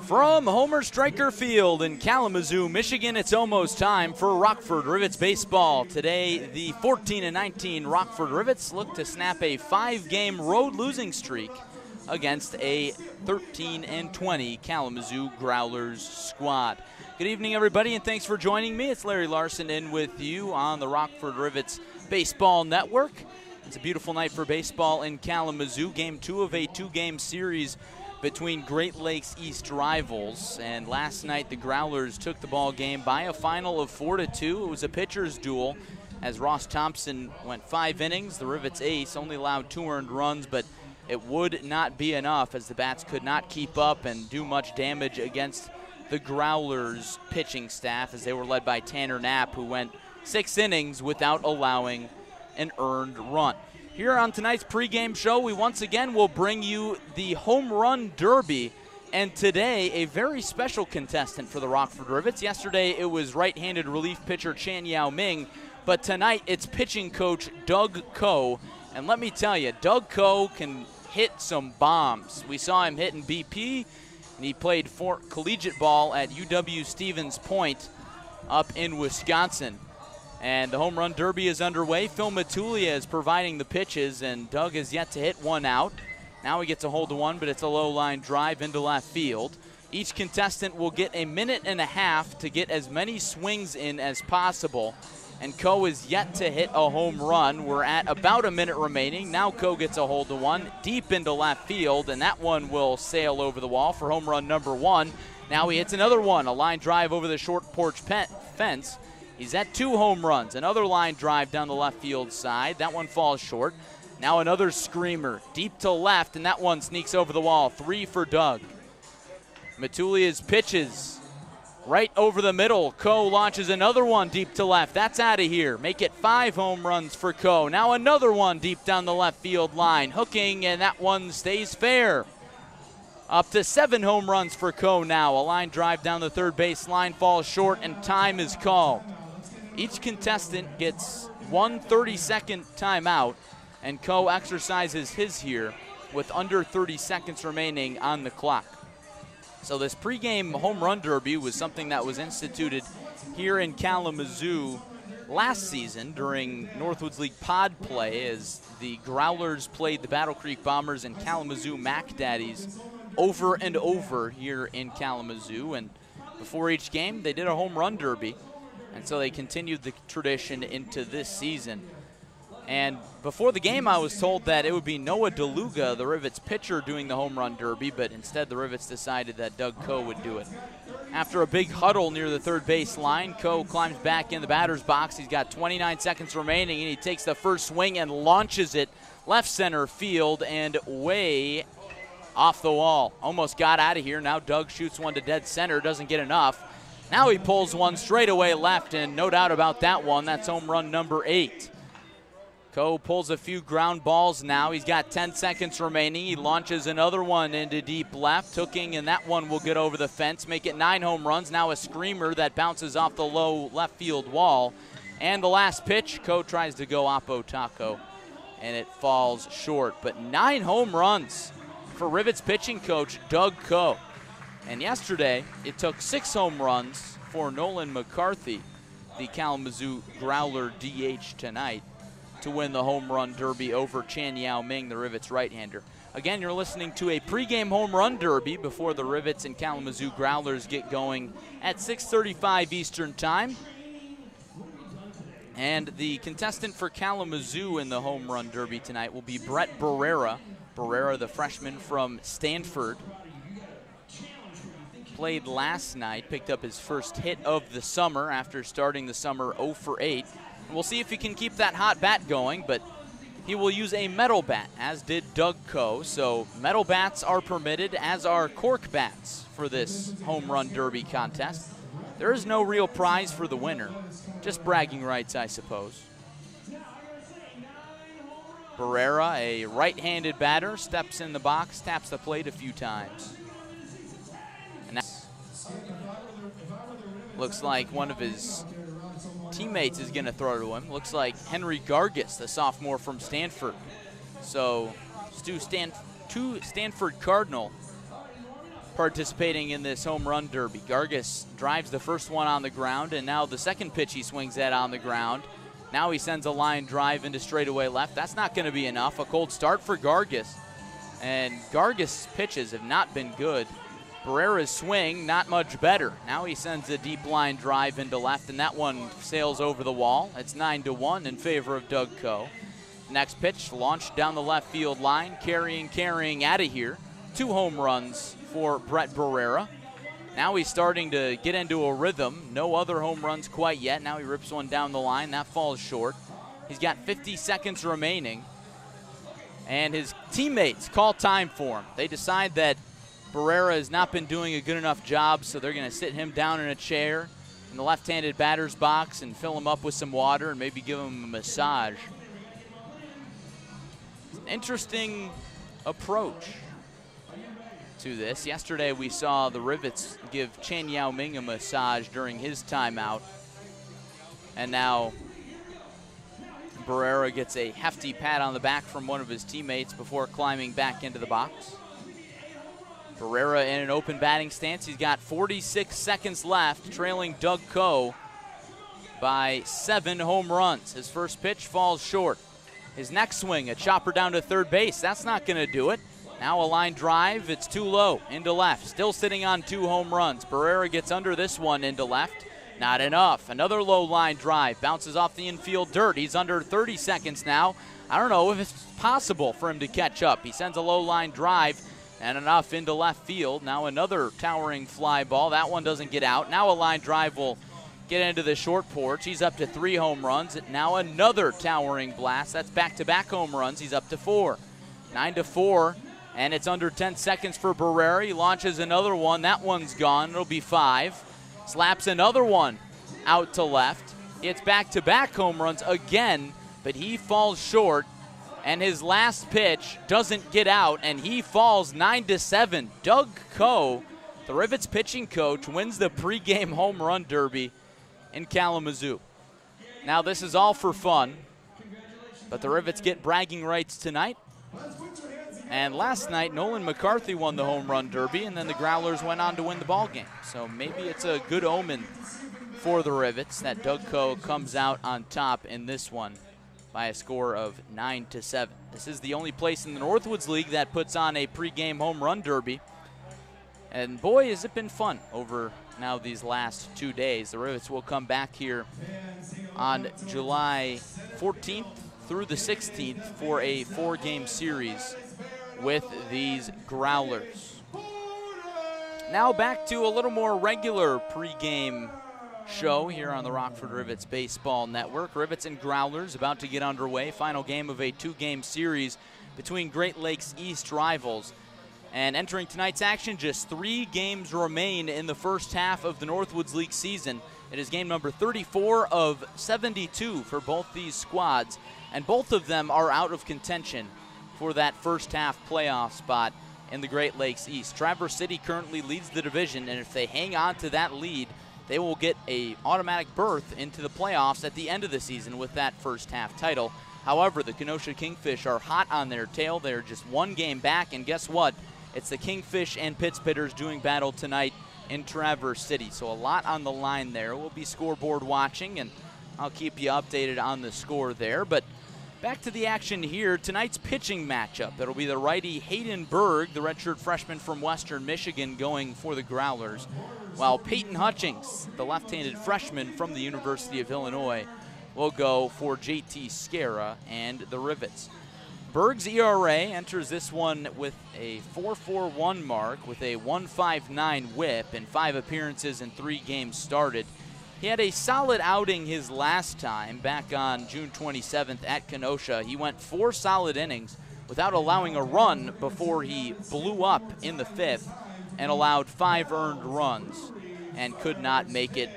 From Homer Stryker Field in Kalamazoo, Michigan, it's almost time for Rockford Rivets baseball. Today, the 14-19 Rockford Rivets look to snap a 5-game road losing streak against a 13-20 Kalamazoo Growlers squad. Good evening, everybody, and thanks for joining me. It's Larry Larson in with you on the Rockford Rivets Baseball Network. It's a beautiful night for baseball in Kalamazoo. Game 2 of a 2-game series between Great Lakes East rivals. And last night, the Growlers took the ball game by a final of 4-2. It was a pitcher's duel as Ross Thompson went 5 innings. The Rivets ace only allowed 2 earned runs, but it would not be enough as the bats could not keep up and do much damage against the Growlers pitching staff, as they were led by Tanner Knapp, who went 6 innings without allowing an earned run. Here on tonight's pregame show, we once again will bring you the Home Run Derby, and today a very special contestant for the Rockford Rivets. Yesterday it was right-handed relief pitcher Chan Yao Ming, but tonight it's pitching coach Doug Coe. And let me tell you, Doug Coe can hit some bombs. We saw him hitting BP, and he played for collegiate ball at UW-Stevens Point up in Wisconsin. And the Home Run Derby is underway. Phil Matulia is providing the pitches, and Doug has yet to hit one out. Now he gets a hold of one, but it's a low line drive into left field. Each contestant will get a minute and a half to get as many swings in as possible. And Coe is yet to hit a home run. We're at about a minute remaining. Now Coe gets a hold of one deep into left field, and that one will sail over the wall for home run number 1. Now he hits another one, a line drive over the short porch fence. He's at 2 home runs. Another line drive down the left field side. That one falls short. Now another screamer deep to left, and that one sneaks over the wall. 3 for Doug. Matulia's pitches right over the middle. Coe launches another one deep to left. That's out of here. Make it 5 home runs for Coe. Now another one deep down the left field line. Hooking, and that one stays fair. Up to 7 home runs for Coe now. A line drive down the third base line falls short, and time is called. Each contestant gets 1 30-second timeout, and Coe exercises his here with under 30 seconds remaining on the clock. So this pregame home run derby was something that was instituted here in Kalamazoo last season during Northwoods League pod play, as the Growlers played the Battle Creek Bombers and Kalamazoo Mac Daddies over and over here in Kalamazoo. And before each game, they did a home run derby. And so they continued the tradition into this season. And before the game, I was told that it would be Noah DeLuga, the Rivets pitcher, doing the home run derby, but instead the Rivets decided that Doug Coe would do it. After a big huddle near the third base line, Coe climbs back in the batter's box. He's got 29 seconds remaining, and he takes the first swing and launches it left center field and way off the wall. Almost got out of here. Now Doug shoots one to dead center, doesn't get enough. Now he pulls one straight away left, and no doubt about that one, that's home run number 8. Coe pulls a few ground balls now. He's got 10 seconds remaining. He launches another one into deep left, hooking, and that one will get over the fence, make it 9 home runs. Now a screamer that bounces off the low left field wall. And the last pitch, Coe tries to go oppo taco, and it falls short. But 9 home runs for Rivets pitching coach Doug Coe. And yesterday, it took 6 home runs for Nolan McCarthy, the Kalamazoo Growler DH tonight, to win the home run derby over Chan Yao Ming, the Rivets right-hander. Again, you're listening to a pregame home run derby before the Rivets and Kalamazoo Growlers get going at 6:35 Eastern Time. And the contestant for Kalamazoo in the home run derby tonight will be Brett Barrera. Barrera, the freshman from Stanford, played last night, picked up his first hit of the summer after starting the summer 0 for 8. We'll see if he can keep that hot bat going, but he will use a metal bat, as did Doug Coe. So metal bats are permitted, as are cork bats for this home run derby contest. There is no real prize for the winner, just bragging rights, I suppose. Barrera, a right-handed batter, steps in the box, taps the plate a few times. And that looks like one of his teammates is going to throw to him. Looks like Henry Gargis, the sophomore from Stanford. So two Stanford Cardinal participating in this home run derby. Gargis drives the first one on the ground, and now the second pitch he swings at on the ground. Now he sends a line drive into straightaway left. That's not going to be enough. A cold start for Gargis. And Gargis' pitches have not been good. Barrera's swing, not much better. Now he sends a deep line drive into left, and that one sails over the wall. It's 9-1 in favor of Doug Coe. Next pitch, launched down the left field line, carrying out of here. 2 home runs for Brett Barrera. Now he's starting to get into a rhythm. No other home runs quite yet. Now he rips one down the line. That falls short. He's got 50 seconds remaining. And his teammates call time for him. They decide that Barrera has not been doing a good enough job, so they're going to sit him down in a chair in the left-handed batter's box and fill him up with some water and maybe give him a massage. It's an interesting approach to this. Yesterday we saw the Rivets give Chen Yao Ming a massage during his timeout. And now Barrera gets a hefty pat on the back from one of his teammates before climbing back into the box. Barrera in an open batting stance. He's got 46 seconds left, trailing Doug Coe by 7 home runs. His first pitch falls short. His next swing, a chopper down to third base. That's not going to do it. Now a line drive. It's too low into left. Still sitting on 2 home runs. Barrera gets under this one into left. Not enough. Another low line drive. Bounces off the infield dirt. He's under 30 seconds now. I don't know if it's possible for him to catch up. He sends a low line drive and enough into left field. Now another towering fly ball. That one doesn't get out. Now a line drive will get into the short porch. He's up to 3 home runs. Now another towering blast. That's back-to-back home runs. He's up to 4. 9-4, and it's under 10 seconds for Barrera. He launches another one. That one's gone. It'll be 5. Slaps another one out to left. It's back-to-back home runs again, but he falls short. And his last pitch doesn't get out, and he falls 9-7. Doug Coe, the Rivets pitching coach, wins the pregame home run derby in Kalamazoo. Now this is all for fun, but the Rivets get bragging rights tonight. And last night, Nolan McCarthy won the home run derby, and then the Growlers went on to win the ball game. So maybe it's a good omen for the Rivets that Doug Coe comes out on top in this one by a score of 9-7. This is the only place in the Northwoods League that puts on a pregame home run derby. And boy, has it been fun over now these last 2 days. The Rivets will come back here on July 14th through the 16th for a 4-game series with these Growlers. Now back to a little more regular pregame show here on the Rockford Rivets Baseball Network. Rivets and Growlers about to get underway. Final game of a 2-game series between Great Lakes East rivals. And entering tonight's action, just 3 games remain in the first half of the Northwoods League season. It is game number 34 of 72 for both these squads, and both of them are out of contention for that first half playoff spot in the Great Lakes East. Traverse City currently leads the division, and if they hang on to that lead, they will get an automatic berth into the playoffs at the end of the season with that first half title. However, the Kenosha Kingfish are hot on their tail. They're just 1 game back, and guess what? It's the Kingfish and Pitts Bitters doing battle tonight in Traverse City. So a lot on the line there. We'll be scoreboard watching, and I'll keep you updated on the score there. But back to the action here. Tonight's pitching matchup. It'll be the righty Hayden Berg, the redshirt freshman from Western Michigan, going for the Growlers, while Peyton Hutchings, the left-handed freshman from the University of Illinois, will go for JT Scara and the Rivets. Berg's ERA enters this one with a 4.41 mark with a 1.59 whip and 5 appearances in 3 games started. He had a solid outing his last time back on June 27th at Kenosha. He went 4 solid innings without allowing a run before he blew up in the 5th and allowed 5 earned runs and could not make it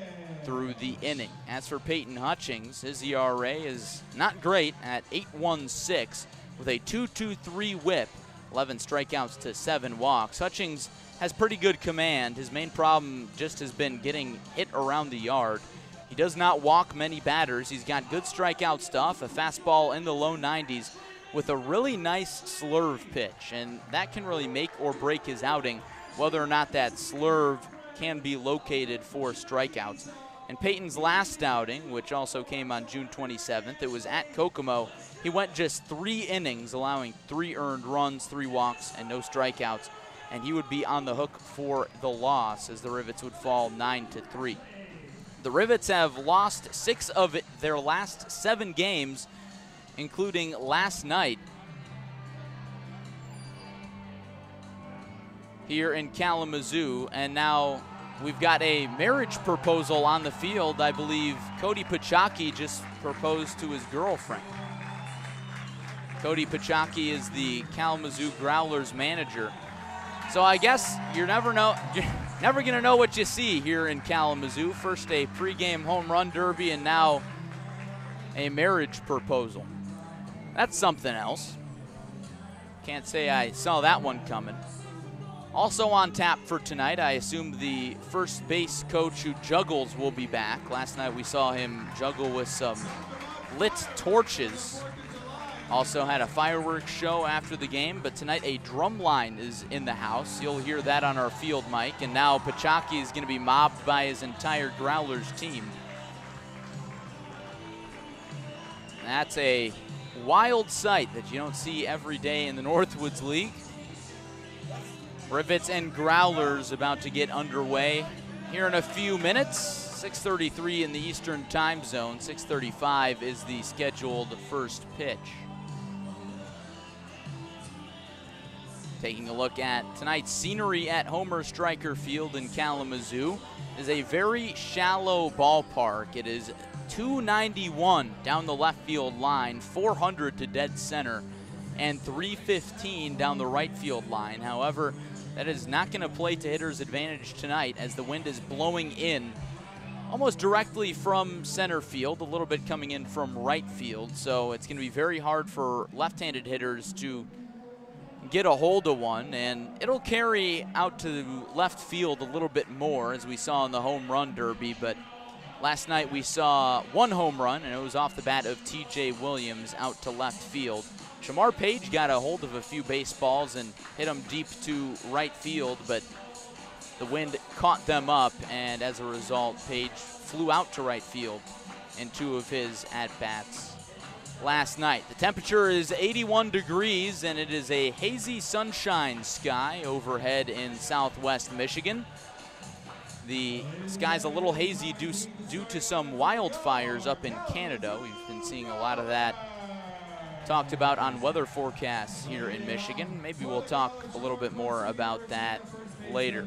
through the inning. As for Peyton Hutchings, his ERA is not great at 8.16 with a 2.23 whip, 11 strikeouts to 7 walks. Hutchings has pretty good command. His main problem just has been getting hit around the yard. He does not walk many batters. He's got good strikeout stuff, a fastball in the low 90s with a really nice slurve pitch, and that can really make or break his outing. whether or not that slurve can be located for strikeouts. And Peyton's last outing, which also came on June 27th, it was at Kokomo. He went just 3 innings, allowing 3 earned runs, 3 walks, and no strikeouts. And he would be on the hook for the loss as the Rivets would fall 9-3. The Rivets have lost 6 of their last 7 games, including last night here in Kalamazoo. And now we've got a marriage proposal on the field. I believe Cody Pachaki just proposed to his girlfriend. Cody Pachaki is the Kalamazoo Growlers manager. So I guess you're never gonna know what you see here in Kalamazoo. First a pregame home run derby and now a marriage proposal. That's something else. Can't say I saw that one coming. Also on tap for tonight, I assume the first base coach who juggles will be back. Last night we saw him juggle with some lit torches. Also had a fireworks show after the game, but tonight a drum line is in the house. You'll hear that on our field mic. And now Pachaki is going to be mobbed by his entire Growlers team. That's a wild sight that you don't see every day in the Northwoods League. Rivets and Growlers about to get underway here in a few minutes. 6:33 in the Eastern time zone. 6:35 is the scheduled first pitch. Taking a look at tonight's scenery at Homer Stryker Field in Kalamazoo. It is a very shallow ballpark. It is 291 down the left field line, 400 to dead center, and 315 down the right field line. However, that is not going to play to hitters' advantage tonight as the wind is blowing in almost directly from center field, a little bit coming in from right field. So it's going to be very hard for left-handed hitters to get a hold of one, and it'll carry out to left field a little bit more as we saw in the home run derby. But last night we saw 1 home run, and it was off the bat of TJ Williams out to left field. Shamar Page got a hold of a few baseballs and hit them deep to right field, but the wind caught them up, and as a result, Page flew out to right field in 2 of his at-bats last night. The temperature is 81 degrees, and it is a hazy sunshine sky overhead in southwest Michigan. The sky's a little hazy due to some wildfires up in Canada. We've been seeing a lot of that talked about on weather forecasts here in Michigan. Maybe we'll talk a little bit more about that later.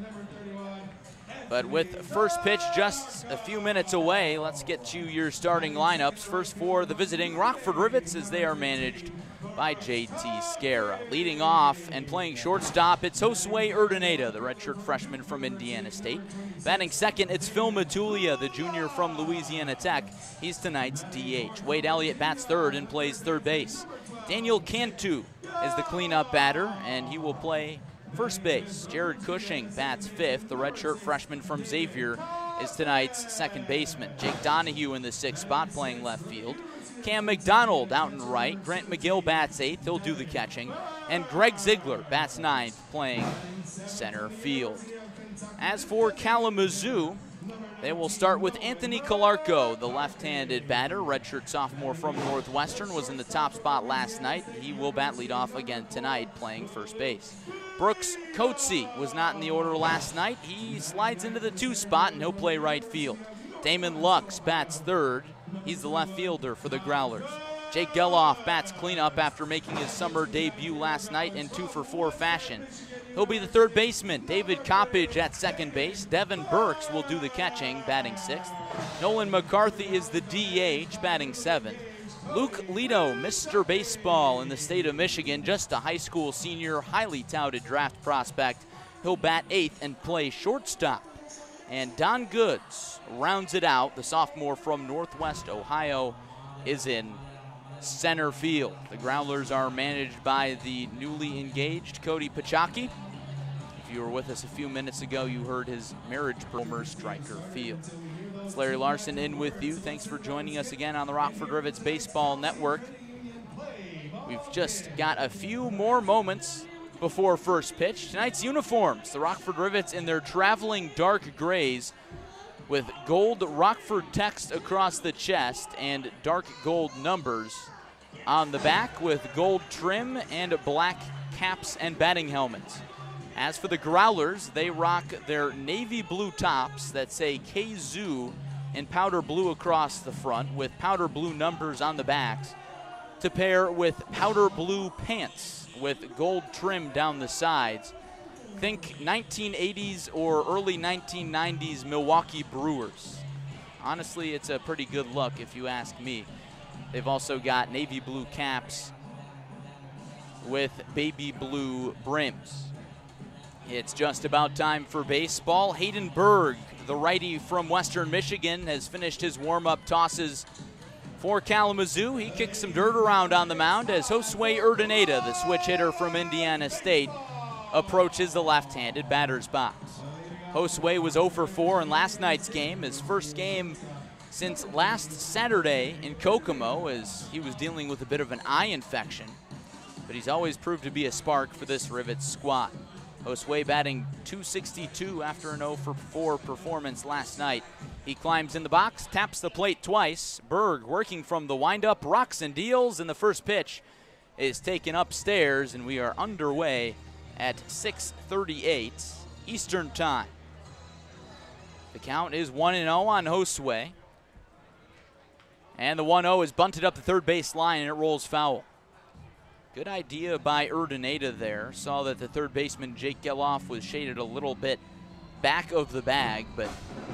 But with first pitch just a few minutes away, let's get to your starting lineups. First for the visiting Rockford Rivets as they are managed by JT Scara. Leading off and playing shortstop, it's Josue Urdaneta, the redshirt freshman from Indiana State. Batting second, it's Phil Matulia, the junior from Louisiana Tech. He's tonight's DH. Wade Elliott bats third and plays third base. Daniel Cantu is the cleanup batter, and he will play first base. Jared Cushing bats fifth. The redshirt freshman from Xavier is tonight's second baseman. Jake Donahue in the 6th spot playing left field. Cam McDonald out in right. Grant McGill bats 8th. He'll do the catching. And Greg Ziegler bats 9th playing center field. As for Kalamazoo, they will start with Anthony Calarco, the left-handed batter. Redshirt sophomore from Northwestern, was in the top spot last night. He will bat leadoff again tonight playing first base. Brooks Coetzee was not in the order last night. He slides into the 2 spot and he'll play right field. Damon Lux bats third. He's the left fielder for the Growlers. Jake Geloff bats cleanup after making his summer debut last night in 2-for-4 fashion. He'll be the third baseman. David Coppage at second base. Devin Burks will do the catching, batting 6th. Nolan McCarthy is the DH, batting 7th. Luke Lito, Mr. Baseball in the state of Michigan, just a high school senior, highly touted draft prospect. He'll bat 8th and play shortstop. And Don Goods rounds it out. The sophomore from Northwest Ohio is in center field. The Growlers are managed by the newly engaged Cody Pachaki. If you were with us a few minutes ago, you heard his marriage Homer Stryker Field. It's Larry Larson in with you. Thanks for joining us again on the Rockford Rivets Baseball Network. We've just got a few more moments before first pitch. Tonight's uniforms, the Rockford Rivets in their traveling dark grays with gold Rockford text across the chest and dark gold numbers on the back with gold trim and black caps and batting helmets. As for the Growlers, they rock their navy blue tops that say Kalamazoo in powder blue across the front with powder blue numbers on the backs to pair with powder blue pants with gold trim down the sides. Think 1980s or early 1990s Milwaukee Brewers. Honestly, it's a pretty good look if you ask me. They've also got navy blue caps with baby blue brims. It's just about time for baseball. Hayden Berg, the righty from Western Michigan, has finished his warm-up tosses for Kalamazoo. He kicks some dirt around on the mound as Josue Urdaneta, the switch hitter from Indiana State, approaches the left-handed batter's box. Josue was 0 for 4 in last night's game, his first game since last Saturday in Kokomo, as he was dealing with a bit of an eye infection. But he's always proved to be a spark for this Rivets squad. Josue batting .262 after an 0 for 4 performance last night. He climbs in the box, taps the plate twice. Berg working from the windup, rocks and deals, and the first pitch is taken upstairs, and we are underway at 6:38 Eastern Time. The count is 1-0 on Josue. And the 1-0 is bunted up the third base line, and it rolls foul. Good idea by Urdaneta there. Saw that the third baseman, Jake Geloff, was shaded a little bit back of the bag, but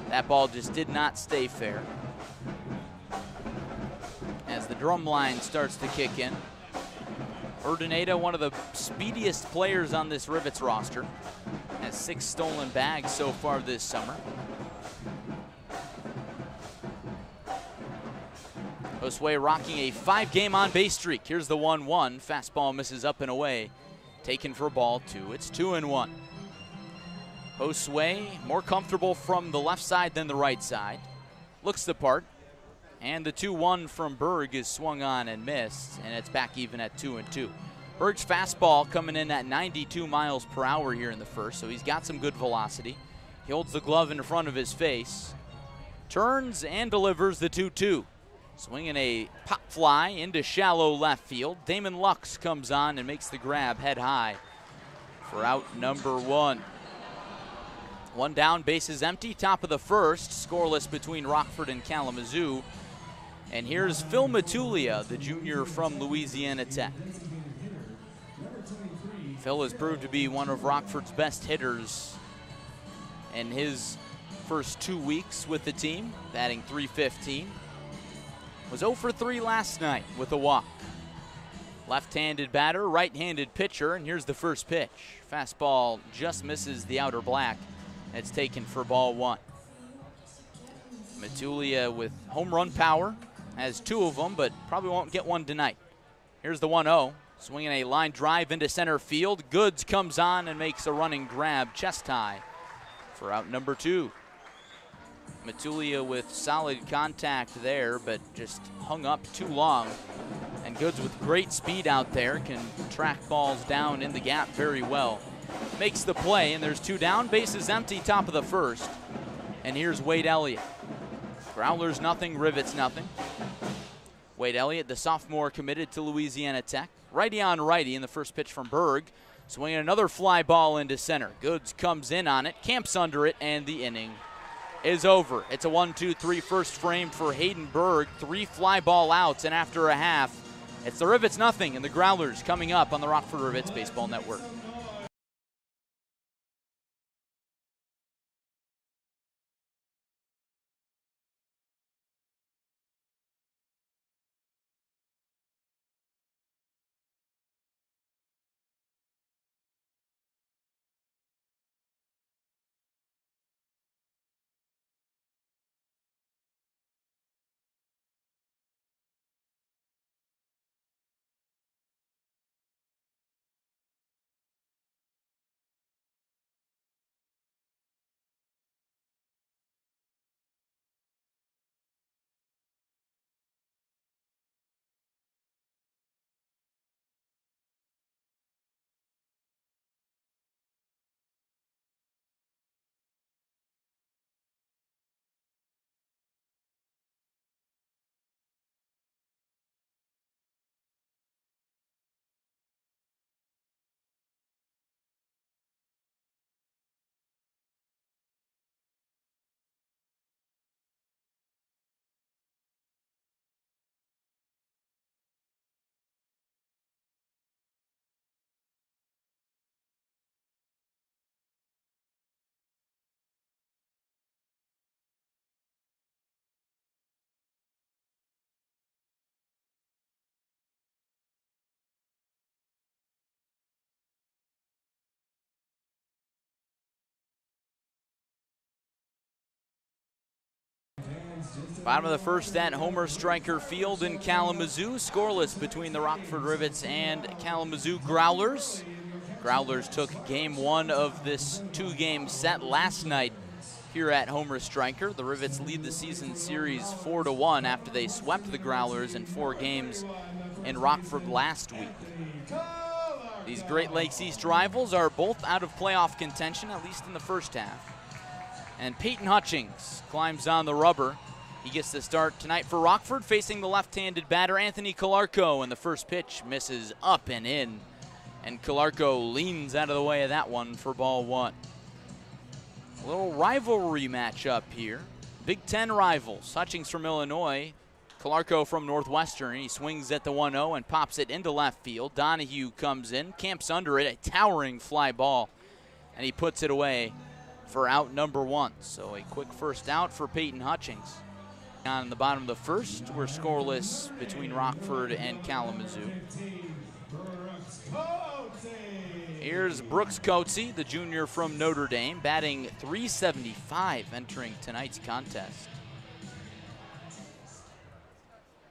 that ball just did not stay fair. As the drum line starts to kick in, Urdaneta, one of the speediest players on this Rivets roster, has 6 stolen bags so far this summer. Josue rocking a 5-game on-base streak. Here's the 1-1. Fastball misses up and away. Taken for ball 2. It's 2-1. Josue more comfortable from the left side than the right side. Looks the part. And the 2-1 from Berg is swung on and missed, and it's back even at 2-2. Berg's fastball coming in at 92 miles per hour here in the first, so he's got some good velocity. He holds the glove in front of his face, turns and delivers the 2-2. Swinging a pop fly into shallow left field. Damon Lux comes on and makes the grab head high for out number 1. 1 down, bases empty, top of the first. Scoreless between Rockford and Kalamazoo. And here's Phil Matulia, the junior from Louisiana Tech. Phil has proved to be one of Rockford's best hitters in his first 2 weeks with the team, batting .315. Was 0 for 3 last night with a walk. Left-handed batter, right-handed pitcher, and here's the first pitch. Fastball just misses the outer black. It's taken for ball 1. Matulia with home run power, has 2 of them, but probably won't get one tonight. Here's the 1-0, swinging a line drive into center field. Goods comes on and makes a running grab chest high for out number 2. Matulia with solid contact there, but just hung up too long. And Goods with great speed out there can track balls down in the gap very well. Makes the play, and there's 2 down, bases empty, top of the first. And here's Wade Elliott. Growlers nothing, Rivets nothing. Wade Elliott, the sophomore committed to Louisiana Tech. Righty on righty in the first pitch from Berg. Swinging another fly ball into center. Goods comes in on it, camps under it, and the inning is over. It's a 1-2-3 first frame for Hayden Berg. 3 fly ball outs, and after a half, it's the Rivets nothing and the Growlers coming up on the Rockford Rivets Baseball Network. Bottom of the first at Homer Stryker Field in Kalamazoo. Scoreless between the Rockford Rivets and Kalamazoo Growlers. Growlers took game one of this two-game set last night here at Homer Stryker. The Rivets lead the season series 4-1 after they swept the Growlers in 4 games in Rockford last week. These Great Lakes East rivals are both out of playoff contention, at least in the first half. And Peyton Hutchings climbs on the rubber. He gets the start tonight for Rockford, facing the left-handed batter Anthony Calarco, and the first pitch misses up and in. And Calarco leans out of the way of that one for ball 1. A little rivalry matchup here. Big Ten rivals. Hutchings from Illinois, Calarco from Northwestern. He swings at the 1-0 and pops it into left field. Donahue comes in, camps under it, a towering fly ball, and he puts it away for out number 1. So a quick first out for Peyton Hutchings. On in the bottom of the first, we're scoreless between Rockford and Kalamazoo. Here's Brooks Coatsy, the junior from Notre Dame, batting .375 entering tonight's contest.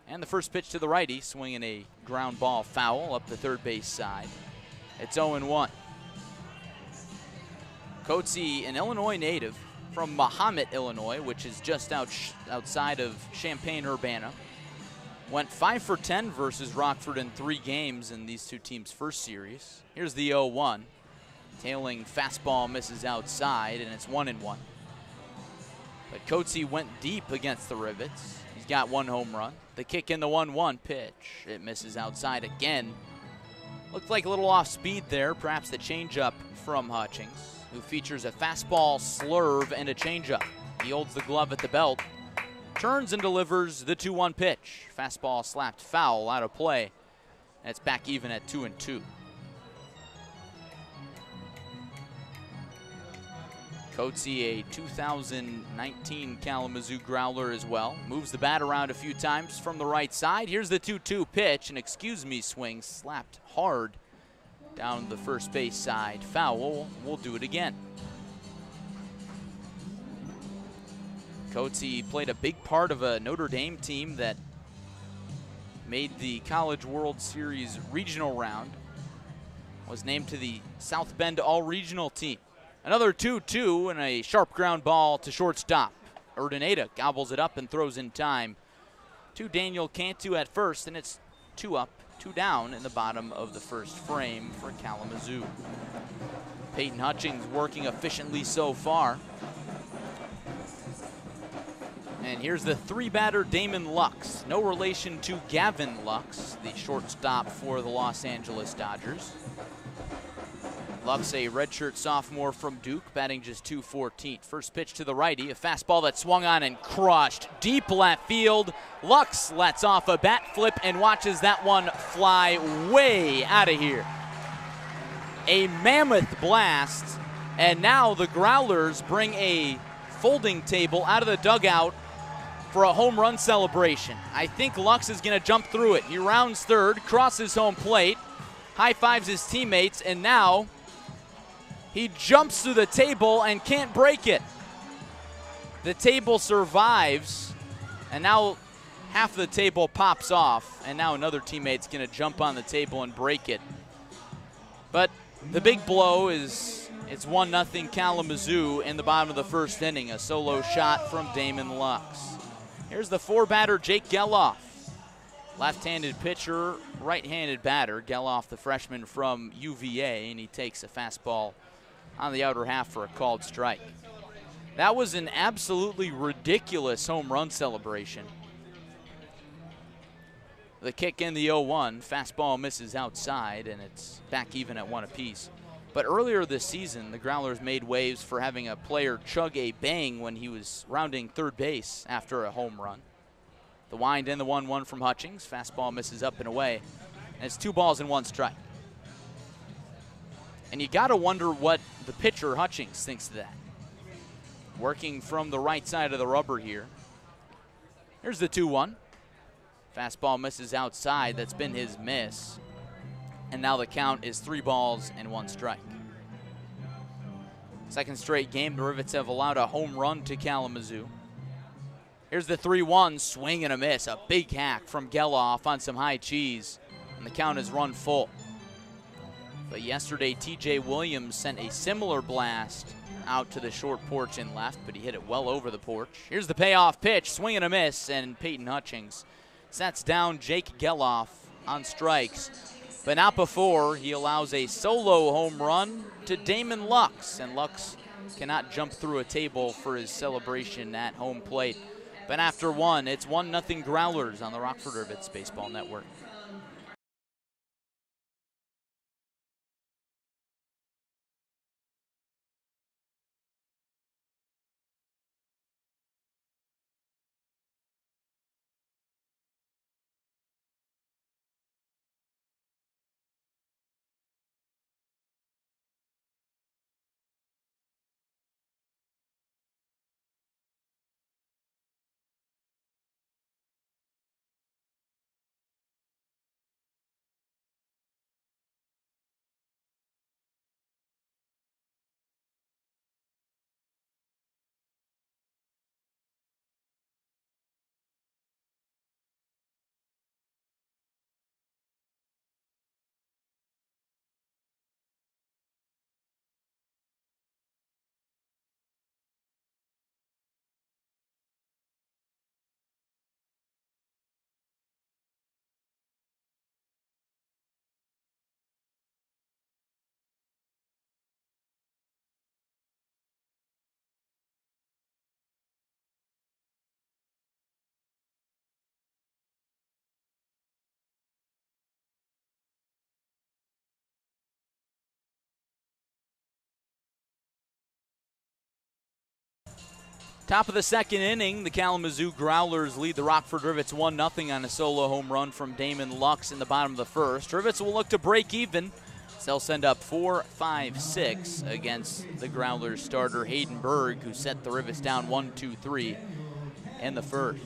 And the first pitch to the righty, swinging a ground ball foul up the third base side. It's 0-1. Coatsy, an Illinois native from Mahomet, Illinois, which is just outside of Champaign-Urbana. Went 5 for 10 versus Rockford in 3 games in these two teams' first series. Here's the 0-1. Tailing fastball misses outside, and it's 1-1. But Coatsy went deep against the Rivets. He's got 1 home run. The kick in the 1-1 pitch. It misses outside again. Looked like a little off speed there, perhaps the changeup from Hutchings, who features a fastball slurve and a changeup. He holds the glove at the belt, turns and delivers the 2-1 pitch. Fastball slapped foul, out of play, and it's back even at 2-2. Coatsy, a 2019 Kalamazoo Growler as well. Moves the bat around a few times from the right side. Here's the 2-2 pitch, an excuse-me swing, slapped hard down the first base side. Foul, we'll do it again. Coatsy played a big part of a Notre Dame team that made the College World Series regional round. Was named to the South Bend All-Regional team. Another 2-2 and a sharp ground ball to shortstop. Urdaneta gobbles it up and throws in time to Daniel Cantu at first, and it's 2 up, 2 down in the bottom of the first frame for Kalamazoo. Peyton Hutchings working efficiently so far. And here's the 3-batter Damon Lux. No relation to Gavin Lux, the shortstop for the Los Angeles Dodgers. Lux, a redshirt sophomore from Duke, batting just .214. First pitch to the righty, a fastball that swung on and crushed deep left field. Lux lets off a bat flip and watches that one fly way out of here. A mammoth blast, and now the Growlers bring a folding table out of the dugout for a home run celebration. I think Lux is going to jump through it. He rounds third, crosses home plate, high-fives his teammates, and now he jumps through the table and can't break it. The table survives, and now half the table pops off, and now another teammate's going to jump on the table and break it. But the big blow is it's 1-0 Kalamazoo in the bottom of the first inning. A solo shot from Damon Lux. Here's the 4-batter Jake Geloff. Left-handed pitcher, right-handed batter. Geloff, the freshman from UVA, and he takes a fastball on the outer half for a called strike. That was an absolutely ridiculous home run celebration. The kick in the 0-1, fastball misses outside, and it's back even at 1 apiece. But earlier this season, the Growlers made waves for having a player chug a bang when he was rounding third base after a home run. The wind in the 1-1 from Hutchings, fastball misses up and away, and it's 2 balls and 1 strike. And you got to wonder what the pitcher, Hutchings, thinks of that. Working from the right side of the rubber here. Here's the 2-1. Fastball misses outside. That's been his miss. And now the count is 3 balls and 1 strike. Second straight game, the Rivets have allowed a home run to Kalamazoo. Here's the 3-1, swing and a miss. A big hack from Geloff on some high cheese, and the count is run full. But yesterday, TJ Williams sent a similar blast out to the short porch and left, but he hit it well over the porch. Here's the payoff pitch, swing and a miss, and Peyton Hutchings sets down Jake Geloff on strikes. But not before he allows a solo home run to Damon Lux, and Lux cannot jump through a table for his celebration at home plate. But after one, it's 1-0 Growlers on the Rockford Rivets Baseball Network. Top of the second inning, the Kalamazoo Growlers lead the Rockford Rivets 1-0 on a solo home run from Damon Lux in the bottom of the first. Rivets will look to break even. They'll send up 4-5-6 against the Growlers starter Hayden Berg, who set the Rivets down 1-2-3 in the first.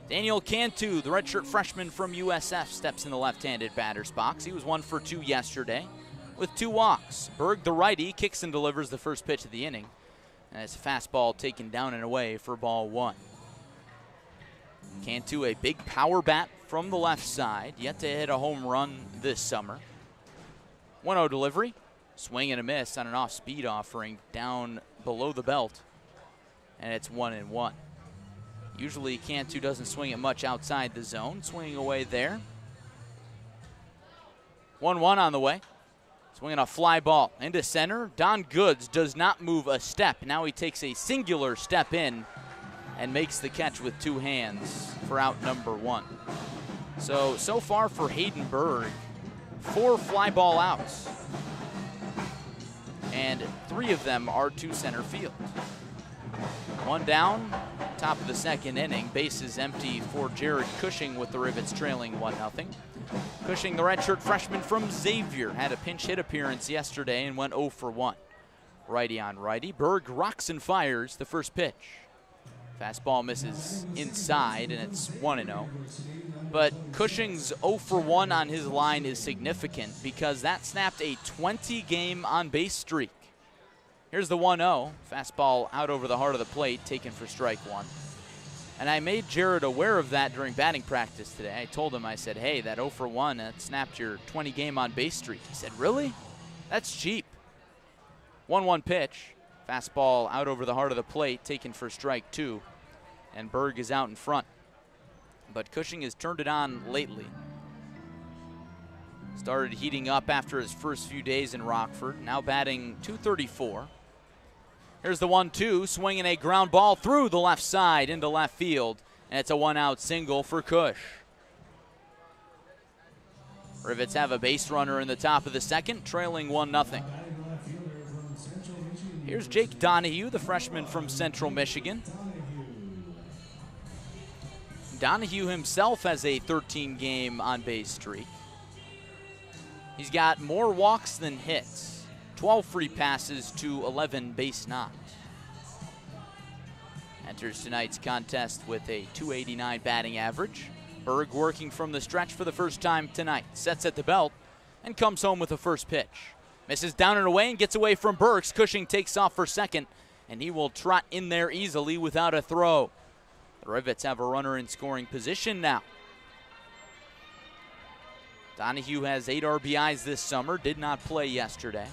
Daniel Cantu, the redshirt freshman from USF, steps in the left-handed batter's box. He was 1 for 2 yesterday with 2 walks. Berg, the righty, kicks and delivers the first pitch of the inning. And it's a fastball taken down and away for ball 1. Cantu, a big power bat from the left side, yet to hit a home run this summer. 1-0 delivery, swing and a miss on an off-speed offering down below the belt, and it's 1-1. Usually Cantu doesn't swing it much outside the zone, swinging away there. 1-1 on the way. Swinging a fly ball into center. Don Goods does not move a step. Now he takes a singular step in and makes the catch with 2 hands for out number 1. So far for Hayden Berg, 4 fly ball outs. And 3 of them are to center field. 1 down, top of the second inning. Bases empty for Jared Cushing with the Rivets trailing 1-0. Cushing, the redshirt freshman from Xavier, had a pinch hit appearance yesterday and went 0 for 1. Righty on righty. Berg rocks and fires the first pitch. Fastball misses inside, and it's 1-0. But Cushing's 0 for 1 on his line is significant because that snapped a 20-game on-base streak. Here's the 1-0. Fastball out over the heart of the plate, taken for strike 1. And I made Jared aware of that during batting practice today. I told him, I said, hey, that 0 for 1, that snapped your 20-game on-base streak. He said, really? That's cheap. 1-1 pitch. Fastball out over the heart of the plate, taken for strike 2. And Berg is out in front. But Cushing has turned it on lately. Started heating up after his first few days in Rockford. Now batting .234. Here's the 1-2, swinging a ground ball through the left side into left field. And it's a 1-out single for Cush. Rivets have a base runner in the top of the second, trailing 1-0. Here's Jake Donahue, the freshman from Central Michigan. Donahue himself has a 13-game on-base streak. He's got more walks than hits. 12 free passes to 11 base knocks. Enters tonight's contest with a .289 batting average. Berg working from the stretch for the first time tonight. Sets at the belt and comes home with the first pitch. Misses down and away and gets away from Burks. Cushing takes off for second, and he will trot in there easily without a throw. The Rivets have a runner in scoring position now. Donahue has 8 RBIs this summer, did not play yesterday.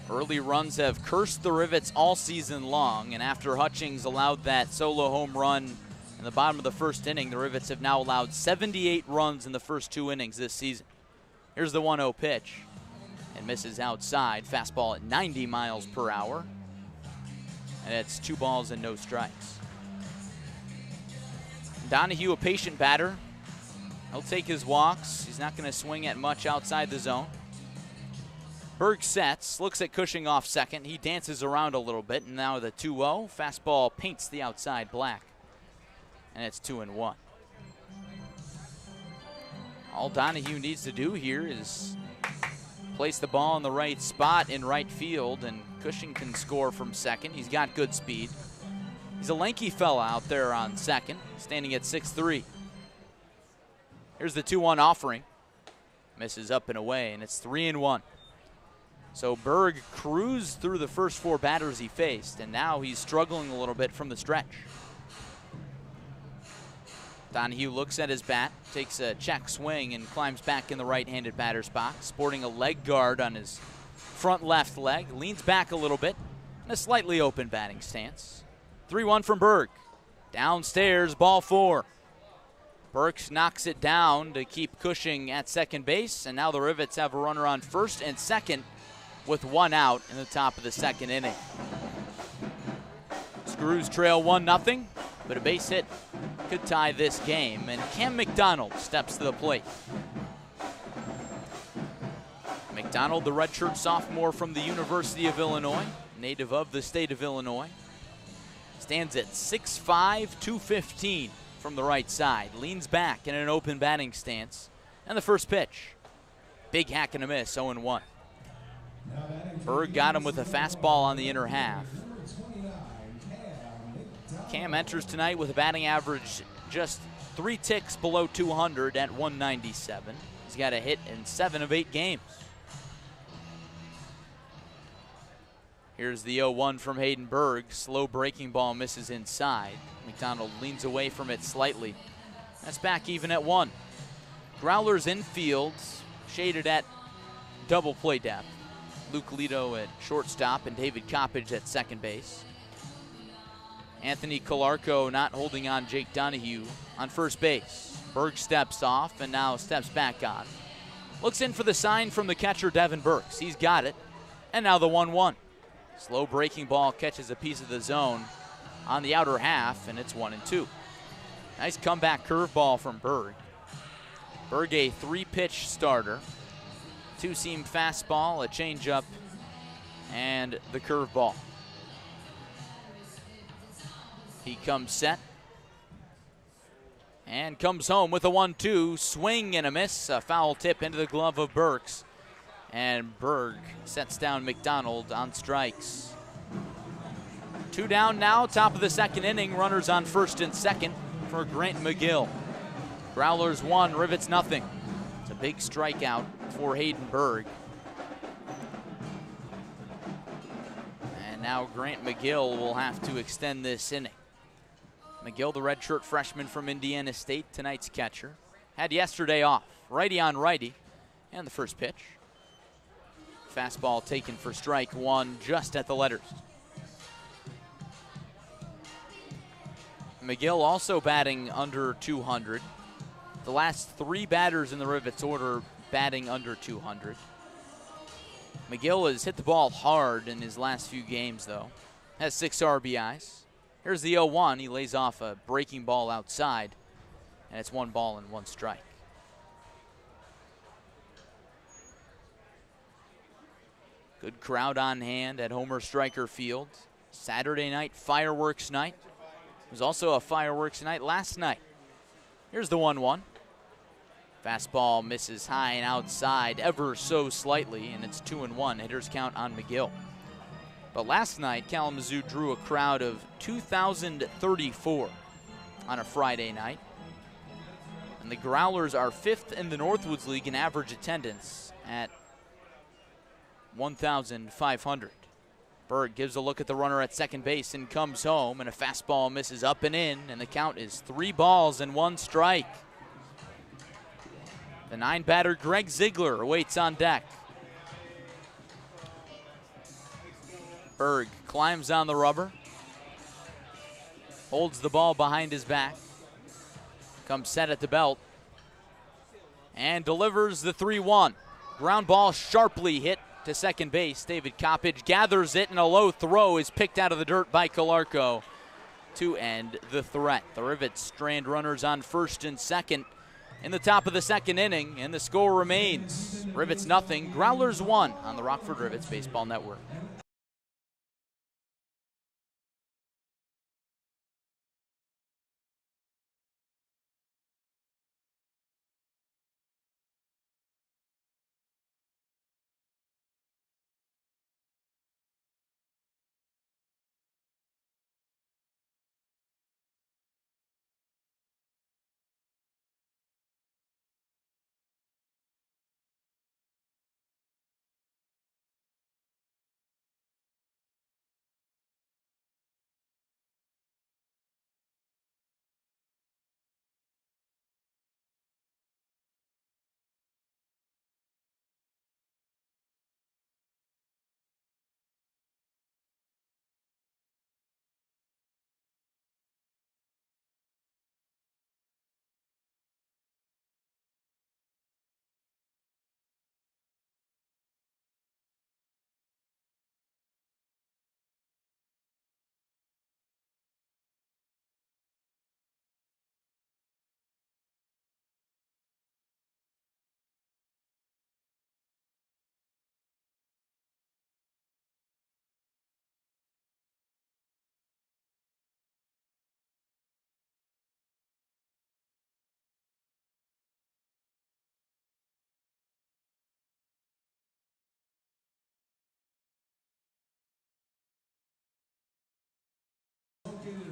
Early runs have cursed the Rivets all season long, and after Hutchings allowed that solo home run in the bottom of the first inning, the Rivets have now allowed 78 runs in the first 2 innings this season. Here's the 1-0 pitch, and misses outside. Fastball at 90 miles per hour, and it's 2 balls and no strikes. Donahue, a patient batter. He'll take his walks. He's not going to swing at much outside the zone. Berg sets, looks at Cushing off second. He dances around a little bit, and now the 2-0. Fastball paints the outside black, and it's 2-1. All Donahue needs to do here is place the ball in the right spot in right field, and Cushing can score from second. He's got good speed. He's a lanky fella out there on second, standing at 6'3". Here's the 2-1 offering. Misses up and away, and it's 3-1. So Berg cruised through the first 4 batters he faced, and now he's struggling a little bit from the stretch. Donahue looks at his bat, takes a check swing, and climbs back in the right-handed batter's box, sporting a leg guard on his front left leg, leans back a little bit, in a slightly open batting stance. 3-1 from Berg. Downstairs, ball 4. Burks knocks it down to keep Cushing at second base, and now the Rivets have a runner on first and second with 1 out in the top of the second inning. Screws trail 1-0, but a base hit could tie this game, and Cam McDonald steps to the plate. McDonald, the redshirt sophomore from the University of Illinois, native of the state of Illinois, stands at 6'5", 215 from the right side, leans back in an open batting stance, and the first pitch. Big hack and a miss, 0-1. Berg got him with a fastball on the inner half. Cam enters tonight with a batting average just 3 ticks below 200 at 197. He's got a hit in 7 of 8 games. Here's the 0-1 from Hayden Berg. Slow breaking ball misses inside. McDonald leans away from it slightly. That's back even at 1. Growlers infield, shaded at double play depth. Luke Lito at shortstop and David Coppage at second base. Anthony Calarco not holding on Jake Donahue on first base. Berg steps off and now steps back on. Looks in for the sign from the catcher, Devin Burks. He's got it. And now the 1-1. Slow breaking ball catches a piece of the zone on the outer half, and it's 1-2. Nice comeback curveball from Berg. Berg, a 3-pitch starter. 2-seam fastball, a changeup, and the curveball. He comes set and comes home with a 1-2. Swing and a miss, a foul tip into the glove of Burks. And Berg sets down McDonald on strikes. 2 down now, top of the second inning. Runners on first and second for Grant McGill. Growlers 1, Rivets 0. It's a big strikeout for Hayden Berg. And now Grant McGill will have to extend this inning. McGill, the redshirt freshman from Indiana State, tonight's catcher. Had yesterday off, righty on righty, and the first pitch. Fastball taken for strike 1, just at the letters. McGill also batting under 200. The last 3 batters in the Rivets order batting under 200. McGill has hit the ball hard in his last few games, though. Has 6 RBIs. Here's the 0-1. He lays off a breaking ball outside, and it's 1 ball and 1 strike. Good crowd on hand at Homer Stryker Field. Saturday night, fireworks night. It was also a fireworks night last night. Here's the 1-1. Fastball misses high and outside ever so slightly, and it's 2-1. Hitters count on McGill. But last night, Kalamazoo drew a crowd of 2,034 on a Friday night. And the Growlers are 5th in the Northwoods League in average attendance at 1,500. Berg gives a look at the runner at second base and comes home, and a fastball misses up and in, and the count is 3 balls and 1 strike. The 9-batter Greg Ziegler awaits on deck. Berg climbs on the rubber, holds the ball behind his back, comes set at the belt, and delivers the 3-1. Ground ball sharply hit to second base. David Coppage gathers it, and a low throw is picked out of the dirt by Calarco to end the threat. The Rivets strand runners on first and second in the top of the second inning, and the score remains Rivets 0, Growlers 1 on the Rockford Rivets Baseball Network.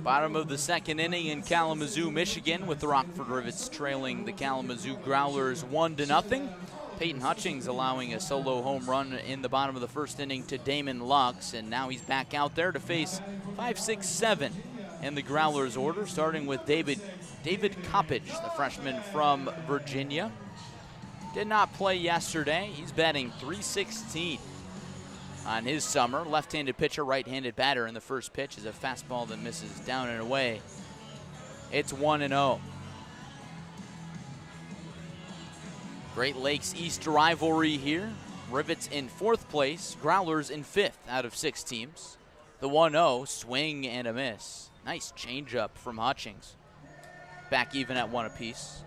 Bottom of the second inning in Kalamazoo, Michigan, with the Rockford Rivets trailing the Kalamazoo Growlers 1-0. Peyton Hutchings allowing a solo home run in the bottom of the first inning to Damon Lux, and now he's back out there to face 5, 6, 7 in the Growlers order, starting with David Coppage, the freshman from Virginia. Did not play yesterday. He's batting .316 on his summer. Left-handed pitcher, right-handed batter, and the first pitch is a fastball that misses down and away. It's 1-0. Great Lakes East rivalry here. Rivets in 4th place, Growlers in 5th out of 6 teams. The 1-0, swing and a miss. Nice changeup from Hutchings. Back even at 1 apiece.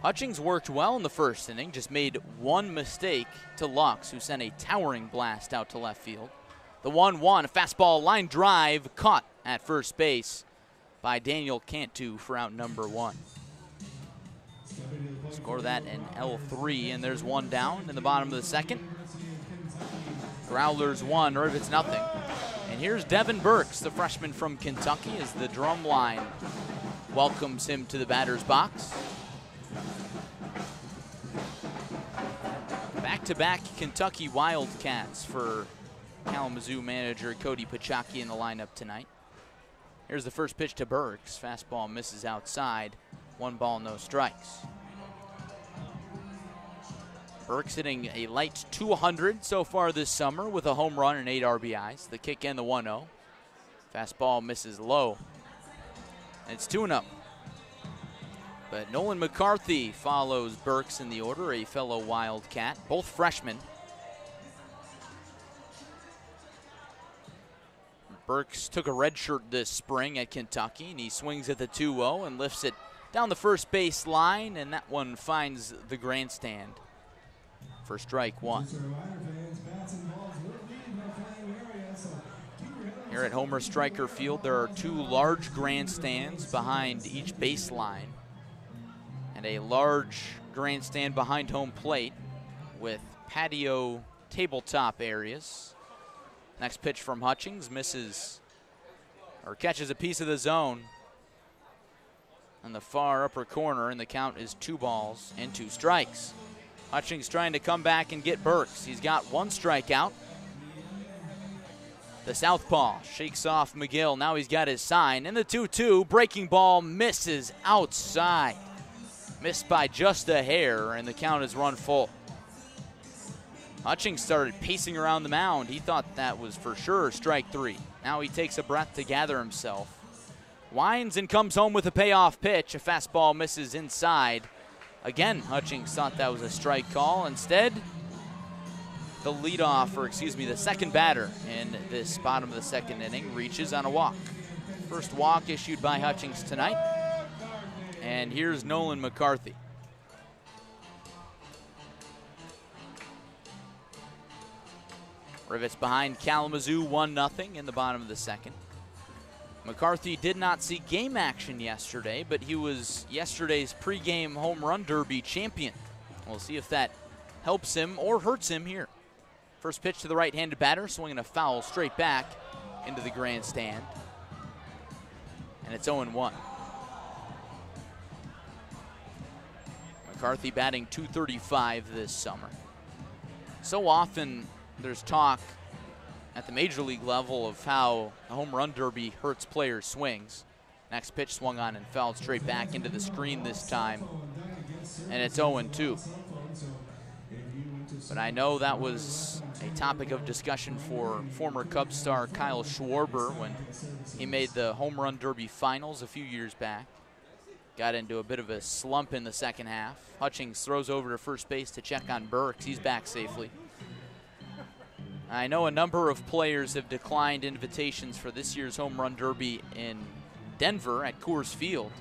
Hutchings worked well in the first inning, just made one mistake to Lux, who sent a towering blast out to left field. The 1-1, a fastball line drive caught at first base by Daniel Cantu for out number 1. Score that in L3, and there's one down in the bottom of the second. Growlers 1, Rivets 0. And here's Devin Burks, the freshman from Kentucky, as the drum line welcomes him to the batter's box. Back-to-back Kentucky Wildcats for Kalamazoo manager Cody Pachaki in the lineup tonight. Here's the first pitch to Burks. Fastball misses outside. 1 ball, no strikes. Burks hitting a light .200 so far this summer with a home run and 8 RBIs. The kick and the 1-0. Fastball misses low. And it's 2-0. But Nolan McCarthy follows Burks in the order, a fellow Wildcat, both freshmen. Burks took a red shirt this spring at Kentucky, and he swings at the 2-0 and lifts it down the first base line, and that one finds the grandstand for strike 1. Here at Homer Stryker Field, there are 2 large grandstands behind each baseline, and a large grandstand behind home plate with patio tabletop areas. Next pitch from Hutchings, misses or catches a piece of the zone in the far upper corner, and the count is 2 balls and 2 strikes. Hutchings trying to come back and get Burks. He's got 1 strikeout. The southpaw shakes off McGill. Now he's got his sign. And the 2-2, breaking ball misses outside. Missed by just a hair, and the count is run full. Hutchings started pacing around the mound. He thought that was for sure strike 3. Now he takes a breath to gather himself. Winds and comes home with a payoff pitch. A fastball misses inside. Again, Hutchings thought that was a strike call. Instead, the leadoff, or excuse me, the second batter in this bottom of the second inning reaches on a walk. First walk issued by Hutchings tonight. And here's Nolan McCarthy. Rivets behind Kalamazoo 1-0 in the bottom of the second. McCarthy did not see game action yesterday, but he was yesterday's pregame home run derby champion. We'll see if that helps him or hurts him here. First pitch to the right-handed batter, swinging a foul straight back into the grandstand. And it's 0-1. McCarthy batting .235 this summer. So often there's talk at the major league level of how the home run derby hurts players' swings. Next pitch swung on and fouled straight back into the screen this time. And it's 0-2. But I know that was a topic of discussion for former Cubs star Kyle Schwarber when he made the home run derby finals a few years back. Got into a bit of a slump in the second half. Hutchings throws over to first base to check on Burks. He's back safely. I know a number of players have declined invitations for this year's home run derby in Denver at Coors Field.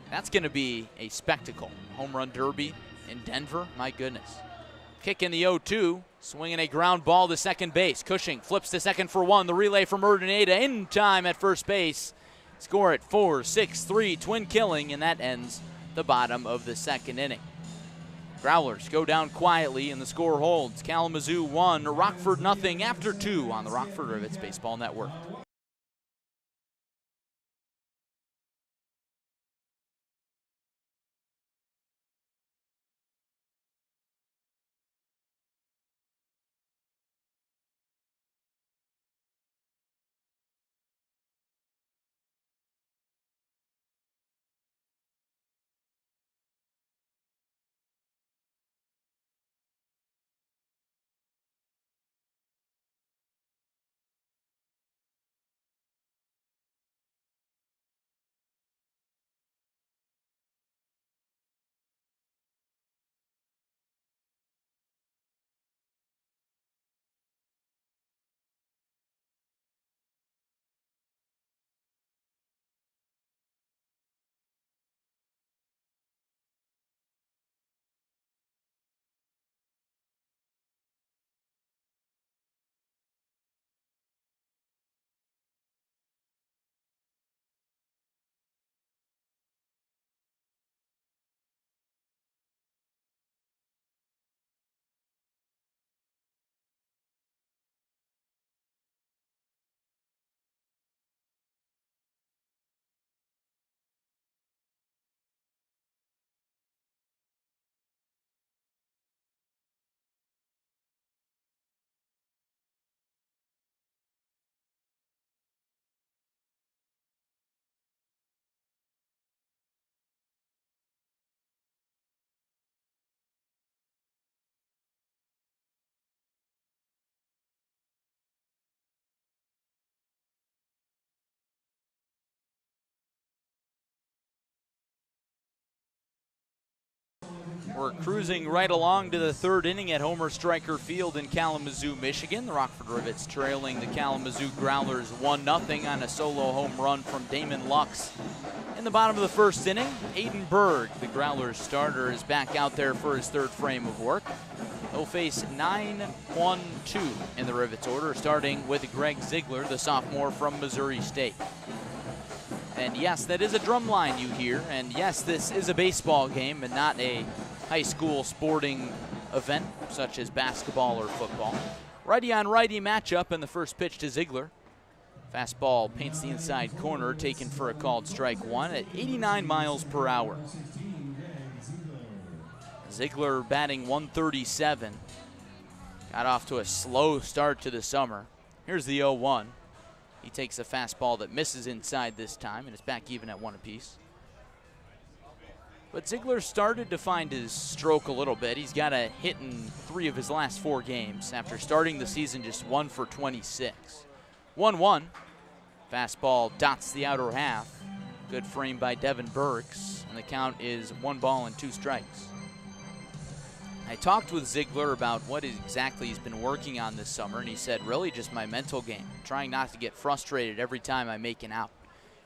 That's going to be a spectacle. Home run derby in Denver, my goodness. Kick in the 0-2, swinging a ground ball to second base. Cushing flips to second for one. The relay from Urdaneta in time at first base. Score at 4-6-3, twin killing, and that ends the bottom of the second inning. Growlers go down quietly, and the score holds. Kalamazoo 1, Rockford 0 after 2 on the Rockford Rivets Baseball Network. We're cruising right along to the third inning at Homer Stryker Field in Kalamazoo, Michigan. The Rockford Rivets trailing the Kalamazoo Growlers 1-0 on a solo home run from Damon Lux. In the bottom of the first inning, Aiden Berg, the Growlers starter, is back out there for his third frame of work. He'll face 9-1-2 in the Rivets order, starting with Greg Ziegler, the sophomore from Missouri State. And yes, that is a drum line you hear, and yes, this is a baseball game and not a high school sporting event such as basketball or football. Righty on righty matchup, and the first pitch to Ziegler. Fastball paints the inside corner, taken for a called strike one at 89 miles per hour. Ziegler batting .137. Got off to a slow start to the summer. Here's the 0-1. He takes a fastball that misses inside this time, and it's back even at 1 apiece. But Ziegler started to find his stroke a little bit. He's got a hit in 3 of his last 4 games after starting the season just 1 for 26. 1-1. Fastball dots the outer half. Good frame by Devin Burks, and the count is 1 ball and 2 strikes. I talked with Ziegler about what exactly he's been working on this summer, and he said, really just my mental game, trying not to get frustrated every time I make an out.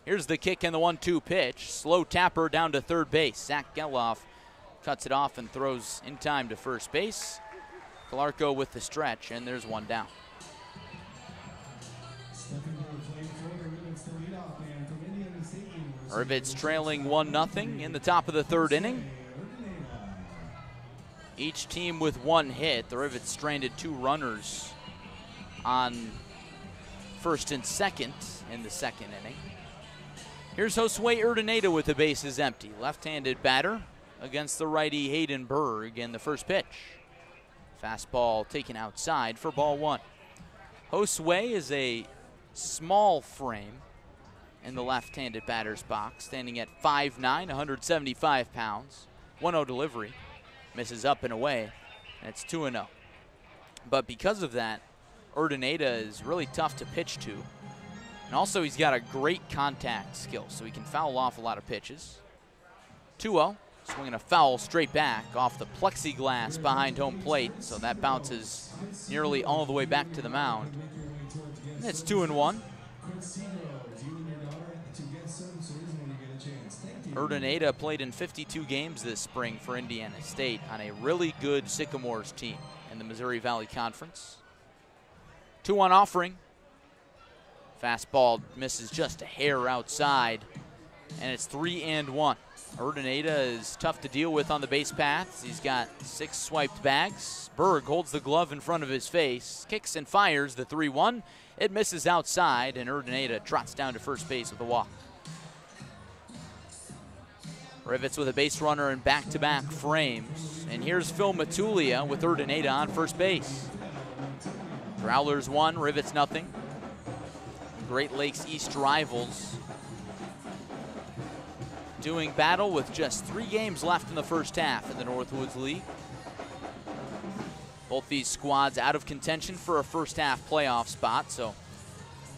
Here's the kick and the 1-2 pitch. Slow tapper down to third base. Zach Geloff cuts it off and throws in time to first base. Calarco with the stretch, and there's 1 down. Rivets trailing 1-0 in the top of the 3rd inning. Each team with 1 hit. The Rivets stranded 2 runners on first and second in the 2nd inning. Here's Josue Urdaneta with the bases empty. Left-handed batter against the righty Hayden Berg in the first pitch. Fastball taken outside for ball 1. Josue is a small frame in the left-handed batter's box, standing at 5'9", 175 pounds. 1-0 delivery. Misses up and away, and it's 2-0. But because of that, Urdaneta is really tough to pitch to. And also he's got a great contact skill, so he can foul off a lot of pitches. 2-0, swinging a foul straight back off the plexiglass behind home plate, so that bounces nearly all the way back to the mound. And it's 2-1. Urdaneta played in 52 games this spring for Indiana State on a really good Sycamores team in the Missouri Valley Conference. 2-1 offering. Fastball misses just a hair outside, and it's 3-1. Urdaneta is tough to deal with on the base paths. He's got 6 swiped bags. Berg holds the glove in front of his face, kicks and fires the 3-1. It misses outside, and Urdaneta trots down to first base with a walk. Rivets with a base runner in back-to-back frames. And here's Phil Matulia with Urdaneta on first base. Growlers 1, Rivets 0. Great Lakes East rivals doing battle with just 3 games left in the first half in the Northwoods League. Both these squads out of contention for a first half playoff spot, so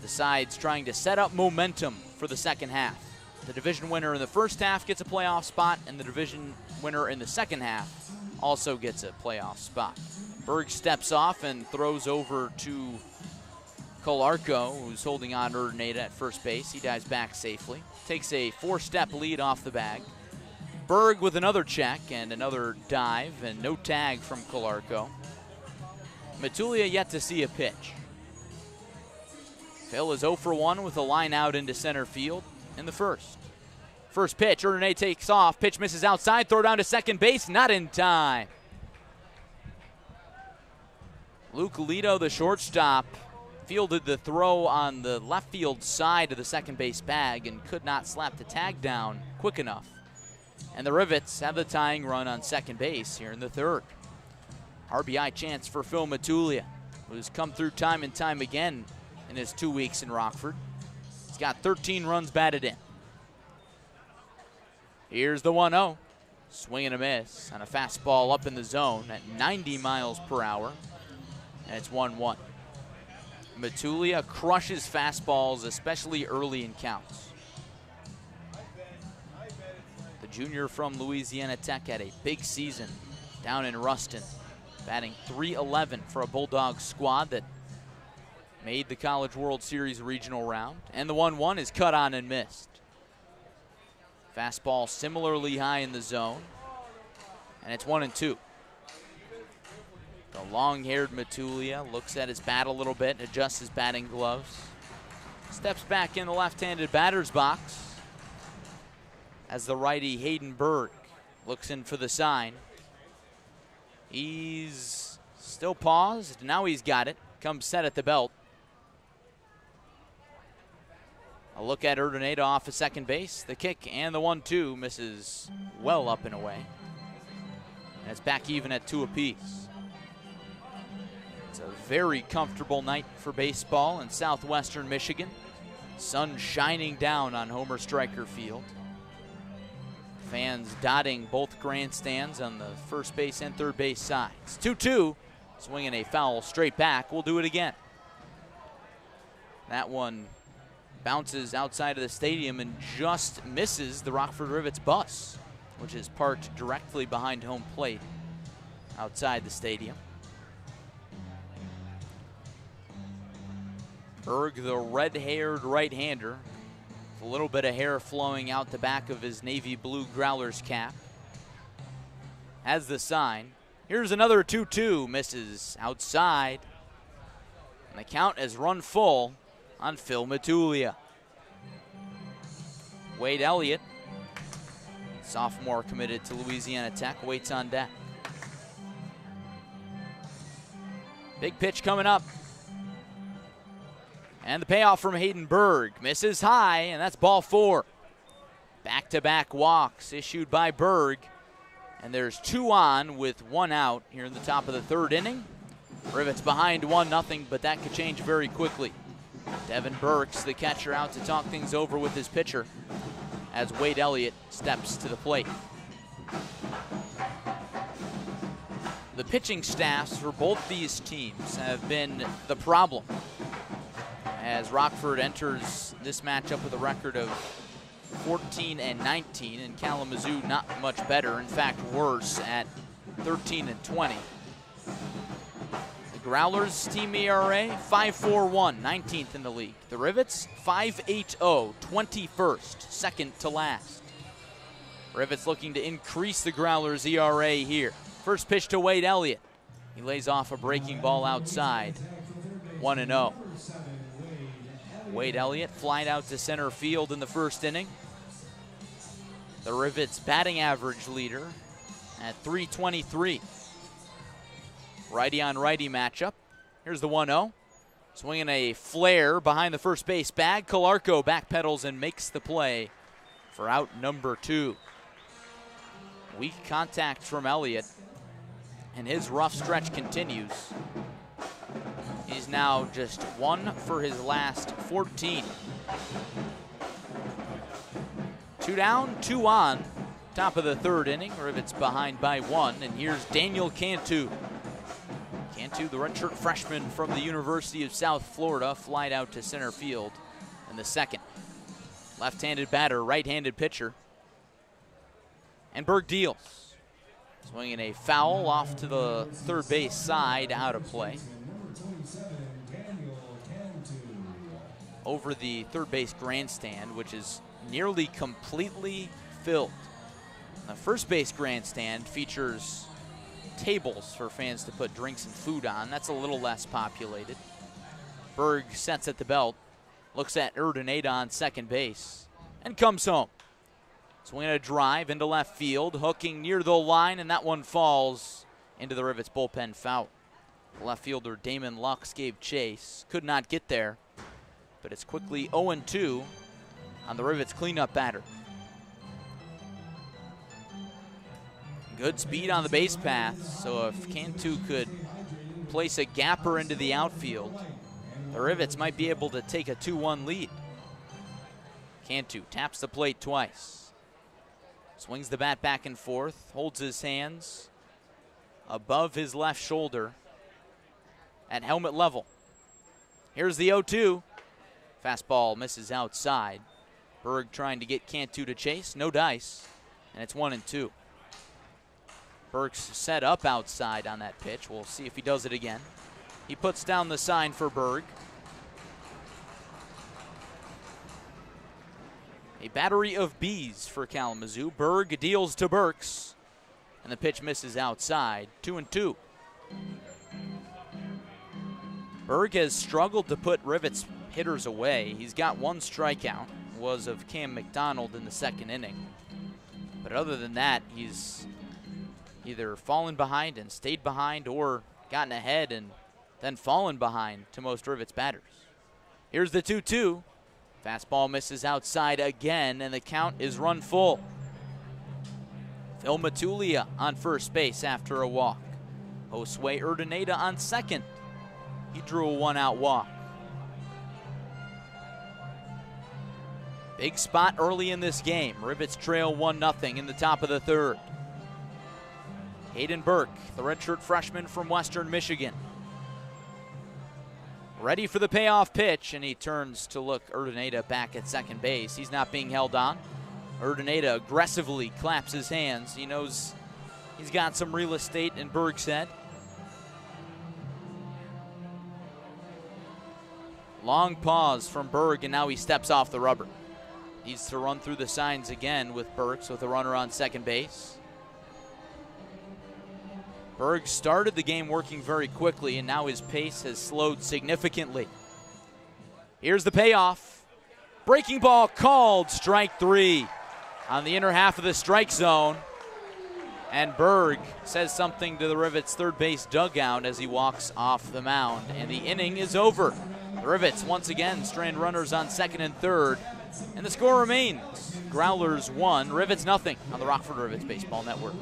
the sides trying to set up momentum for the second half. The division winner in the first half gets a playoff spot, and the division winner in the second half also gets a playoff spot. Berg steps off and throws over to Calarco, who's holding on to Urdaneta at first base. He dives back safely. Takes a 4-step lead off the bag. Berg with another check and another dive, and no tag from Calarco. Matulia yet to see a pitch. Phil is 0 for 1 with a line out into center field in the first. First pitch, Urdaneta takes off. Pitch misses outside. Throw down to second base. Not in time. Luke Lito, the shortstop, fielded the throw on the left field side of the second base bag and could not slap the tag down quick enough. And the Rivets have the tying run on second base here in the third. RBI chance for Phil Matulia, who's come through time and time again in his 2 weeks in Rockford. He's got 13 runs batted in. Here's the 1-0. Swing and a miss on a fastball up in the zone at 90 miles per hour. And it's 1-1. Matulia crushes fastballs, especially early in counts. The junior from Louisiana Tech had a big season down in Ruston, batting .311 for a Bulldog squad that made the College World Series regional round. And the 1-1 is cut on and missed. Fastball similarly high in the zone, and it's 1-2. The long-haired Matulia looks at his bat a little bit, adjusts his batting gloves, steps back in the left-handed batter's box as the righty Hayden Berg looks in for the sign. He's still paused. Now he's got it. Comes set at the belt. A look at Urdaneta off of second base. The kick and the 1-2 misses well up and away. And it's back even at 2 apiece. It's a very comfortable night for baseball in southwestern Michigan. Sun shining down on Homer Stryker Field. Fans dotting both grandstands on the first base and third base sides. 2-2, swinging a foul straight back. We'll do it again. That one bounces outside of the stadium and just misses the Rockford Rivets bus, which is parked directly behind home plate outside the stadium. Berg, the red-haired right-hander, with a little bit of hair flowing out the back of his navy blue Growlers cap, has the sign. Here's another 2-2, misses outside. And the count is run full on Phil Matulia. Wade Elliott, sophomore committed to Louisiana Tech, waits on deck. Big pitch coming up. And the payoff from Hayden Berg. Misses high, and that's ball 4. Back-to-back walks issued by Berg. And there's 2 on with 1 out here in the top of the 3rd inning. Rivets behind 1-0, but that could change very quickly. Devin Burks, the catcher, out to talk things over with his pitcher as Wade Elliott steps to the plate. The pitching staffs for both these teams have been the problem, as Rockford enters this matchup with a record of 14-19, and Kalamazoo not much better, in fact worse at 13-20. The Growlers team ERA 5.41, 19th in the league. The Rivets 5.80, 21st, second to last. Rivets looking to increase the Growlers ERA here. First pitch to Wade Elliott. He lays off a breaking ball outside, 1-0. Wade Elliott flied out to center field in the first inning. The Rivets batting average leader at .323. Righty on righty matchup. Here's the 1-0. Swinging a flare behind the first base bag. Calarco backpedals and makes the play for out number 2. Weak contact from Elliott, and his rough stretch continues. He's now just 1 for his last 14. 2 down, 2 on. Top of the 3rd inning. Rivets behind by 1. And here's Daniel Cantu. Cantu, the redshirt freshman from the University of South Florida, flied out to center field in the 2nd. Left-handed batter, right-handed pitcher. And Berg deals. Swinging a foul off to the third base side, out of play. Over the third base grandstand, which is nearly completely filled. The first base grandstand features tables for fans to put drinks and food on. That's a little less populated. Berg sets at the belt, looks at Urdaneta on second base, and comes home. Swinging a drive into left field, hooking near the line, and that one falls into the Rivets bullpen foul. Left fielder Damon Lux gave chase, could not get there, but it's quickly 0-2 on the Rivets cleanup batter. Good speed on the base path, so if Cantu could place a gapper into the outfield, the Rivets might be able to take a 2-1 lead. Cantu taps the plate twice. Swings the bat back and forth, holds his hands above his left shoulder at helmet level. Here's the 0-2. Fastball misses outside. Berg trying to get Cantu to chase, no dice, and it's 1-2. Berg's set up outside on that pitch. We'll see if he does it again. He puts down the sign for Berg. A battery of B's for Kalamazoo. Berg deals to Burks, and the pitch misses outside, 2-2. Berg has struggled to put Rivets hitters away. He's got 1 strikeout, was of Cam McDonald in the 2nd inning. But other than that, he's either fallen behind and stayed behind, or gotten ahead and then fallen behind to most Rivets batters. Here's the 2-2. Fastball misses outside again, and the count is run full. Phil Matulia on first base after a walk. Josue Urdaneta on second He drew a 1-out walk. Big spot early in this game. Rivets trail 1-0 in the top of the third. Hayden Burke, the redshirt freshman from Western Michigan. Ready for the payoff pitch, and he turns to look Urdaneta back at second base. He's not being held on. Urdaneta aggressively claps his hands. He knows he's got some real estate in Burke's head. Long pause from Berg, and now he steps off the rubber. Needs to run through the signs again with Burks with a runner on second base. Berg started the game working very quickly, and now his pace has slowed significantly. Here's the payoff. Breaking ball called, strike 3 on the inner half of the strike zone. And Berg says something to the Rivets third base dugout as he walks off the mound, and the inning is over. The Rivets once again strand runners on second and third, and the score remains Growlers 1, Rivets 0 on the Rockford Rivets Baseball Network.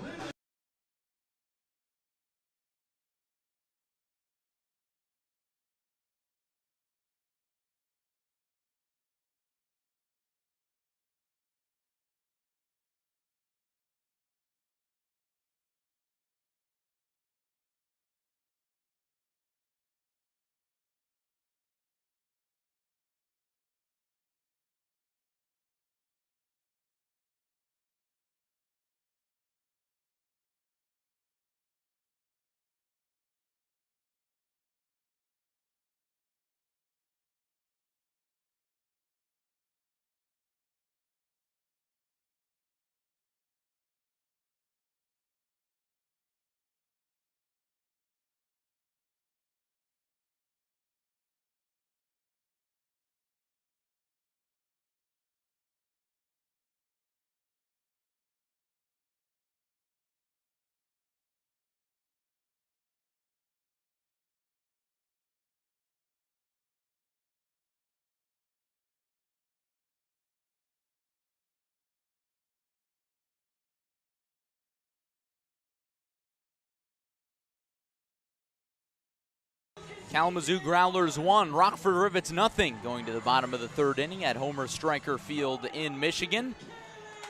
Kalamazoo Growlers 1, Rockford Rivets 0, going to the bottom of the third inning at Homer Stryker Field in Michigan.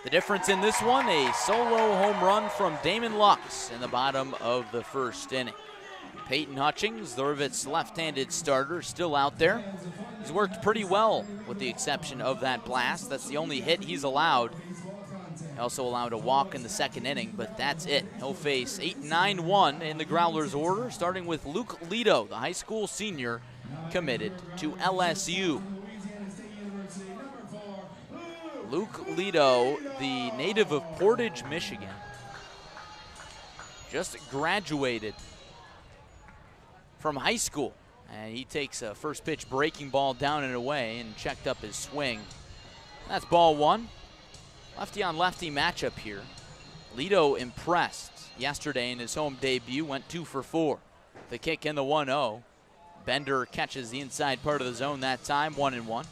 The difference in this one, a solo home run from Damon Lux in the bottom of the first inning. Peyton Hutchings, the Rivets' left-handed starter, still out there. He's worked pretty well with the exception of that blast. That's the only hit he's allowed. He also allowed a walk in the second inning, but that's it. He'll face 8-9-1 in the Growlers order, starting with Luke Lido, the high school senior committed to LSU. Luke Lido, the native of Portage, Michigan, just graduated from high school. And he takes a first pitch breaking ball down and away and checked up his swing. That's ball one. Lefty on lefty matchup here. Lido impressed yesterday in his home debut, went 2 for 4. The kick in the 1-0. Bender catches the inside part of the zone that time, 1-1.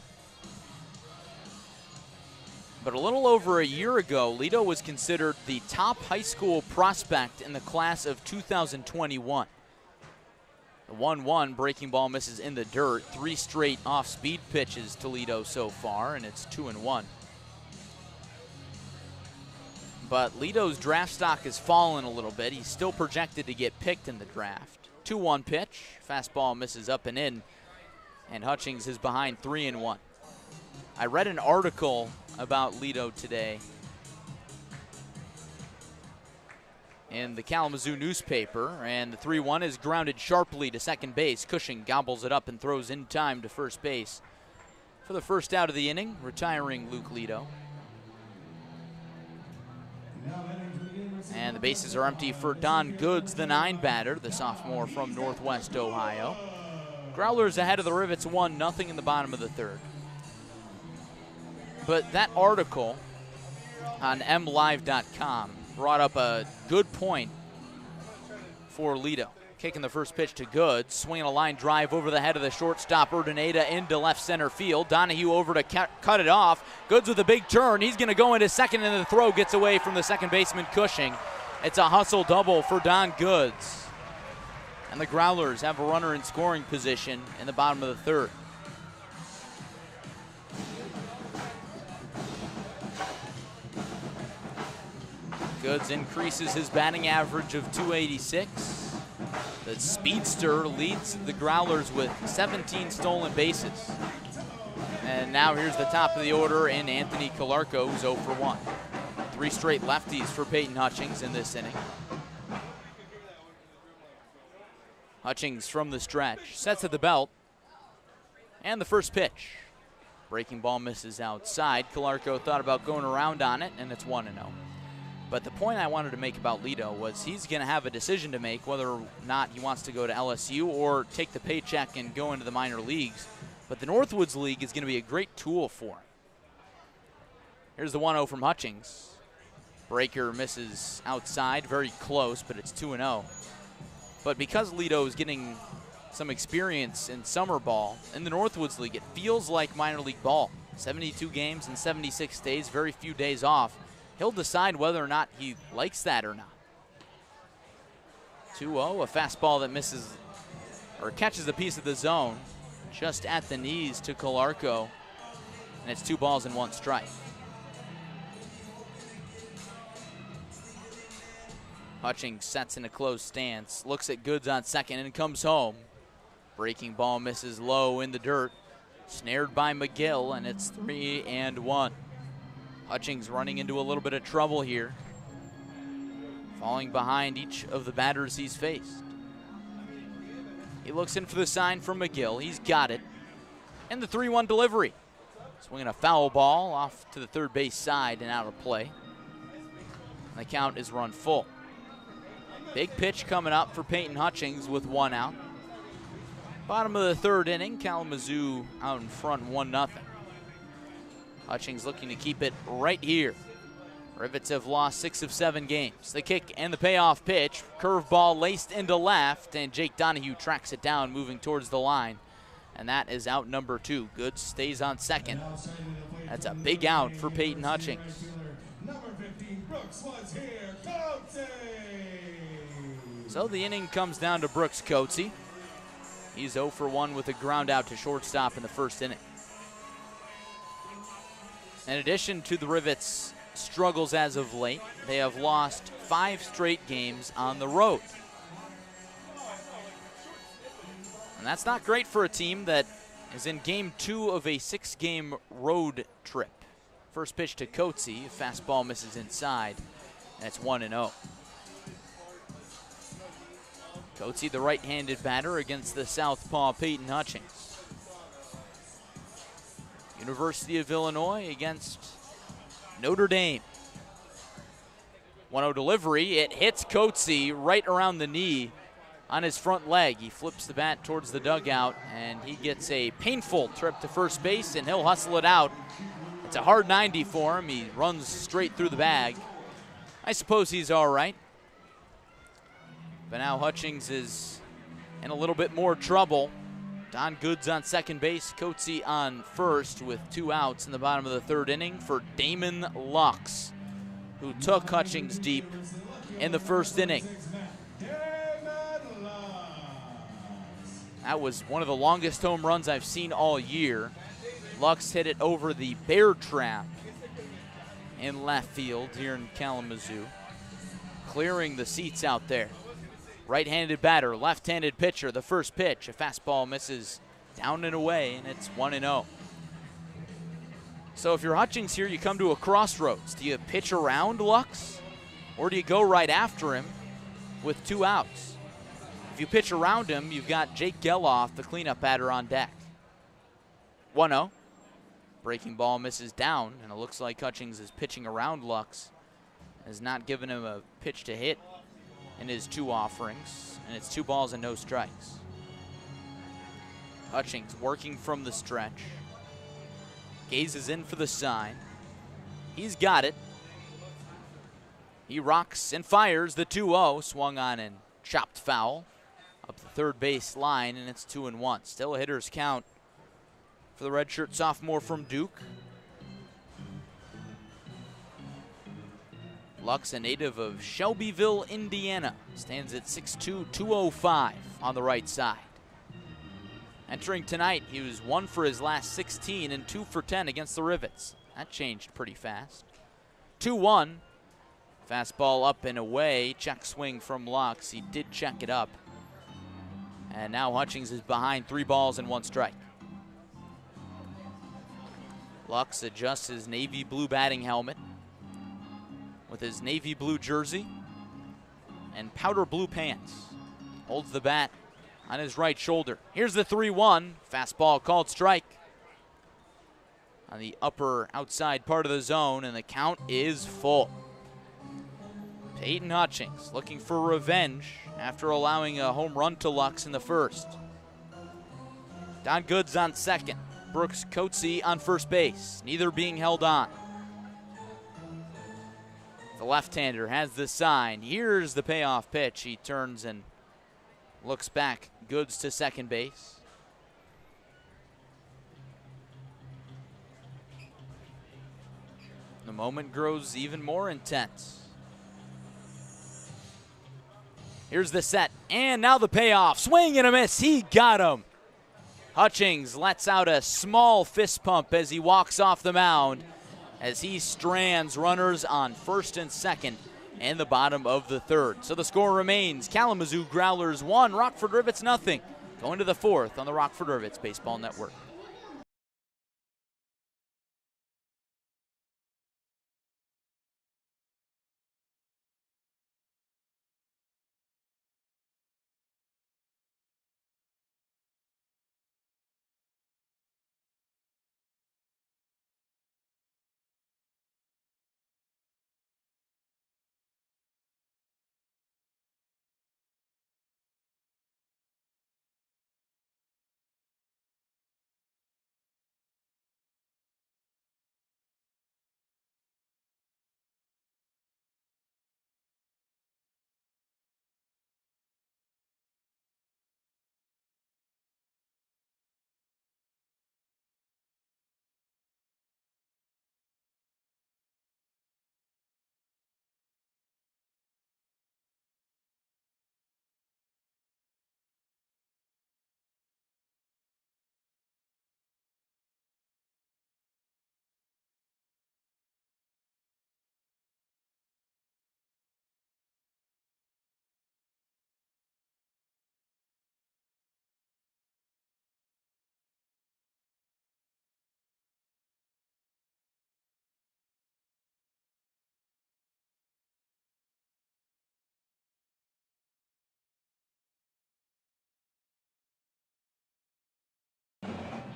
But a little over a year ago, Lido was considered the top high school prospect in the class of 2021. The 1-1 breaking ball misses in the dirt. 3 straight off-speed pitches to Lido so far, and it's 2-1. But Lido's draft stock has fallen a little bit. He's still projected to get picked in the draft. 2-1 pitch. Fastball misses up and in. And Hutchings is behind 3-1. I read an article about Lido today in the Kalamazoo newspaper, and the 3-1 is grounded sharply to second base. Cushing gobbles it up and throws in time to first base for the first out of the inning, retiring Luke Lido. And the bases are empty for Don Goods, the 9 batter, the sophomore from Northwest Ohio. Growlers ahead of the Rivets 1-0 in the bottom of the third. But that article on mlive.com brought up a good point for Lido. Kicking the first pitch to Goods, swinging a line drive over the head of the shortstop Urdaneta into left center field. Donahue over to cut it off. Goods with a big turn. He's going to go into second, and the throw gets away from the second baseman Cushing. It's a hustle double for Don Goods. And the Growlers have a runner in scoring position in the bottom of the third. Goods increases his batting average of .286. The speedster leads the Growlers with 17 stolen bases. And now here's the top of the order in Anthony Calarco, who's 0 for 1. 3 straight lefties for Peyton Hutchings in this inning. Hutchings from the stretch, sets at the belt, and the first pitch. Breaking ball misses outside. Calarco thought about going around on it, and it's 1-0. But the point I wanted to make about Lito was he's going to have a decision to make whether or not he wants to go to LSU or take the paycheck and go into the minor leagues. But the Northwoods League is going to be a great tool for him. Here's the 1-0 from Hutchings. Breaker misses outside, very close, but it's 2-0. But because Lito is getting some experience in summer ball in the Northwoods League, it feels like minor league ball. 72 games in 76 days, very few days off. He'll decide whether or not he likes that or not. 2-0, a fastball that misses or catches a piece of the zone just at the knees to Calarco, and it's 2 balls and 1 strike. Hutchings sets in a closed stance, looks at Goods on second and comes home. Breaking ball misses low in the dirt, snared by McGill, and it's 3-1. Hutchings running into a little bit of trouble here, falling behind each of the batters he's faced. He looks in for the sign from McGill. He's got it. And the 3-1 delivery. Swinging a foul ball off to the third base side and out of play. And the count is run full. Big pitch coming up for Peyton Hutchings with 1 out. Bottom of the third inning, Kalamazoo out in front 1-0. Hutchings looking to keep it right here. Rivets have lost 6 of 7 games. The kick and the payoff pitch. Curveball laced into left, and Jake Donahue tracks it down, moving towards the line. And that is out number 2. Goods stays on second. That's a big out for Peyton Hutchings. So the inning comes down to Brooks Coatsy. He's 0 for 1 with a ground out to shortstop in the first inning. In addition to the Rivets' struggles as of late, they have lost 5 straight games on the road. And that's not great for a team that is in game 2 of a 6-game road trip. First pitch to Coatsy, fastball misses inside, and it's 1-0. Coatsy, the right-handed batter, against the southpaw Peyton Hutchings. University of Illinois against Notre Dame. 1-0 delivery. It hits Coatsy right around the knee on his front leg. He flips the bat towards the dugout, and he gets a painful trip to first base, and he'll hustle it out. It's a hard 90 for him. He runs straight through the bag. I suppose he's all right. But now Hutchings is in a little bit more trouble. Don Goods on second base, Coatsy on first with 2 outs in the bottom of the third inning for Damon Lux, who took Hutchings deep in the first inning. That was one of the longest home runs I've seen all year. Lux hit it over the bear trap in left field here in Kalamazoo, clearing the seats out there. Right-handed batter, left-handed pitcher, the first pitch. A fastball misses down and away, and it's 1-0. So if you're Hutchings here, you come to a crossroads. Do you pitch around Lux, or do you go right after him with 2 outs? If you pitch around him, you've got Jake Geloff, the cleanup batter, on deck. 1-0. Breaking ball misses down, and it looks like Hutchings is pitching around Lux. Has not given him a pitch to hit in his 2 offerings, and it's 2 balls and no strikes. Hutchings working from the stretch. Gazes in for the sign. He's got it. He rocks and fires the 2-0, swung on and chopped foul up the third base line, and it's 2-1. Still a hitter's count for the redshirt sophomore from Duke. Lux, a native of Shelbyville, Indiana, stands at 6'2", 205 on the right side. Entering tonight, he was 1 for his last 16 and 2 for 10 against the Rivets. That changed pretty fast. 2-1. Fastball up and away. Check swing from Lux. He did check it up. And now Hutchings is behind 3 balls and 1 strike. Lux adjusts his navy blue batting helmet with his navy blue jersey and powder blue pants. Holds the bat on his right shoulder. Here's the 3-1. Fastball called strike on the upper outside part of the zone, and the count is full. Peyton Hutchings looking for revenge after allowing a home run to Lux in the first. Don Goods on second. Brooks Coetzee on first base, neither being held on. The left-hander has the sign. Here's the payoff pitch. He turns and looks back. Goods to second base. The moment grows even more intense. Here's the set, and now the payoff. Swing and a miss. He got him. Hutchings lets out a small fist pump as he walks off the mound as he strands runners on first and second in the bottom of the third. So the score remains Kalamazoo Growlers 1, Rockford Rivets nothing. Going to the fourth on the Rockford Rivets Baseball Network.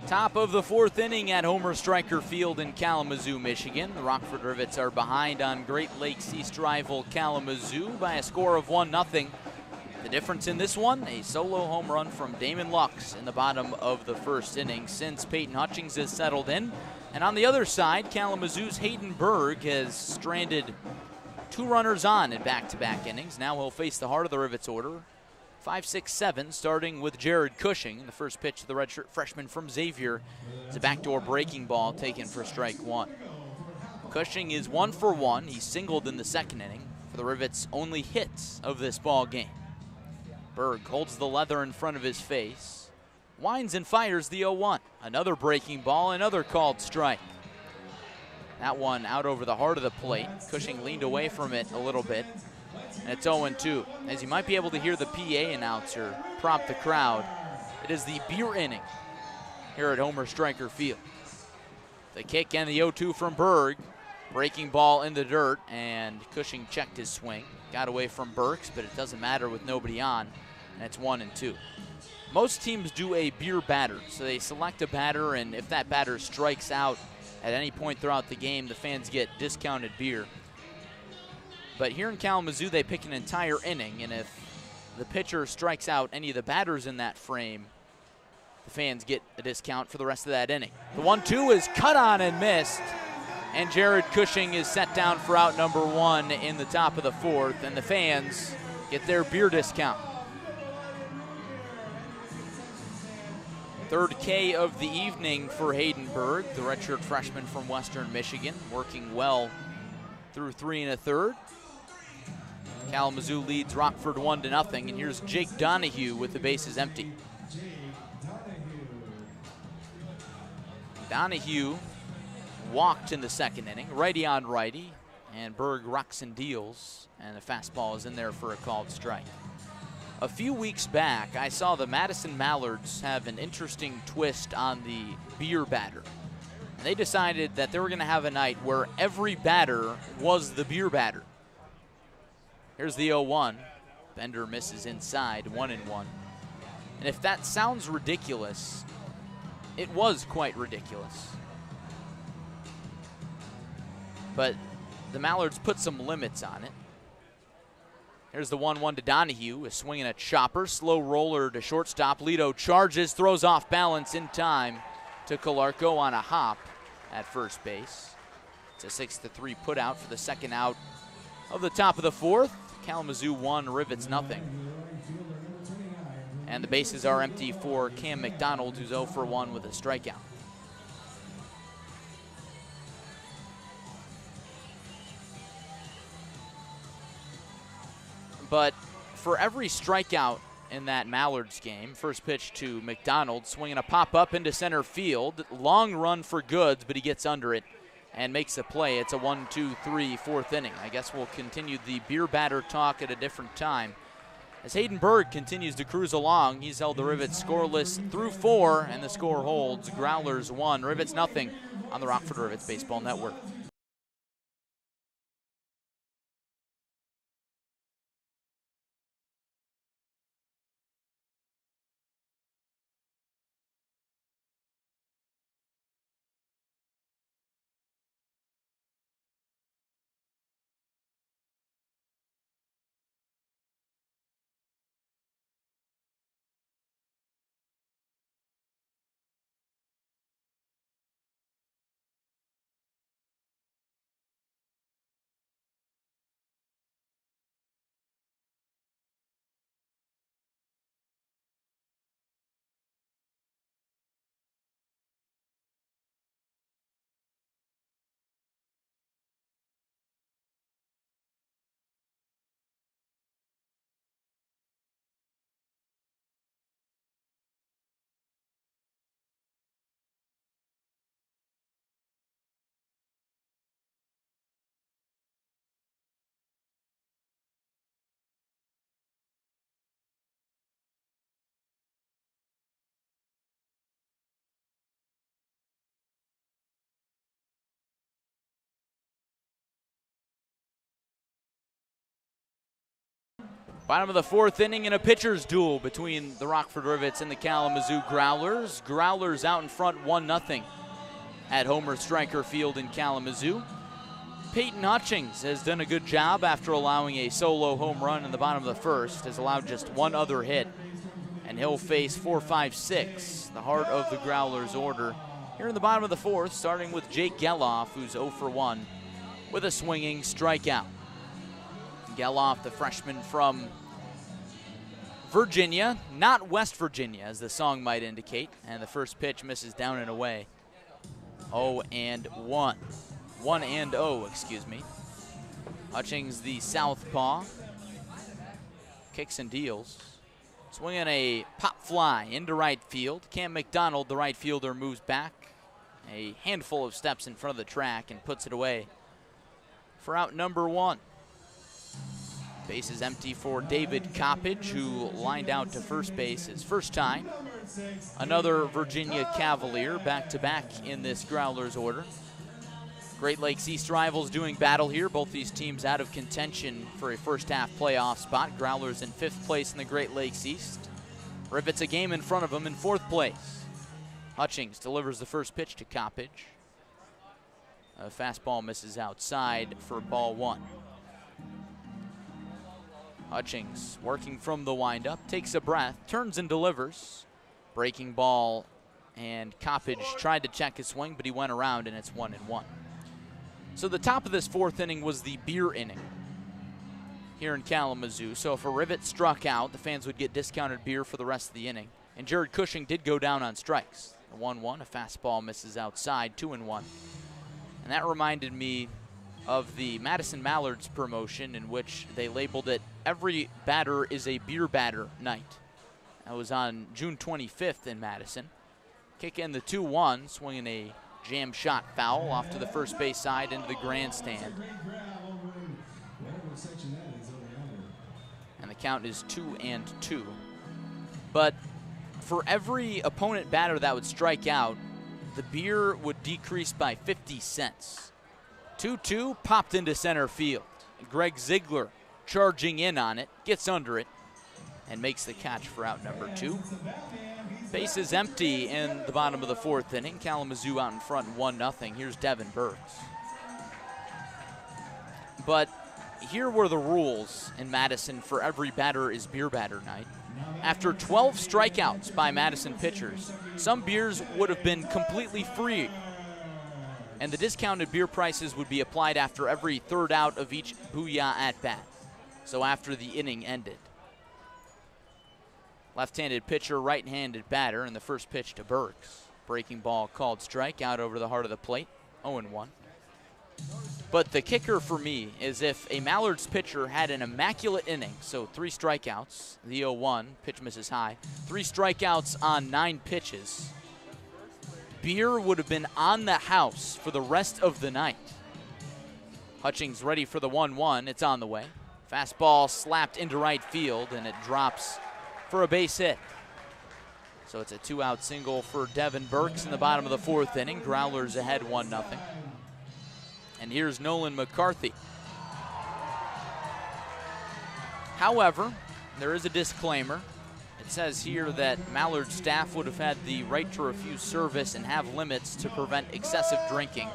Top of the fourth inning at Homer Stryker Field in Kalamazoo, Michigan. The Rockford Rivets are behind on Great Lakes East rival Kalamazoo by a score of 1-0. The difference in this one, a solo home run from Damon Lux in the bottom of the first inning since Peyton Hutchings has settled in. And on the other side, Kalamazoo's Hayden Berg has stranded 2 runners on in back-to-back innings. Now he'll face the heart of the Rivets order. 5, 6, 7, starting with Jared Cushing. The first pitch to the redshirt freshman from Xavier is a backdoor breaking ball taken for strike 1. Cushing is 1 for 1. He singled in the second inning for the Rivets' only hits of this ball game. Berg holds the leather in front of his face, winds and fires the 0-1. Another breaking ball, another called strike. That one out over the heart of the plate. Cushing leaned away from it a little bit. And it's 0-2. As you might be able to hear the PA announcer prompt the crowd, it is the beer inning here at Homer Stryker Field. The kick and the 0-2 from Berg. Breaking ball in the dirt, and Cushing checked his swing. Got away from Burks, but it doesn't matter with nobody on, and it's 1-2. Most teams do a beer batter, so they select a batter, and if that batter strikes out at any point throughout the game, the fans get discounted beer. But here in Kalamazoo, they pick an entire inning, and if the pitcher strikes out any of the batters in that frame, the fans get a discount for the rest of that inning. The 1-2 is cut on and missed, and Jared Cushing is set down for out number 1 in the top of the fourth, and the fans get their beer discount. Third K of the evening for Hayden Berg, the redshirt freshman from Western Michigan, working well through 3 1/3. Kalamazoo leads Rockford 1-0, and here's Jake Donahue with the bases empty. Donahue walked in the second inning, righty on righty, and Berg rocks and deals, and the fastball is in there for a called strike. A few weeks back, I saw the Madison Mallards have an interesting twist on the beer batter. And they decided that they were going to have a night where every batter was the beer batter. Here's the 0-1. Bender misses inside, 1-1. And if that sounds ridiculous, it was quite ridiculous. But the Mallards put some limits on it. Here's the 1-1 to Donahue, a swing and a chopper, slow roller to shortstop. Lito charges, throws off balance in time to Calarco on a hop at first base. It's a 6-3 put out for the second out of the top of the fourth. Kalamazoo 1, Rivets 0. And the bases are empty for Cam McDonald, who's 0 for 1 with a strikeout. But for every strikeout in that Mallards game, first pitch to McDonald, swinging a pop-up into center field. Long run for Goods, but he gets under it and makes a play. It's a 1-2-3 fourth inning. I guess we'll continue the beer batter talk at a different time. As Hayden Berg continues to cruise along, he's held the Rivets scoreless through 4, and the score holds. Growlers 1, Rivets 0 on the Rockford Rivets Baseball Network. Bottom of the fourth inning in a pitcher's duel between the Rockford Rivets and the Kalamazoo Growlers. Growlers out in front 1-0 at Homer Stryker Field in Kalamazoo. Peyton Hutchings has done a good job after allowing a solo home run in the bottom of the first, has allowed just one other hit, and he'll face 4-5-6, the heart of the Growlers order. Here in the bottom of the fourth, starting with Jake Geloff, who's 0 for 1 with a swinging strikeout. Geloff, the freshman from Virginia, not West Virginia, as the song might indicate. And the first pitch misses down and away. 0-1. 1-0, excuse me. Hutchings, the southpaw, kicks and deals. Swinging a pop fly into right field. Cam McDonald, the right fielder, moves back a handful of steps in front of the track and puts it away for out number 1. Base is empty for David Coppage, who lined out to first base his first time. Another Virginia Cavalier back-to-back in this Growlers order. Great Lakes East rivals doing battle here. Both these teams out of contention for a first-half playoff spot. Growlers in 5th place in the Great Lakes East. Rivets a game in front of them in 4th place. Hutchings delivers the first pitch to Coppage. A fastball misses outside for ball 1. Hutchings working from the windup, takes a breath, turns and delivers. Breaking ball, and Coppage tried to check his swing, but he went around, and it's 1-1. So the top of this 4th inning was the beer inning here in Kalamazoo. So if a Rivet struck out, the fans would get discounted beer for the rest of the inning. And Jared Cushing did go down on strikes. A 1-1, a fastball misses outside, 2-1. And that reminded me of the Madison Mallards promotion, in which they labeled it "Every Batter is a Beer Batter Night." That was on June 25th in Madison. Kick in the 2-1, swinging a jam shot foul off to the first base side into the grandstand. And the count is 2-2. But for every opponent batter that would strike out, the beer would decrease by 50 cents. 2-2 popped into center field. Greg Ziegler charging in on it, gets under it, and makes the catch for out number 2. Base is empty in the bottom of the 4th inning. Kalamazoo out in front 1-0. Here's Devin Burks. But here were the rules in Madison for every batter is beer batter night. After 12 strikeouts by Madison pitchers, some beers would have been completely free, and the discounted beer prices would be applied after every third out of each booyah at bat, so after the inning ended. Left-handed pitcher, right-handed batter, and the first pitch to Burks. Breaking ball called strike, out over the heart of the plate, 0-1. But the kicker for me is if a Mallards pitcher had an immaculate inning, so 3 strikeouts, the 0-1, pitch misses high, 3 strikeouts on 9 pitches, beer would have been on the house for the rest of the night. Hutchings ready for the 1-1, it's on the way. Fastball slapped into right field, and it drops for a base hit. So it's a 2-out single for Devin Burks in the bottom of the 4th inning. Growlers ahead 1-0. And here's Nolan McCarthy. However, there is a disclaimer. It says here that Mallard staff would have had the right to refuse service and have limits to prevent excessive drinking.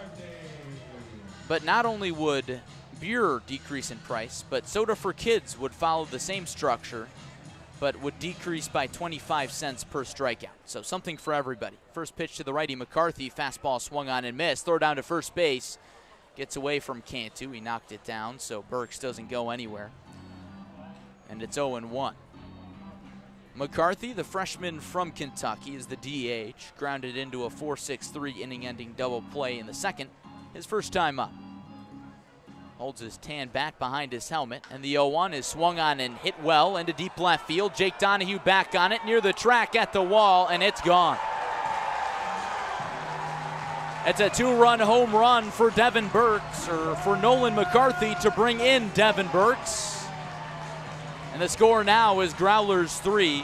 But not only would beer decrease in price, but soda for kids would follow the same structure, but would decrease by 25 cents per strikeout. So something for everybody. First pitch to the righty McCarthy, fastball swung on and missed. Throw down to first base. Gets away from Cantu. He knocked it down, so Burks doesn't go anywhere. And it's 0-1. McCarthy, the freshman from Kentucky, is the DH. Grounded into a 4-6-3 inning-ending double play in the second. His first time up. Holds his tan bat behind his helmet, and the 0-1 is swung on and hit well into deep left field. Jake Donahue back on it near the track at the wall, and it's gone. It's a 2-run home run for Devin Burks, or for Nolan McCarthy to bring in Devin Burks. And the score now is Growlers 3,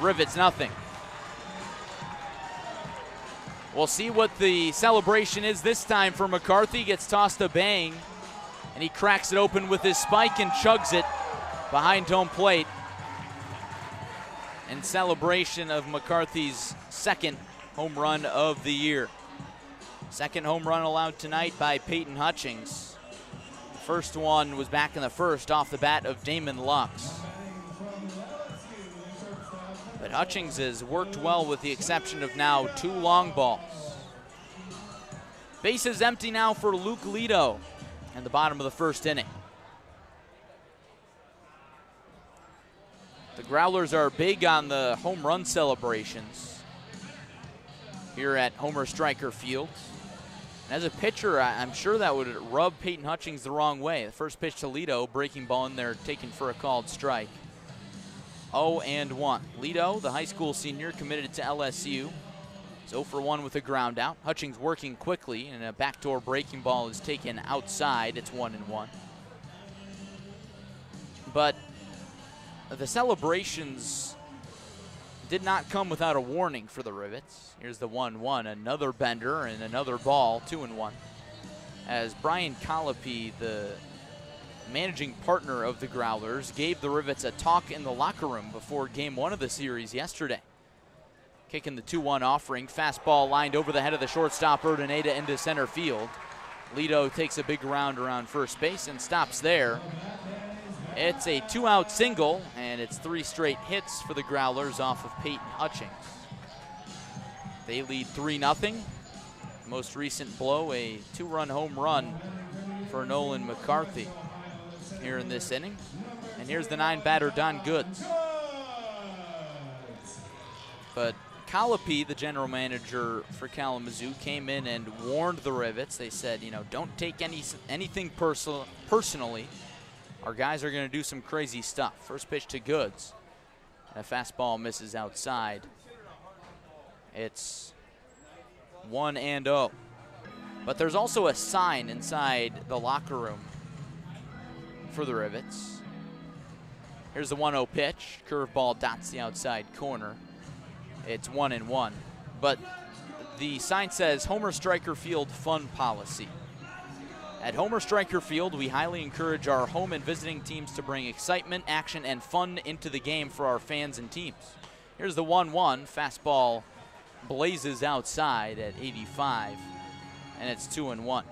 Rivets 0. We'll see what the celebration is this time for McCarthy. Gets tossed a bang, and he cracks it open with his spike and chugs it behind home plate in celebration of McCarthy's second home run of the year. Second home run allowed tonight by Peyton Hutchings. The first one was back in the first off the bat of Damon Lux. But Hutchings has worked well with the exception of now 2 long balls. Base is empty now for Luke Lido in the bottom of the 1st inning. The Growlers are big on the home run celebrations here at Homer Stryker Field. And as a pitcher, I'm sure that would rub Peyton Hutchings the wrong way. The first pitch to Lido, breaking ball in there, taken for a called strike. 0-1. Lido, the high school senior, committed to LSU. He's 0 for 1 with a ground out. Hutchings working quickly, and a backdoor breaking ball is taken outside. It's 1-1. But the celebrations did not come without a warning for the Rivets. Here's the 1-1, another bender and another ball, 2-1. As Brian Colopy, the managing partner of the Growlers, gave the Rivets a talk in the locker room before game 1 of the series yesterday. Kicking the 2-1 offering, fastball lined over the head of the shortstop Urdaneta into center field. Lido takes a big round around first base and stops there. It's a 2-out single, and it's 3 straight hits for the Growlers off of Peyton Hutchings. They lead 3-0. Most recent blow, a 2-run home run for Nolan McCarthy here in this inning. And here's the 9-batter Don Goods. But Colopy, the general manager for Kalamazoo, came in and warned the Rivets. They said, you know, don't take anything personally. Our guys are going to do some crazy stuff. First pitch to Goods. And a fastball misses outside. It's 1-0. But there's also a sign inside the locker room for the Rivets. Here's the 1-0 pitch. Curveball dots the outside corner. It's 1-1. But the sign says Homer Stryker Field Fun Policy. At Homer Stryker Field, we highly encourage our home and visiting teams to bring excitement, action, and fun into the game for our fans and teams. Here's the 1-1. Fastball blazes outside at 85, and it's 2-1.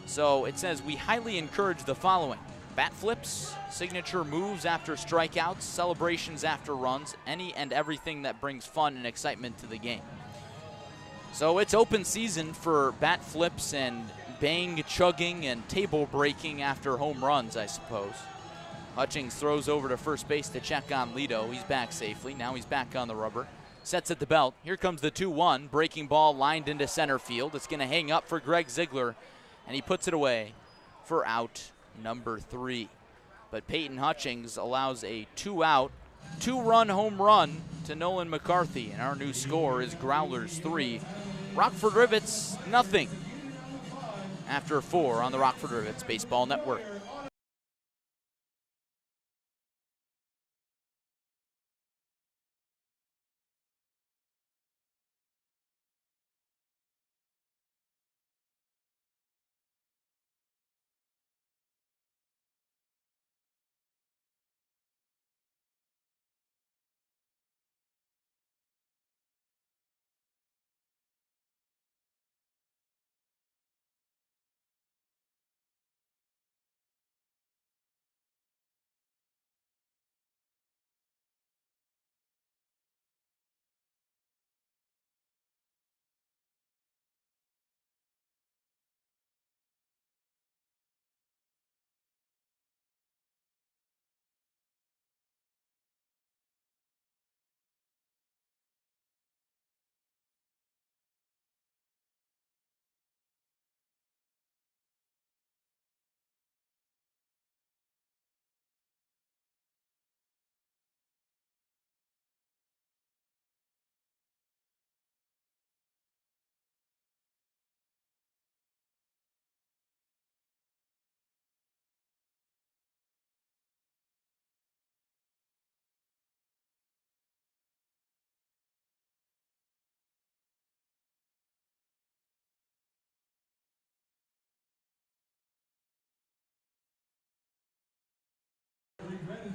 So it says we highly encourage the following: bat flips, signature moves after strikeouts, celebrations after runs, any and everything that brings fun and excitement to the game. So it's open season for bat flips and bang chugging and table breaking after home runs, I suppose. Hutchings throws over to first base to check on Lito. He's back safely. Now he's back on the rubber. Sets at the belt. Here comes the 2-1. Breaking ball lined into center field. It's going to hang up for Greg Ziegler, and he puts it away for out number 3. But Peyton Hutchings allows a 2-out, 2-run home run to Nolan McCarthy, and our new score is Growlers 3, Rockford Rivets nothing. After 4 on the Rockford Rivets Baseball Network.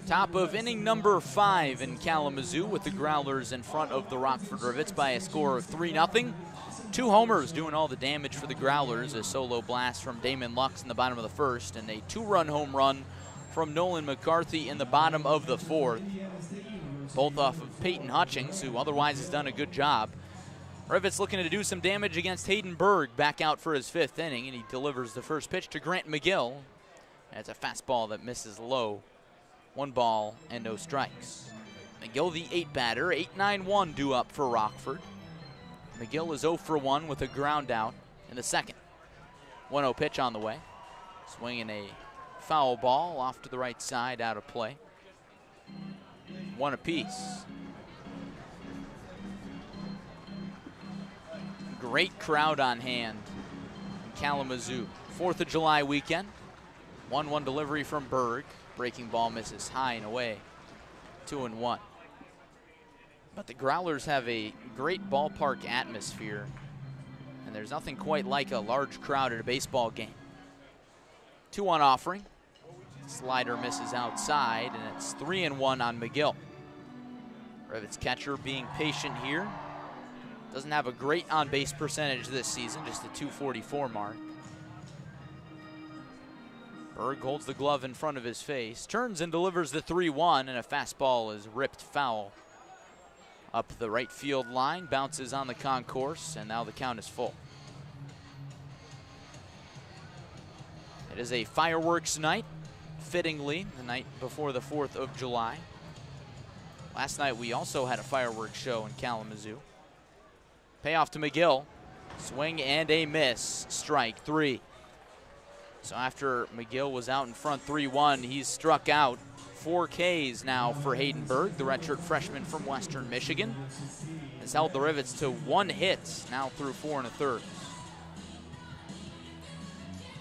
Top of inning number 5 in Kalamazoo, with the Growlers in front of the Rockford Rivets by a score of 3-0. 2 homers doing all the damage for the Growlers. A solo blast from Damon Lux in the bottom of the first, and a 2-run home run from Nolan McCarthy in the bottom of the 4th. Both off of Peyton Hutchings, who otherwise has done a good job. Rivets looking to do some damage against Hayden Berg, back out for his 5th inning, and he delivers the first pitch to Grant McGill. And it's a fastball that misses low. 1 ball and no strikes. McGill, the 8 batter, 8-9-1 due up for Rockford. McGill is 0 for 1 with a ground out in the second. 1-0 pitch on the way. Swinging a foul ball off to the right side, out of play. 1 apiece. Great crowd on hand in Kalamazoo. 4th of July weekend. 1-1 delivery from Berg. Breaking ball misses high and away. 2-1. But the Growlers have a great ballpark atmosphere, and there's nothing quite like a large crowd at a baseball game. 2-1 offering. Slider misses outside, and it's 3-1 on McGill. Rivets catcher being patient here. Doesn't have a great on-base percentage this season, just a .244 mark. Berg holds the glove in front of his face, turns and delivers the 3-1, and a fastball is ripped foul up the right field line, bounces on the concourse, and now the count is full. It is a fireworks night, fittingly, the night before the 4th of July. Last night we also had a fireworks show in Kalamazoo. Payoff to McGill. Swing and a miss. Strike 3. So after McGill was out in front 3-1, he's struck out. 4 Ks now for Haydenberg, the redshirt freshman from Western Michigan. Has held the Rivets to 1 hit, now through 4 1/3.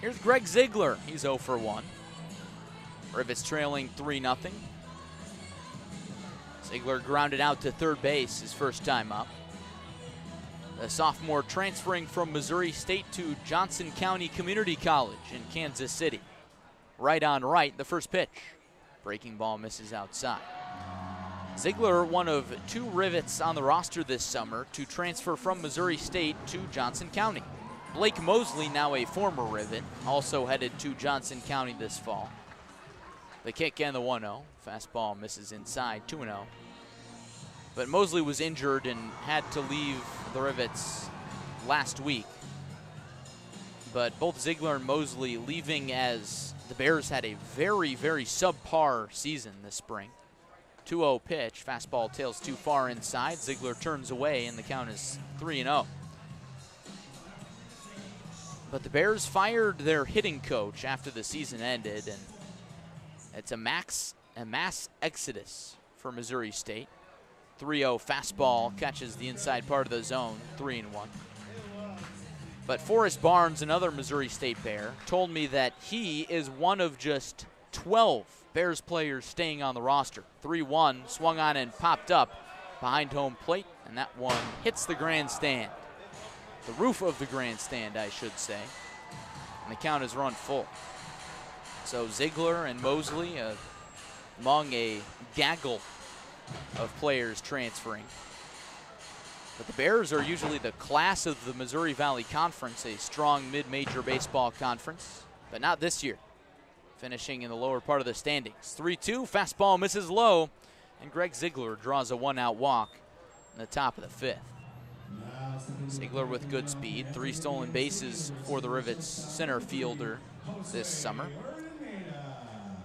Here's Greg Ziegler. He's 0 for 1. Rivets trailing 3-0. Ziegler grounded out to third base his first time up. The sophomore transferring from Missouri State to Johnson County Community College in Kansas City. Right on right, the first pitch. Breaking ball misses outside. Ziegler, one of 2 Rivets on the roster this summer to transfer from Missouri State to Johnson County. Blake Mosley, now a former Rivet, also headed to Johnson County this fall. The kick and the 1-0. Fastball misses inside, 2-0. But Mosley was injured and had to leave the Rivets last week. But both Ziegler and Mosley leaving as the Bears had a very, very subpar season this spring. 2-0 pitch, fastball tails too far inside. Ziegler turns away and the count is 3-0. But the Bears fired their hitting coach after the season ended, and it's a mass exodus for Missouri State. 3-0 fastball catches the inside part of the zone, 3-1. But Forrest Barnes, another Missouri State Bear, told me that he is one of just 12 Bears players staying on the roster. 3-1, swung on and popped up behind home plate, and that one hits the grandstand. The roof of the grandstand, I should say. And the count is run full. So Ziegler and Mosley among a gaggle of players transferring. But the Bears are usually the class of the Missouri Valley Conference, a strong mid-major baseball conference, but not this year. Finishing in the lower part of the standings. 3-2, fastball misses low, and Greg Ziegler draws a 1-out walk in the top of the 5th. Ziegler with good speed, 3 stolen bases for the Rivets center fielder this summer.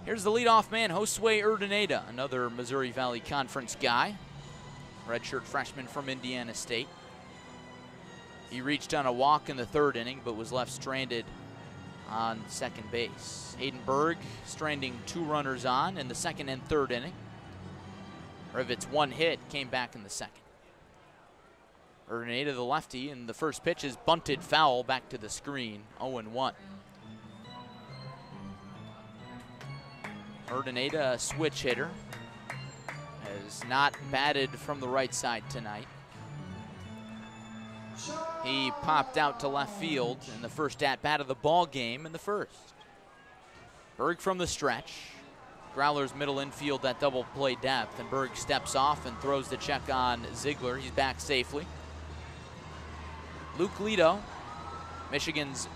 Here's the leadoff man, Josue Urdaneta, another Missouri Valley Conference guy. Redshirt freshman from Indiana State. He reached on a walk in the 3rd inning, but was left stranded on second base. Haydenberg stranding 2 runners on in the 2nd and 3rd inning. Rivets 1 hit, came back in the 2nd. Urdaneta, the lefty, and the first pitch is bunted foul back to the screen, 0-1. Urdaneta, a switch hitter, has not batted from the right side tonight. He popped out to left field in the first at-bat of the ball game in the 1st. Berg from the stretch. Growlers middle infield at double play depth, and Berg steps off and throws the check on Ziegler. He's back safely. Luke Lito, Michigan's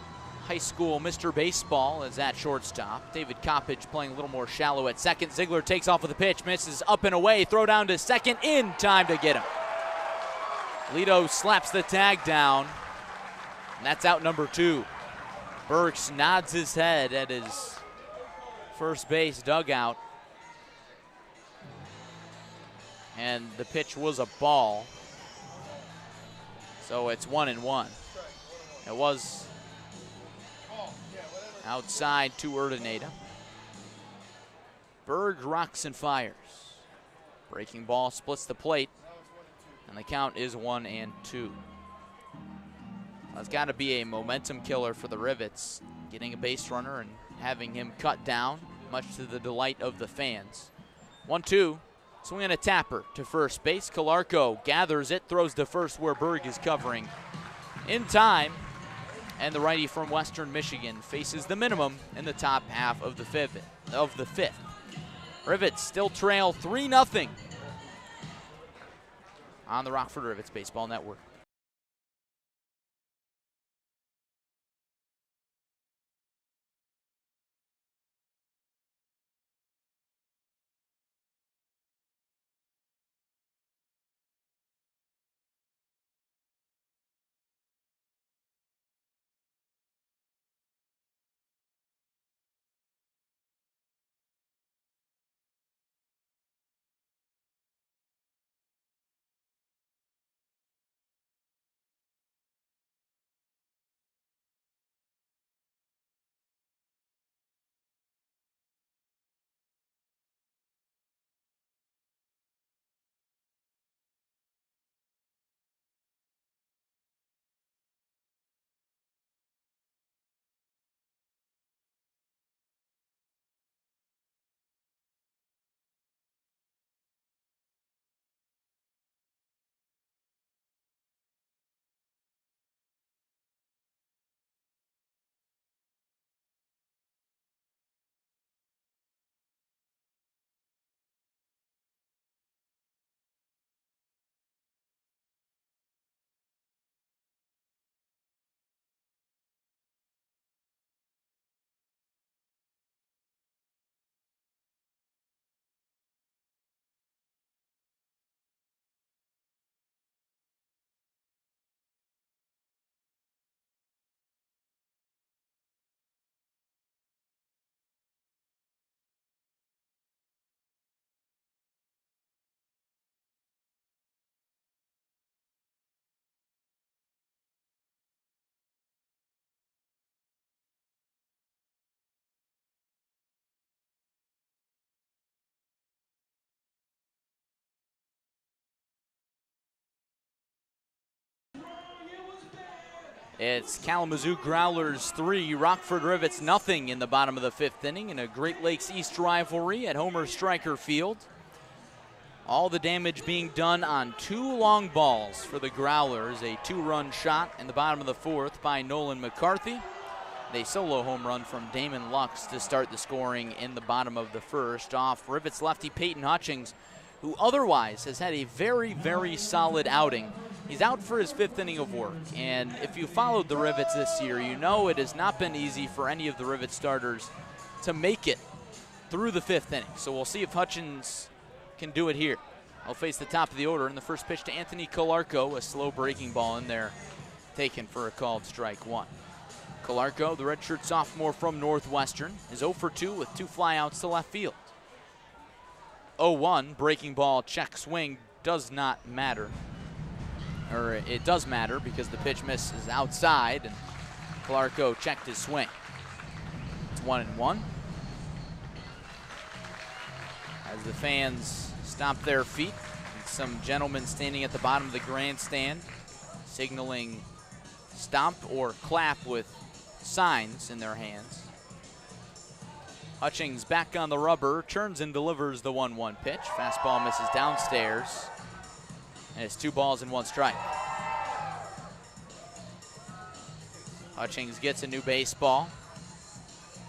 high school Mr. Baseball, is at shortstop. David Coppage playing a little more shallow at second. Ziegler takes off with a pitch, misses up and away, throw down to second, in time to get him. Lito slaps the tag down, and that's out number 2. Burks nods his head at his first base dugout, and the pitch was a ball, so it's 1-1. It was outside to Urdaneta. Berg rocks and fires. Breaking ball splits the plate, and the count is 1-2. That's got to be a momentum killer for the Rivets, getting a base runner and having him cut down, much to the delight of the fans. 1-2, swing and a tapper to first base. Calarco gathers it, throws to first where Berg is covering in time. And the righty from Western Michigan faces the minimum in the top half of the 5th. Rivets still trail 3-0 on the Rockford Rivets Baseball Network. It's Kalamazoo Growlers 3, Rockford Rivets nothing in the bottom of the 5th inning in a Great Lakes East rivalry at Homer Stryker Field. All the damage being done on 2 long balls for the Growlers. A 2-run shot in the bottom of the 4th by Nolan McCarthy. A solo home run from Damon Lux to start the scoring in the bottom of the 1st off Rivets lefty Peyton Hutchings, who otherwise has had a very, very solid outing. He's out for his 5th inning of work, and if you followed the Rivets this year, you know it has not been easy for any of the Rivets starters to make it through the 5th inning. So we'll see if Hutchins can do it here. He'll face the top of the order in the first pitch to Anthony Kolarko, a slow breaking ball in there, taken for a called strike 1. Kolarko, the redshirt sophomore from Northwestern, is 0 for 2 with 2 flyouts to left field. 0-1, breaking ball, check swing, does not matter. Or it does matter because the pitch misses outside and Kolarko checked his swing. It's 1-1. As the fans stomp their feet, some gentlemen standing at the bottom of the grandstand signaling stomp or clap with signs in their hands. Hutchings back on the rubber, turns and delivers the 1-1 pitch. Fastball misses downstairs, and it's 2 balls and 1 strike. Hutchings gets a new baseball,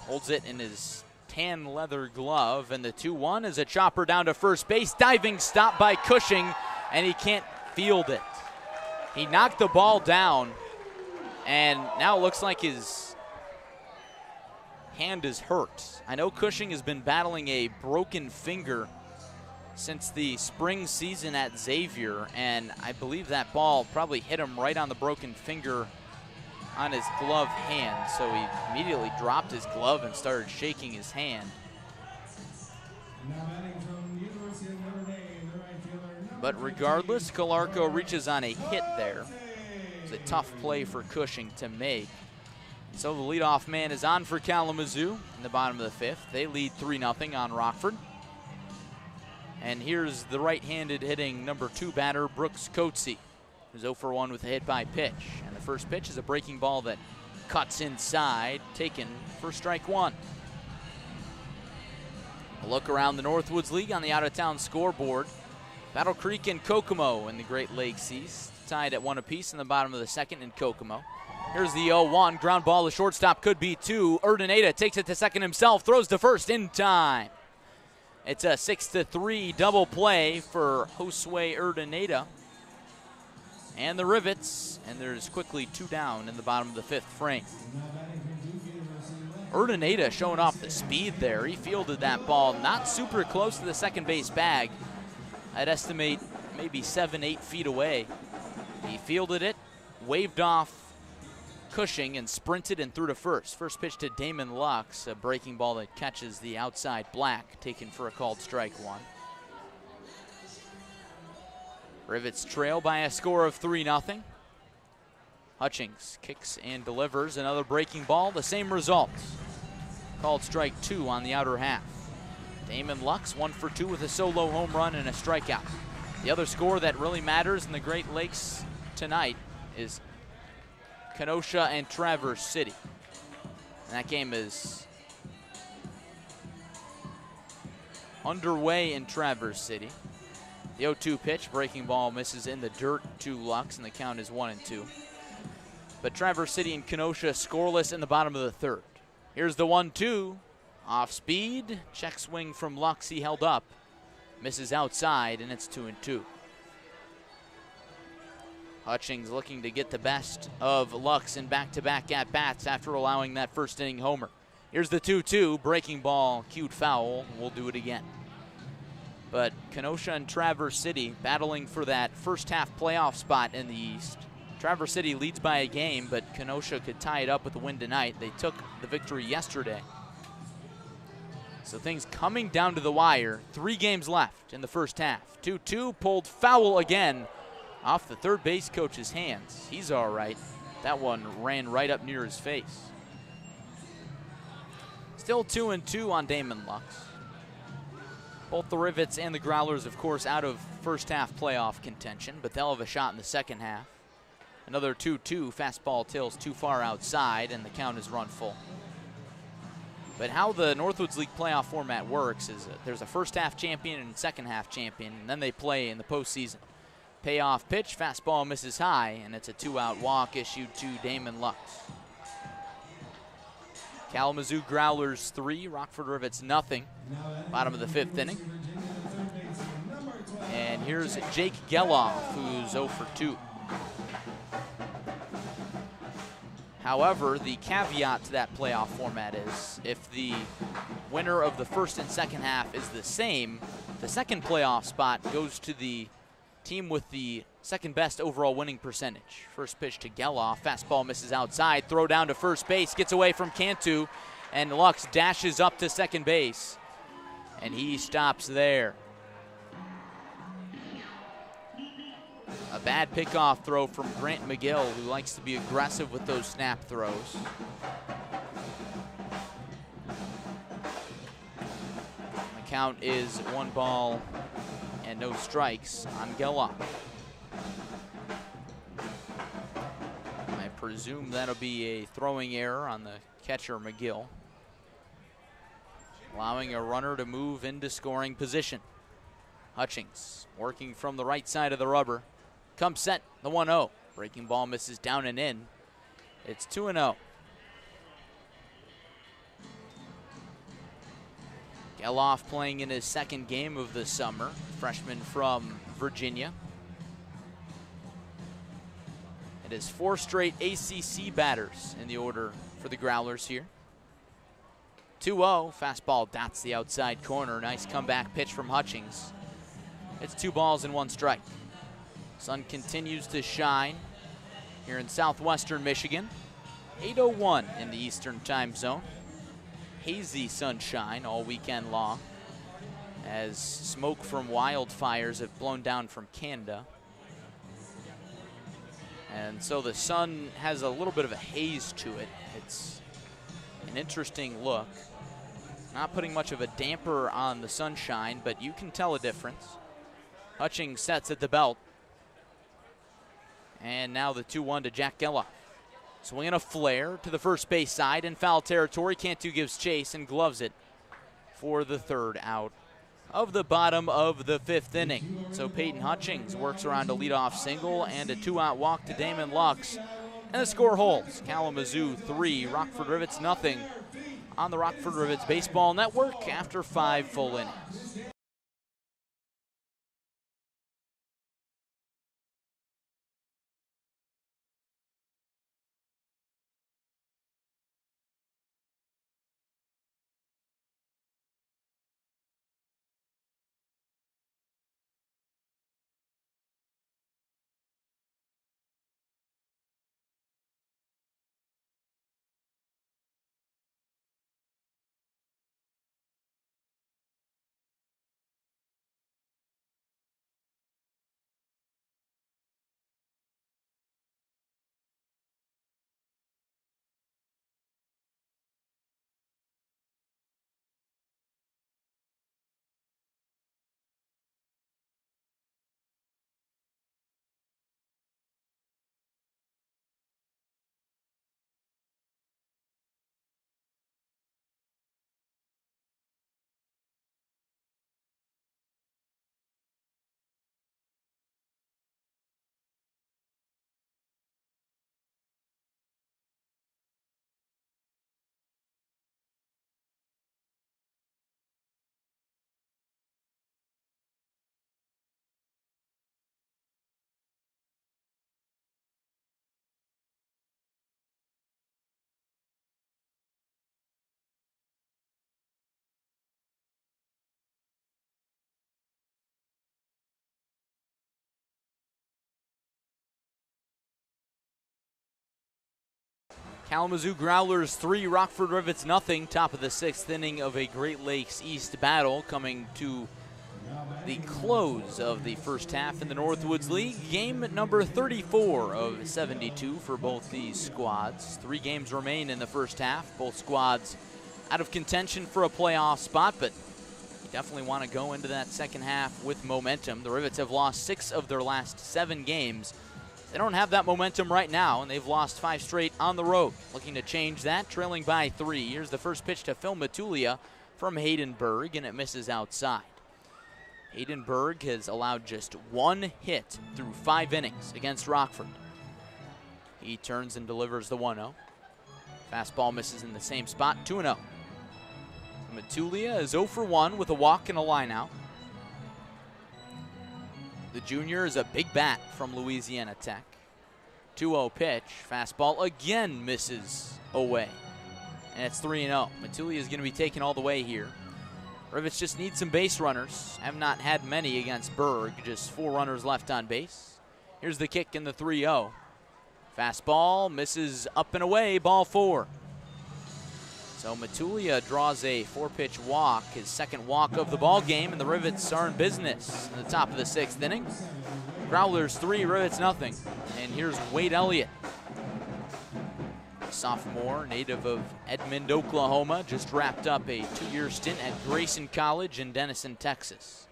holds it in his tan leather glove, and the 2-1 is a chopper down to first base. Diving stop by Cushing, and he can't field it. He knocked the ball down, and now it looks like his hand is hurt. I know Cushing has been battling a broken finger since the spring season at Xavier, and I believe that ball probably hit him right on the broken finger on his glove hand, so he immediately dropped his glove and started shaking his hand. But regardless, Kolarko reaches on a hit there. It's a tough play for Cushing to make. So the leadoff man is on for Kalamazoo in the bottom of the 5th. They lead 3-0 on Rockford. And here's the right-handed hitting number 2 batter, Brooks Coetzee, who's 0 for 1 with a hit by pitch. And the first pitch is a breaking ball that cuts inside, taken for strike 1. A look around the Northwoods League on the out-of-town scoreboard. Battle Creek and Kokomo in the Great Lakes East, tied at 1 apiece in the bottom of the 2nd in Kokomo. Here's the 0-1, ground ball to shortstop, could be 2. Urdaneta takes it to second himself, throws to first in time. It's a 6-3 double play for Josue Urdaneta and the Rivets, and there's quickly 2 down in the bottom of the 5th frame. Urdaneta showing off the speed there. He fielded that ball not super close to the second base bag. I'd estimate maybe 7-8 feet away. He fielded it, waved off Cushing, and sprinted and threw to first. First pitch to Damon Lux, a breaking ball that catches the outside black, taken for a called strike 1. Rivets trail by a score of 3-0. Hutchings kicks and delivers another breaking ball, the same result. Called strike 2 on the outer half. Damon Lux 1 for 2 with a solo home run and a strikeout. The other score that really matters in the Great Lakes tonight is Kenosha and Traverse City. And that game is underway in Traverse City. The 0-2 pitch, breaking ball misses in the dirt to Lux, and the count is 1-2. But Traverse City and Kenosha scoreless in the bottom of the 3rd. Here's the 1-2, off speed, check swing from Lux, he held up, misses outside, and it's 2-2. Hutchings looking to get the best of Lux in back-to-back at-bats after allowing that first inning homer. Here's the 2-2, breaking ball, cued foul, we'll do it again. But Kenosha and Traverse City battling for that first half playoff spot in the East. Traverse City leads by a game, but Kenosha could tie it up with a win tonight. They took the victory yesterday. So things coming down to the wire. 3 games left in the first half. 2-2, pulled foul again off the third base coach's hands. He's all right. That one ran right up near his face. Still 2-2 on Damon Lux. Both the Rivets and the Growlers, of course, out of first half playoff contention, but they'll have a shot in the second half. Another 2-2. Fastball tails too far outside, and the count is run full. But how the Northwoods League playoff format works is there's a first half champion and second half champion, and then they play in the postseason. Payoff pitch, fastball misses high, and it's a 2-out walk issued to Damon Lux. Kalamazoo Growlers 3, Rockford Rivets nothing. Bottom of the 5th inning. And here's Jake Geloff, who's 0 for 2. However, the caveat to that playoff format is if the winner of the first and second half is the same, the second playoff spot goes to the team with the second best overall winning percentage. First pitch to Geloff, fastball misses outside, throw down to first base, gets away from Cantu, and Lux dashes up to second base, and he stops there. A bad pickoff throw from Grant McGill, who likes to be aggressive with those snap throws. The count is 1 ball and no strikes on Geloff. I presume that'll be a throwing error on the catcher McGill, allowing a runner to move into scoring position. Hutchings working from the right side of the rubber. Comes set, the 1-0. Breaking ball misses down and in. It's 2-0. Geloff playing in his second game of the summer. Freshman from Virginia. It is 4 straight ACC batters in the order for the Growlers here. 2-0, fastball dots the outside corner. Nice comeback pitch from Hutchings. It's 2 balls and 1 strike. Sun continues to shine here in southwestern Michigan. 8:01 in the Eastern time zone. Hazy sunshine all weekend long as smoke from wildfires have blown down from Canada. And so the sun has a little bit of a haze to it. It's an interesting look. Not putting much of a damper on the sunshine, but you can tell a difference. Hutchings sets at the belt. And now the 2-1 to Jack Geloff. Swinging a flare to the first base side in foul territory. Cantu gives chase and gloves it for the 3rd out of the bottom of the 5th inning. So Peyton Hutchings works around a leadoff single and a 2-out walk to Damon Lux. And the score holds. Kalamazoo 3, Rockford Rivets nothing on the Rockford Rivets Baseball Network after 5 full innings. Kalamazoo Growlers 3, Rockford Rivets nothing. Top of the 6th inning of a Great Lakes East battle, coming to the close of the first half in the Northwoods League. Game number 34 of 72 for both these squads. 3 games remain in the first half. Both squads out of contention for a playoff spot, but you definitely want to go into that second half with momentum. The Rivets have lost 6 of their last 7 games They don't have that momentum right now, and they've lost 5 straight on the road. Looking to change that, trailing by 3. Here's the first pitch to Phil Matulia from Haydenberg, and it misses outside. Haydenberg has allowed just 1 hit through 5 innings against Rockford. He turns and delivers the 1-0. Fastball misses in the same spot, 2-0. Matulia is 0 for 1 with a walk and a lineout. The junior is a big bat from Louisiana Tech. 2-0 pitch. Fastball again misses away. And it's 3-0. Matulia is going to be taken all the way here. Rivets just need some base runners. Have not had many against Berg. Just 4 runners left on base. Here's the kick in the 3-0. Fastball misses up and away. Ball 4. So Matulia draws a 4-pitch walk, his second walk of the ball game, and the Rivets are in business in the top of the 6th inning. Growlers 3, Rivets nothing. And here's Wade Elliott, sophomore, native of Edmond, Oklahoma, just wrapped up a 2-year stint at Grayson College in Denison, Texas.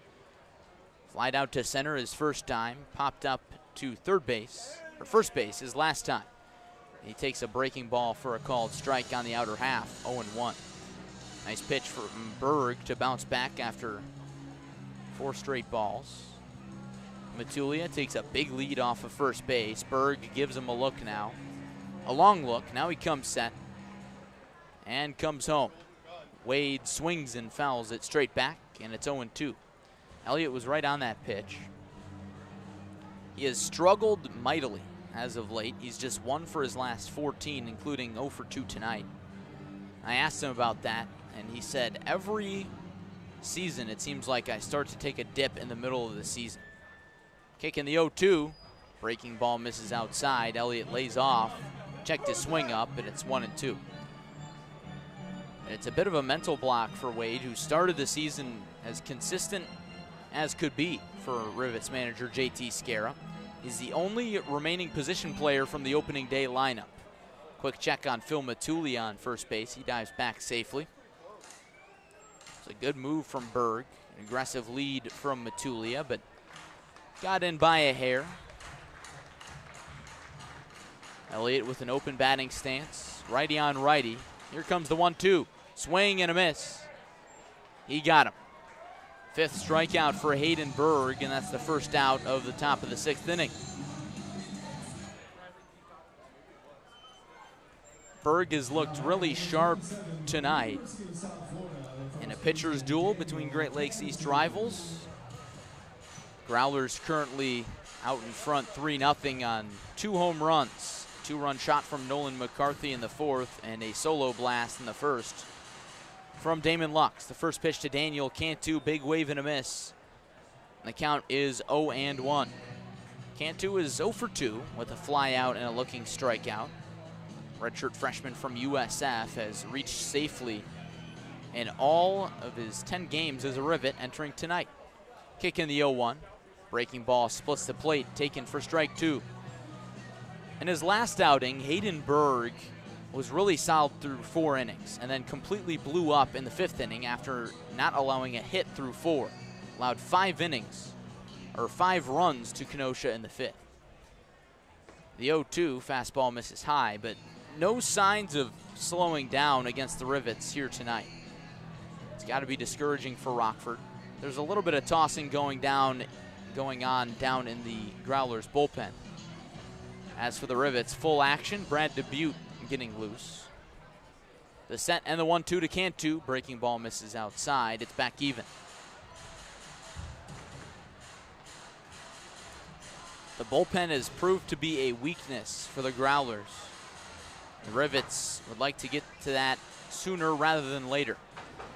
Flied out to center his first time, popped up to third base, or first base his last time. He takes a breaking ball for a called strike on the outer half, 0-1. Nice pitch from Berg to bounce back after 4 straight balls. Matulia takes a big lead off of first base. Berg gives him a look now. A long look. Now he comes set and comes home. Wade swings and fouls it straight back, and it's 0-2. Elliott was right on that pitch. He has struggled mightily as of late. He's just 1 for his last 14, including 0 for 2 tonight. I asked him about that, and he said, every season it seems like I start to take a dip in the middle of the season. Kick in the 0-2. Breaking ball misses outside. Elliott lays off. Checked his swing up, and it's 1-2. And it's a bit of a mental block for Wade, who started the season as consistent as could be for Rivets manager JT Scarra. He's the only remaining position player from the opening day lineup. Quick check on Phil Matulia on first base. He dives back safely. It's a good move from Berg. An aggressive lead from Matulia, but got in by a hair. Elliott with an open batting stance. Righty on righty. Here comes the 1-2. Swing and a miss. He got him. 5th strikeout for Haydenberg, and that's the first out of the top of the 6th inning. Berg has looked really sharp tonight in a pitcher's duel between Great Lakes East rivals. Growlers currently out in front 3-0 on 2 home runs. 2-run shot from Nolan McCarthy in the 4th and a solo blast in the 1st from Damon Lux. The first pitch to Daniel Cantu, big wave and a miss. And the count is 0-1. Cantu is 0 for 2 with a fly out and a looking strikeout. Redshirt freshman from USF has reached safely in all of his 10 games as a Rivet entering tonight. Kick in the 0-1. Breaking ball splits the plate, taken for strike 2. In his last outing, Haydenberg was really solid through 4 innings and then completely blew up in the 5th inning after not allowing a hit through 4. Allowed 5 innings, or 5 runs to Kenosha in the 5th. The 0-2 fastball misses high, but no signs of slowing down against the Rivets here tonight. It's got to be discouraging for Rockford. There's a little bit of tossing going on down in the Growlers bullpen. As for the Rivets, full action. Brad Dubuque getting loose. The set and the 1-2 to Cantu. Breaking ball misses outside. It's back even. The bullpen has proved to be a weakness for the Growlers. The Rivets would like to get to that sooner rather than later.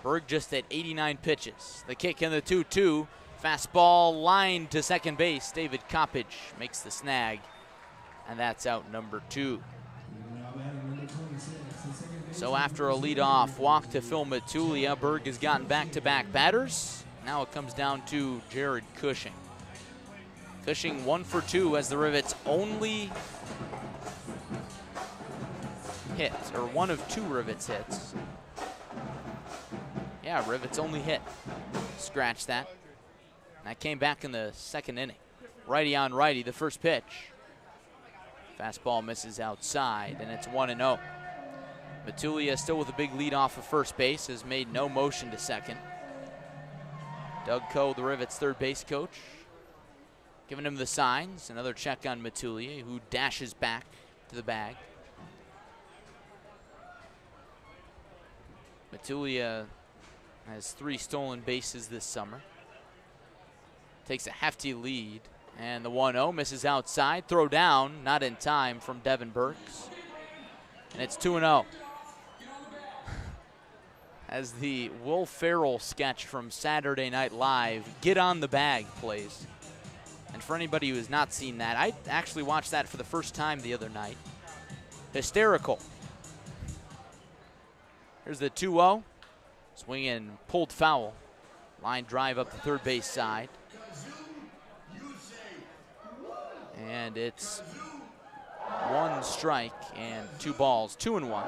Berg just at 89 pitches. The kick in the 2-2. Fastball lined to second base. David Coppage makes the snag. And that's out number 2. So after a leadoff walk to Phil Matulia, Berg has gotten back-to-back batters. Now it comes down to Jared Cushing. Cushing 1 for 2 as the Rivets' only hit, or one of 2 Rivets hits. Yeah, Rivets' only hit. Scratch that. That came back in the 2nd inning. Righty on righty, the first pitch. Fastball misses outside, and it's 1-0. Matulia still with a big lead off of first base, has made no motion to second. Doug Coe, the Rivets' third base coach, giving him the signs. Another check on Matulia, who dashes back to the bag. Matulia has 3 stolen bases this summer. Takes a hefty lead, and the 1-0 misses outside. Throw down, not in time from Devin Burks. And it's 2-0. As the Will Ferrell sketch from Saturday Night Live, Get on the Bag, plays. And for anybody who has not seen that, I actually watched that for the first time the other night. Hysterical. Here's the 2-0. Swing and pulled foul. Line drive up the third base side. And it's 1 strike and 2 balls, 2-1.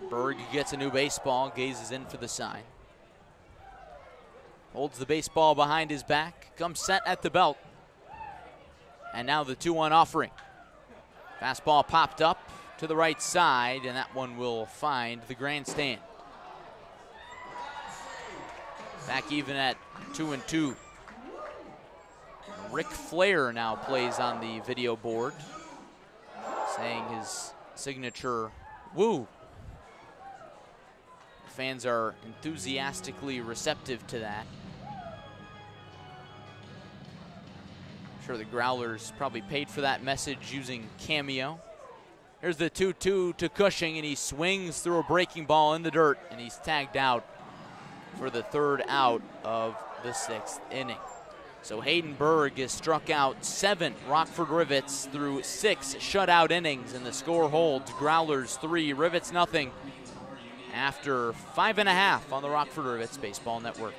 Berg gets a new baseball, gazes in for the sign. Holds the baseball behind his back, comes set at the belt. And now the 2-1 offering. Fastball popped up to the right side, and that one will find the grandstand. Back even at 2-2. Ric Flair now plays on the video board, saying his signature woo. Fans are enthusiastically receptive to that. I'm sure the Growlers probably paid for that message using Cameo. Here's the 2-2 to Cushing, and he swings through a breaking ball in the dirt, and he's tagged out for the 3rd out of the 6th inning. So Hayden Berg has struck out 7 Rockford Rivets through 6 shutout innings, and the score holds Growlers 3, Rivets nothing, after 5.5 on the Rockford Rivets Baseball Network.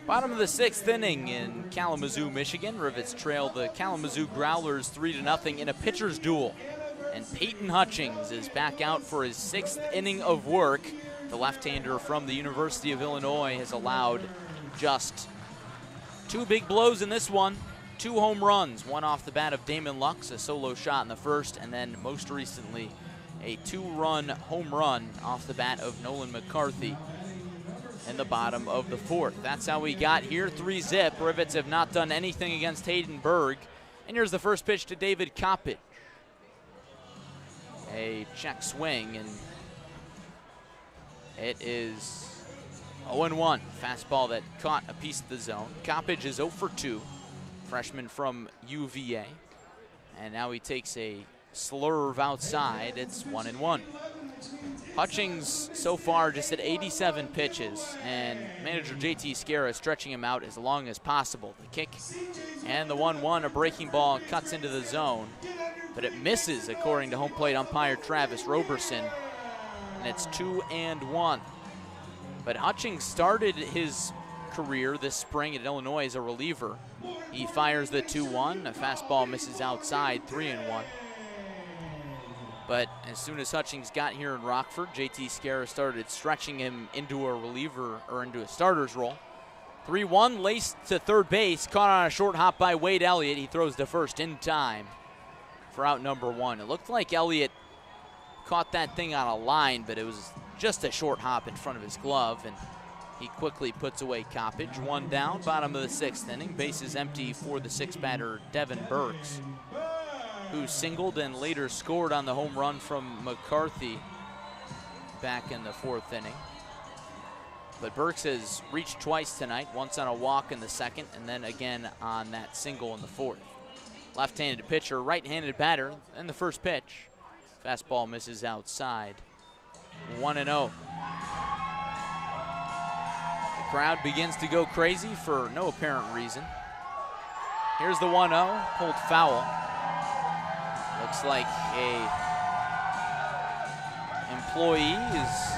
Bottom of the 6th inning in Kalamazoo, Michigan. Rivets trail the Kalamazoo Growlers 3-0 in a pitcher's duel. And Peyton Hutchings is back out for his 6th inning of work. The left-hander from the University of Illinois has allowed just 2 big blows in this one. 2 home runs, one off the bat of Damon Lux, a solo shot in the first, and then most recently a 2-run home run off the bat of Nolan McCarthy in the bottom of the 4th. That's how we got here, 3-zip. Rivets have not done anything against Hayden Berg. And here's the first pitch to David Coppage. A check swing, and it is 0-1, fastball that caught a piece of the zone. Coppage is 0 for 2, freshman from UVA. And now he takes a slurve outside. It's 1-1. Hutchings so far just at 87 pitches, and manager JT Scara stretching him out as long as possible. The kick and the 1-1, a breaking ball cuts into the zone, but it misses according to home plate umpire Travis Roberson, and it's 2-1. But Hutchings started his career this spring at Illinois as a reliever. He fires the 2-1, a fastball misses outside, 3-1. But as soon as Hutchings got here in Rockford, JT Scara started stretching him into a reliever or into a starter's role. 3-1, laced to third base, caught on a short hop by Wade Elliott. He throws to first in time for out number 1. It looked like Elliott caught that thing on a line, but it was just a short hop in front of his glove, and he quickly puts away Coppage. 1 down, bottom of the 6th inning. Bases empty for the 6th batter, Devin Burks, who singled and later scored on the home run from McCarthy back in the 4th inning. But Burks has reached twice tonight, once on a walk in the 2nd and then again on that single in the 4th. Left-handed pitcher, right-handed batter, and the first pitch. Fastball misses outside. 1-0. The crowd begins to go crazy for no apparent reason. Here's the 1-0, pulled foul. Looks like a employee is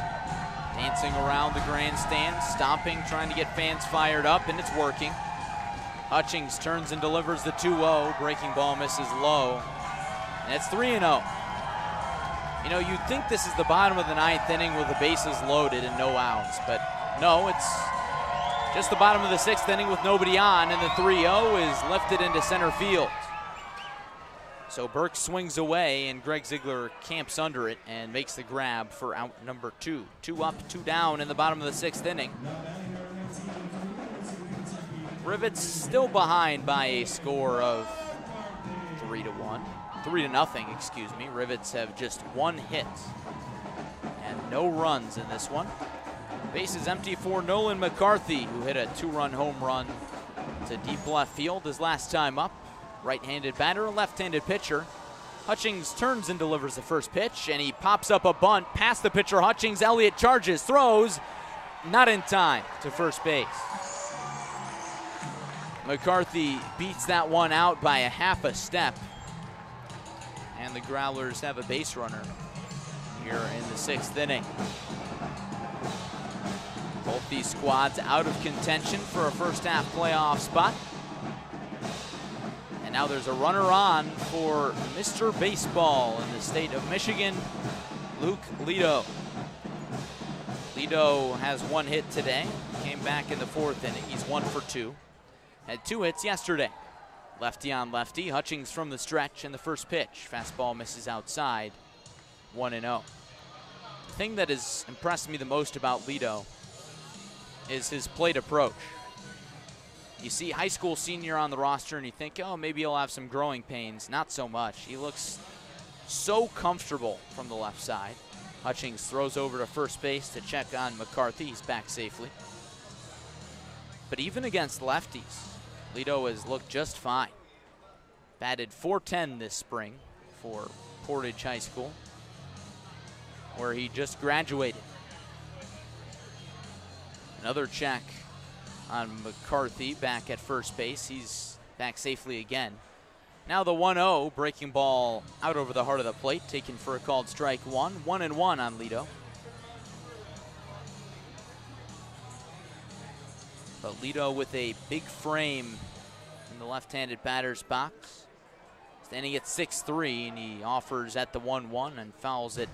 dancing around the grandstand, stomping, trying to get fans fired up, and it's working. Hutchings turns and delivers the 2-0. Breaking ball misses low, and it's 3-0. You know, you'd think this is the bottom of the 9th inning with the bases loaded and no outs, but no, it's just the bottom of the 6th inning with nobody on, and the 3-0 is lifted into center field. So Burke swings away, and Greg Ziegler camps under it and makes the grab for out number 2. 2 up, 2 down in the bottom of the 6th inning. Rivets still behind by a score of 3-0, excuse me. Rivets have just 1 hit and no runs in this one. Bases empty for Nolan McCarthy, who hit a 2-run home run to deep left field his last time up. Right-handed batter, left-handed pitcher. Hutchings turns and delivers the first pitch, and he pops up a bunt past the pitcher Hutchings. Elliott charges, throws, not in time to first base. McCarthy beats that one out by a half a step, and the Growlers have a base runner here in the 6th inning. Both these squads out of contention for a first-half playoff spot. Now there's a runner on for Mr. Baseball in the state of Michigan, Luke Lido. Lido has 1 hit today, came back in the 4th inning. He's 1 for 2, had 2 hits yesterday. Lefty on lefty, Hutchings from the stretch, and the first pitch. Fastball misses outside, 1-0. The thing that has impressed me the most about Lido is his plate approach. You see high school senior on the roster and you think, oh, maybe he'll have some growing pains. Not so much. He looks so comfortable from the left side. Hutchings throws over to first base to check on McCarthy. He's back safely. But even against lefties, Lido has looked just fine. Batted .410 this spring for Portage High School, where he just graduated. Another check on McCarthy back at first base. He's back safely again. Now the 1-0, breaking ball out over the heart of the plate, taken for a called strike 1. 1-1 on Lido. But Lido with a big frame in the left-handed batter's box. Standing at 6'3", and he offers at the 1-1 and fouls it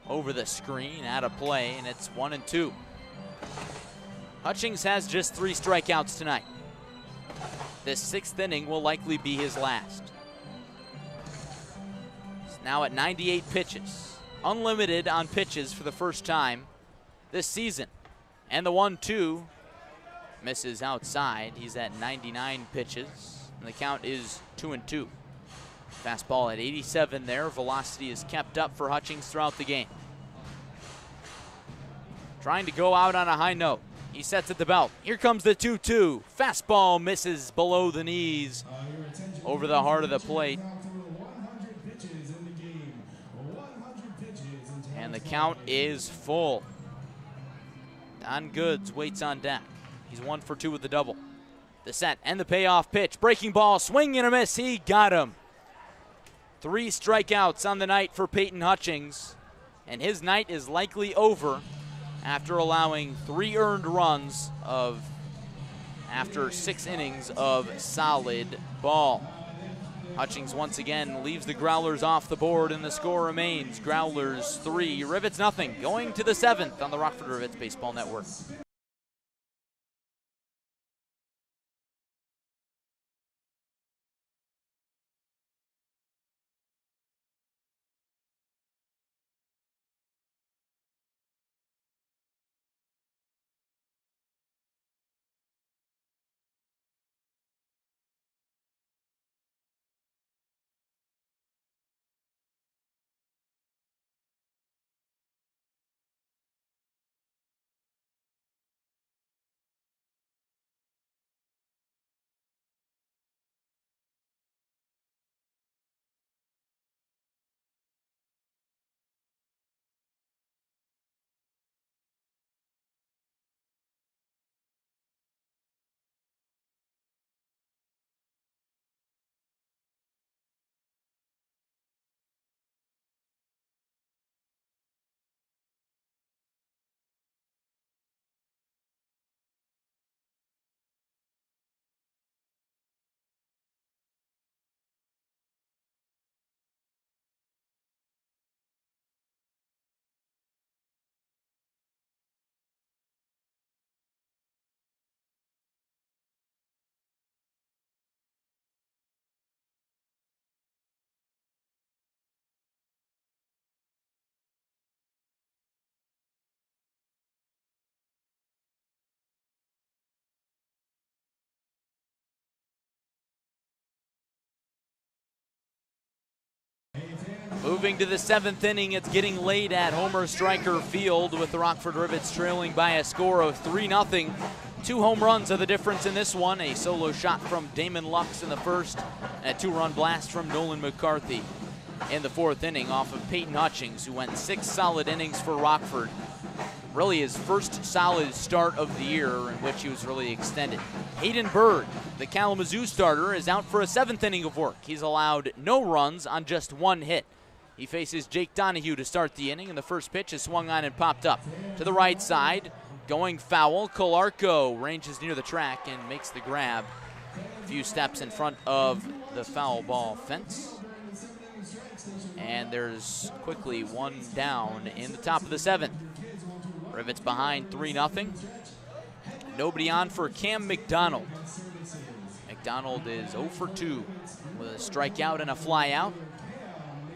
over the screen, out of play, and it's 1-2. Hutchings has just 3 strikeouts tonight. This 6th inning will likely be his last. He's now at 98 pitches, unlimited on pitches for the first time this season. And the 1-2 misses outside. He's at 99 pitches, and the count is 2-2. Fastball at 87 there. Velocity is kept up for Hutchings throughout the game. Trying to go out on a high note. He sets at the belt. Here comes the 2-2. Fastball misses below the knees over the heart of the plate. And the count is full. Don Goods waits on deck. He's 1 for 2 with the double. The set and the payoff pitch. Breaking ball, swing and a miss. He got him. 3 strikeouts on the night for Peyton Hutchings. And his night is likely over after allowing 3 earned runs after 6 innings of solid ball. Hutchings once again leaves the Growlers off the board, and the score remains Growlers 3, Rivets nothing. Going to the 7th on the Rockford Rivets Baseball Network. Moving to the 7th inning, it's getting late at Homer Stryker Field with the Rockford Rivets trailing by a score of 3-0. 2 home runs are the difference in this one. A solo shot from Damon Lux in the first, and a 2-run blast from Nolan McCarthy in the 4th inning off of Peyton Hutchings, who went 6 solid innings for Rockford. Really his first solid start of the year in which he was really extended. Hayden Berg, the Kalamazoo starter, is out for a 7th inning of work. He's allowed no runs on just 1 hit. He faces Jake Donahue to start the inning, and the first pitch is swung on and popped up to the right side. Going foul, Calarco ranges near the track and makes the grab a few steps in front of the foul ball fence. And there's quickly 1 down in the top of the 7th. Rivets behind 3-0. Nobody on for Cam McDonald. McDonald is 0 for 2 with a strikeout and a fly out.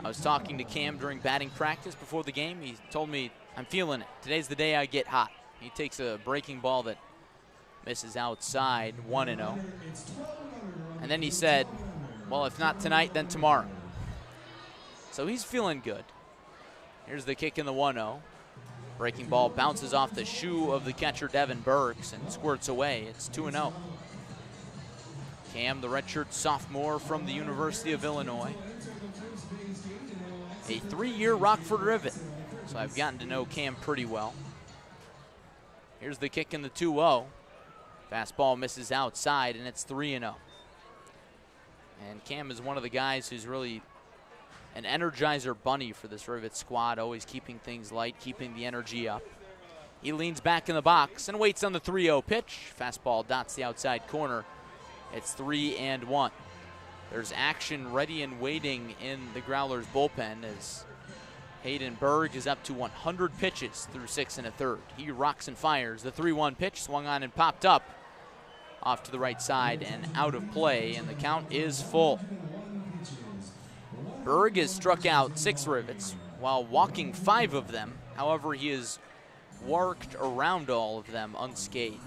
I was talking to Cam during batting practice before the game. He told me, I'm feeling it. Today's the day I get hot. He takes a breaking ball that misses outside, 1-0. And then he said, well, if not tonight, then tomorrow. So he's feeling good. Here's the kick in the 1-0. Breaking ball bounces off the shoe of the catcher, Devin Burks, and squirts away. It's 2-0. Cam, the redshirt sophomore from the University of Illinois. A 3-year Rockford Rivet, so I've gotten to know Cam pretty well. Here's the kick in the 2-0. Fastball misses outside, and it's 3-0. And Cam is one of the guys who's really an energizer bunny for this Rivet squad, always keeping things light, keeping the energy up. He leans back in the box and waits on the 3-0 pitch. Fastball dots the outside corner. It's 3-1. There's action ready and waiting in the Growlers bullpen as Hayden Berg is up to 100 pitches through 6 1/3. He rocks and fires. The 3-1 pitch swung on and popped up off to the right side and out of play, and the count is full. Berg has struck out 6 Rivets while walking 5 of them. However, he has worked around all of them unscathed.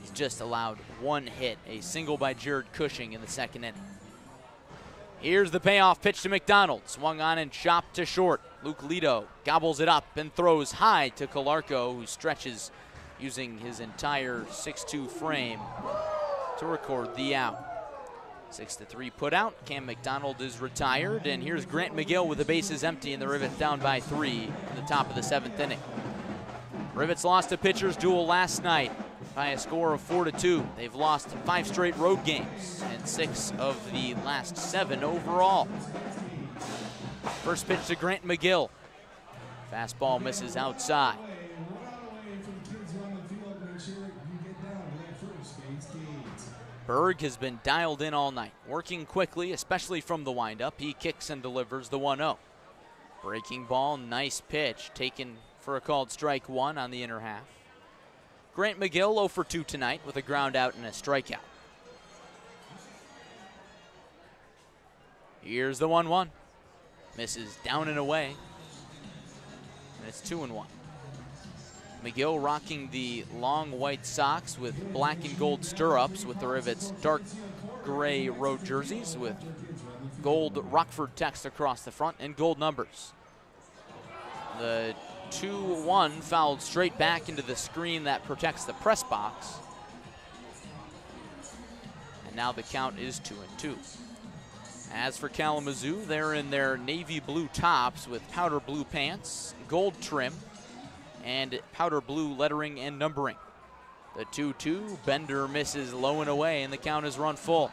He's just allowed 1 hit, a single by Jared Cushing in the 2nd inning. Here's the payoff pitch to McDonald. Swung on and chopped to short. Luke Lito gobbles it up and throws high to Calarco, who stretches using his entire 6'2" frame to record the out. 6-3 put out. Cam McDonald is retired, and here's Grant McGill with the bases empty, and the Rivets down by 3 in the top of the 7th inning. Rivets lost a pitcher's duel last night by a score of 4-2. They've lost 5 straight road games and 6 of the last 7 overall. First pitch to Grant McGill. Fastball misses outside. Berg has been dialed in all night, working quickly, especially from the windup. He kicks and delivers the 1-0. Breaking ball, nice pitch, taken for a called strike 1 on the inner half. Grant McGill 0 for 2 tonight with a ground out and a strikeout. Here's the 1-1. Misses down and away, and it's 2-1. McGill rocking the long white socks with black and gold stirrups with the Rivets dark gray road jerseys with gold Rockford text across the front and gold numbers. The 2-1 fouled straight back into the screen that protects the press box. And now the count is 2-2. As for Kalamazoo, they're in their navy blue tops with powder blue pants, gold trim, and powder blue lettering and numbering. The 2-2, Bender misses low and away, and the count is run full.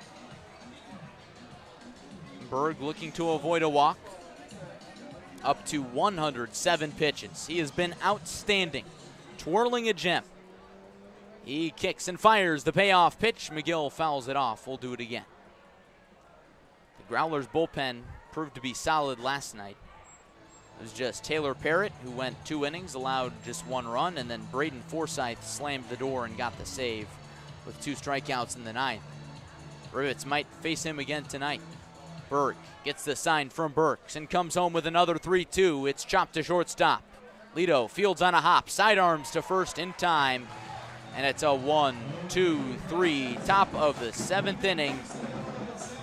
Berg looking to avoid a walk. Up to 107 pitches. He has been outstanding, twirling a gem. He kicks and fires the payoff pitch. McGill fouls it off. We'll do it again. The Growlers bullpen proved to be solid last night. It was just Taylor Parrott, who went 2 innings, allowed just 1 run, and then Braden Forsythe slammed the door and got the save with 2 strikeouts in the 9th. Rivets might face him again tonight. Berg gets the sign from Burks and comes home with another 3-2. It's chopped to shortstop. Lito fields on a hop, sidearms to first in time, and it's a 1-2-3, top of the 7th inning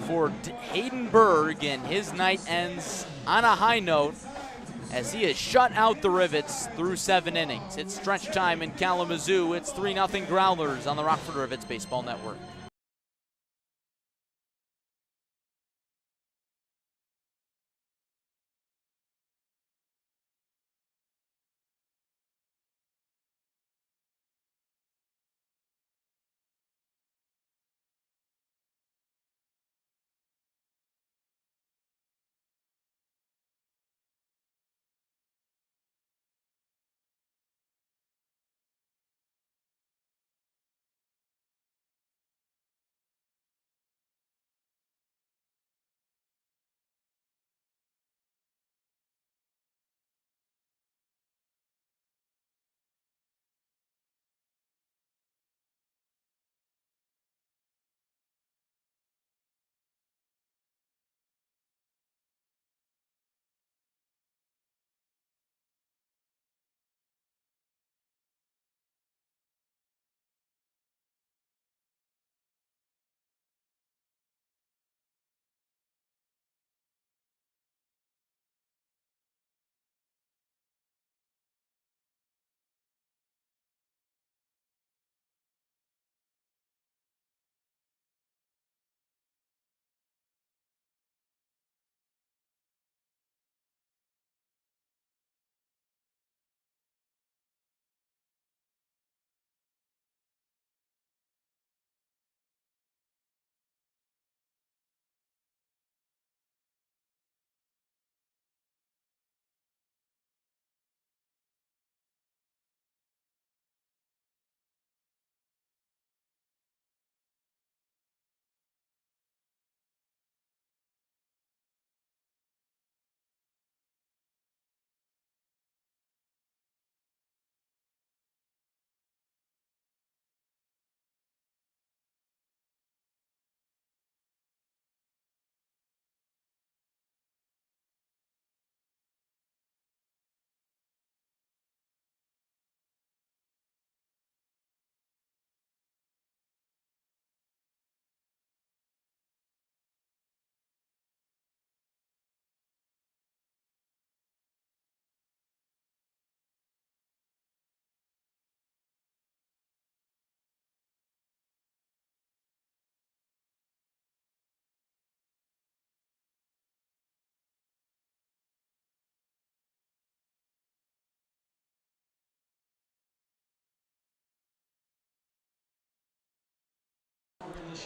for Hayden Berg, and his night ends on a high note as he has shut out the Rivets through 7 innings. It's stretch time in Kalamazoo. It's 3-0 Growlers on the Rockford Rivets Baseball Network.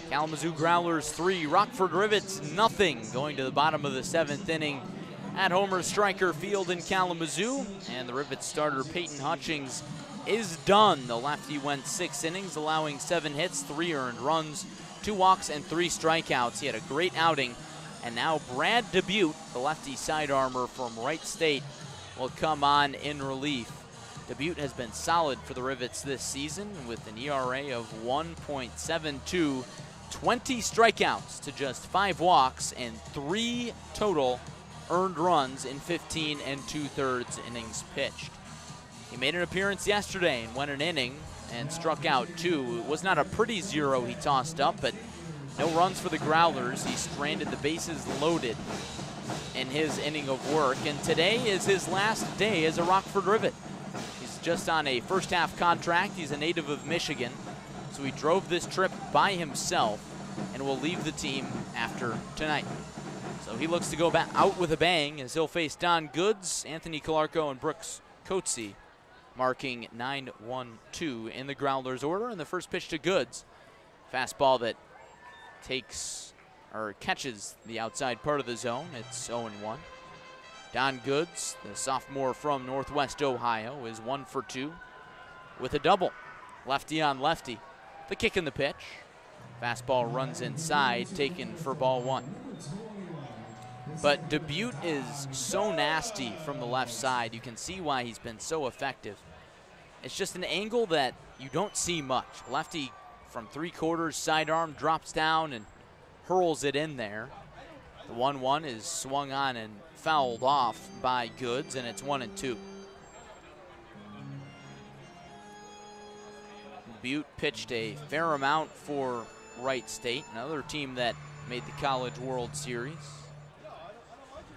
Kalamazoo Growlers 3, Rockford Rivets nothing, going to the bottom of the 7th inning at Homer Stryker Field in Kalamazoo. And the Rivets starter Peyton Hutchings is done. The lefty went 6 innings, allowing 7 hits, 3 earned runs, 2 walks, and 3 strikeouts. He had a great outing. And now Brad Dubuque, the lefty sidearmer from Wright State, will come on in relief. Dubuque has been solid for the Rivets this season with an ERA of 1.72, 20 strikeouts to just 5 walks, and 3 total earned runs in 15 2/3 innings pitched. He made an appearance yesterday and went an inning and struck out 2. It was not a pretty 0 he tossed up, but no runs for the Growlers. He stranded the bases loaded in his inning of work, and today is his last day as a Rockford Rivet. He's just on a first-half contract. He's a native of Michigan, so he drove this trip by himself and will leave the team after tonight. So he looks to go back out with a bang as he'll face Don Goods, Anthony Calarco, and Brooks Coetzee, marking 9-1-2 in the Growlers order. And the first pitch to Goods, fastball that catches the outside part of the zone. It's 0-1. Don Goods, the sophomore from Northwest Ohio, is 1 for 2 with a double. Lefty on lefty. The kick in the pitch. Fastball runs inside, taken for ball 1. But Dubuque is so nasty from the left side. You can see why he's been so effective. It's just an angle that you don't see much. Lefty from 3/4 sidearm drops down and hurls it in there. The 1-1 is swung on and fouled off by Goods, and it's 1-2. Dubuque pitched a fair amount for Wright State, another team that made the College World Series.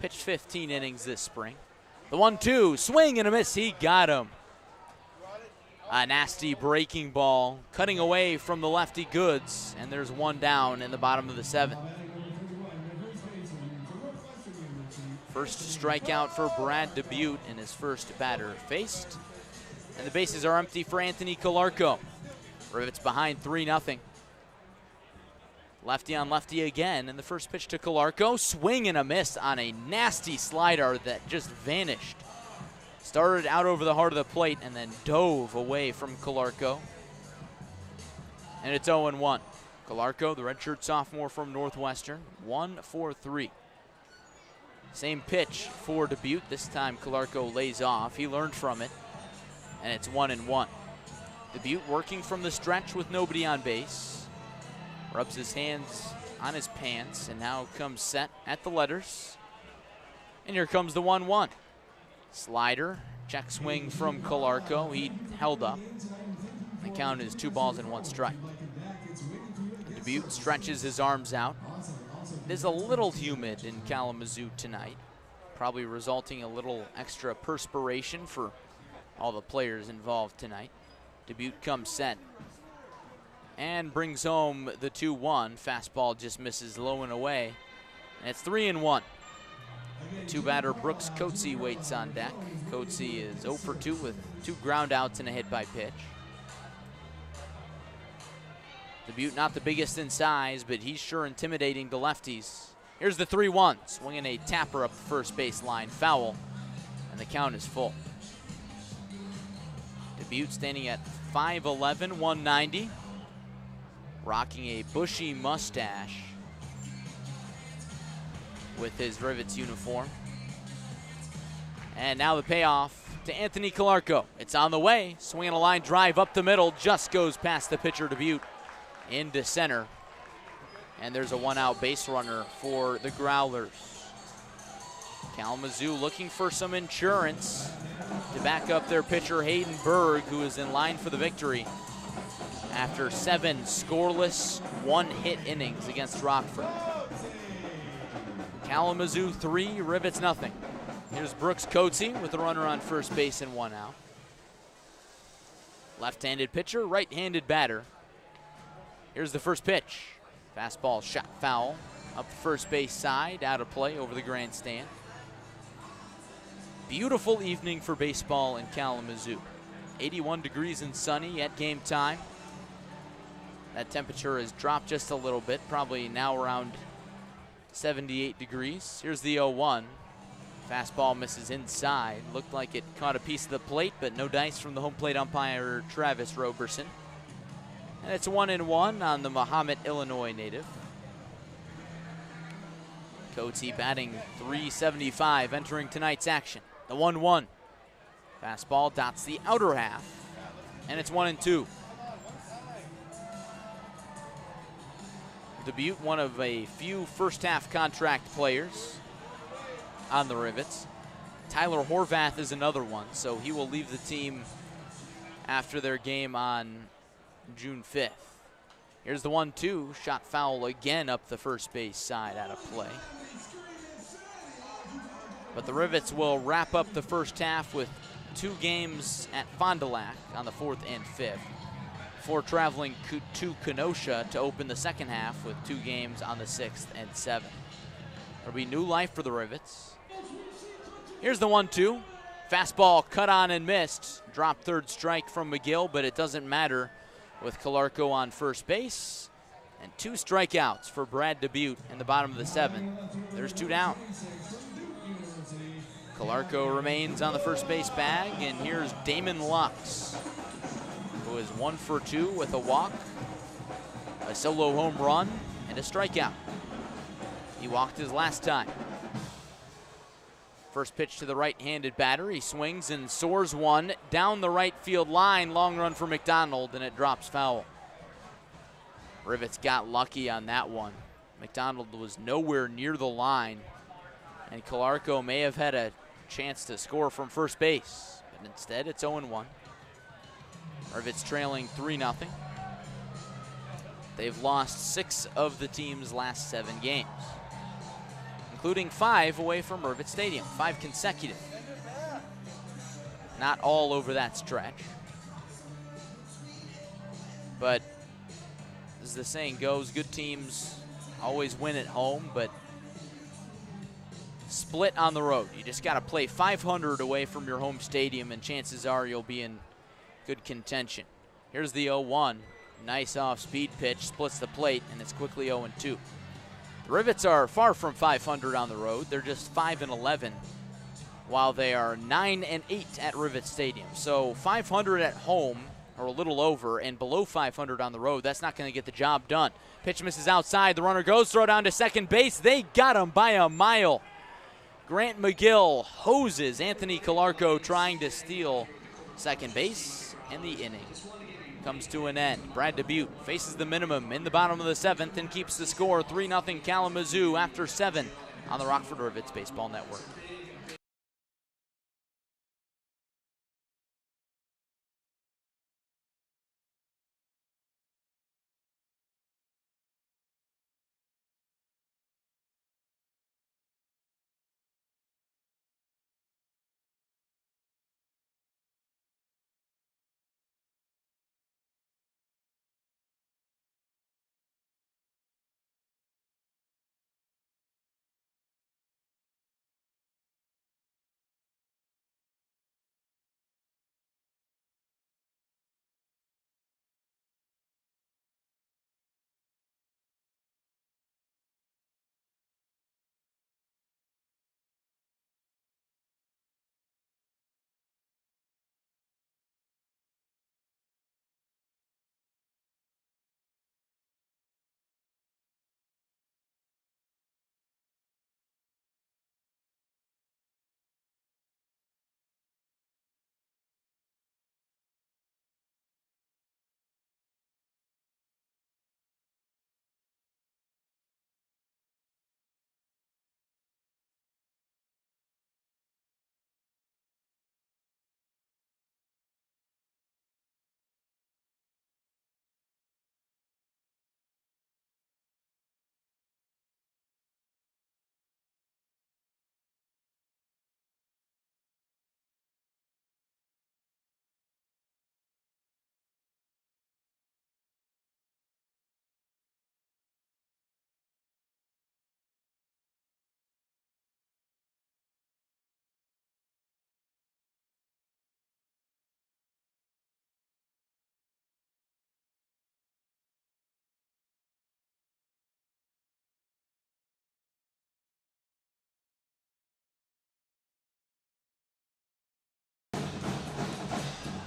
Pitched 15 innings this spring. The 1-2, swing and a miss, he got him. A nasty breaking ball, cutting away from the lefty Goods, and there's 1 down in the bottom of the 7th. First strikeout for Brad Dubuque in his first batter faced. And the bases are empty for Anthony Calarco. Rivets behind 3-0. Lefty on lefty again, and the first pitch to Calarco. Swing and a miss on a nasty slider that just vanished. Started out over the heart of the plate and then dove away from Calarco. And it's 0-1. Calarco, the redshirt sophomore from Northwestern, 1 for 3. Same pitch for Dubuque. This time Calarco lays off. He learned from it, and it's 1-1. Dubuque working from the stretch with nobody on base. Rubs his hands on his pants and now comes set at the letters. And here comes the 1-1. Slider, check swing from Calarco. He held up. The count is 2 balls and 1 strike. Dubuque stretches his arms out. It is a little humid in Kalamazoo tonight, probably resulting in a little extra perspiration for all the players involved tonight. Dubuque comes set and brings home the 2-1. Fastball just misses low and away, and it's 3-1. Two-batter Brooks Coetzee waits on deck. Coetzee is 0 for 2 with 2 ground outs and a hit by pitch. Dubuque not the biggest in size, but he's sure intimidating the lefties. Here's the 3-1, swinging a tapper up the first base line, foul, and the count is full. Dubuque standing at 5'11", 190, rocking a bushy mustache with his Rivets uniform. And now the payoff to Anthony Calarco. It's on the way, swinging a line drive up the middle, just goes past the pitcher Dubuque into center. And there's a 1-out base runner for the Growlers. Kalamazoo looking for some insurance to back up their pitcher Hayden Berg, who is in line for the victory after 7 scoreless, 1-hit innings against Rockford. Kalamazoo 3, Rivets nothing. Here's Brooks Coetzee with a runner on first base and 1 out. Left-handed pitcher, right-handed batter. Here's the first pitch. Fastball shot foul up the first base side, out of play over the grandstand. Beautiful evening for baseball in Kalamazoo. 81 degrees and sunny at game time. That temperature has dropped just a little bit, probably now around 78 degrees. Here's the 0-1. Fastball misses inside. Looked like it caught a piece of the plate, but no dice from the home plate umpire, Travis Roberson. And it's 1-1 on the Mahomet, Illinois native. Coates batting .375 entering tonight's action. The 1-1. Fastball dots the outer half, and it's 1-2. Dubuque, one of a few first-half contract players on the Rivets. Tyler Horvath is another one, so he will leave the team after their game on June 5th. Here's the 1-2, shot foul again up the first base side out of play. But the Rivets will wrap up the first half with 2 games at Fond du Lac on the 4th and 5th, before traveling to Kenosha to open the second half with 2 games on the 6th and 7th. There'll be new life for the Rivets. Here's the 1-2. Fastball cut on and missed. Dropped third strike from McGill, but it doesn't matter with Calarco on first base. And 2 strikeouts for Brad Dubuque in the bottom of the 7th. There's 2 down. Calarco remains on the first base bag, and here's Damon Lux, who is 1 for 2 with a walk, a solo home run, and a strikeout. He walked his last time. First pitch to the right-handed batter. He swings and soars one down the right field line. Long run for McDonald, and it drops foul. Rivets got lucky on that one. McDonald was nowhere near the line, and Calarco may have had a chance to score from first base, but instead it's 0-1. Rivets trailing 3-0. They've lost 6 of the team's last 7 games, including 5 away from Rivet Stadium, 5 consecutive. Not all over that stretch, but as the saying goes, good teams always win at home, but split on the road. You just got to play 500 away from your home stadium, and chances are you'll be in good contention. Here's the 0-1. Nice off-speed pitch, splits the plate, and it's quickly 0-2. The Rivets are far from 500 on the road. They're just 5-11, while they are 9-8 at Rivet Stadium. So 500 at home, or a little over, and below 500 on the road. That's not going to get the job done. Pitch misses outside. The runner goes, throw down to second base. They got him by a mile. Grant McGill hoses Anthony Calarco trying to steal second base, and the inning comes to an end. Brad Dubuque faces the minimum in the bottom of the 7th and keeps the score 3-0 Kalamazoo after 7 on the Rockford Rivets Baseball Network.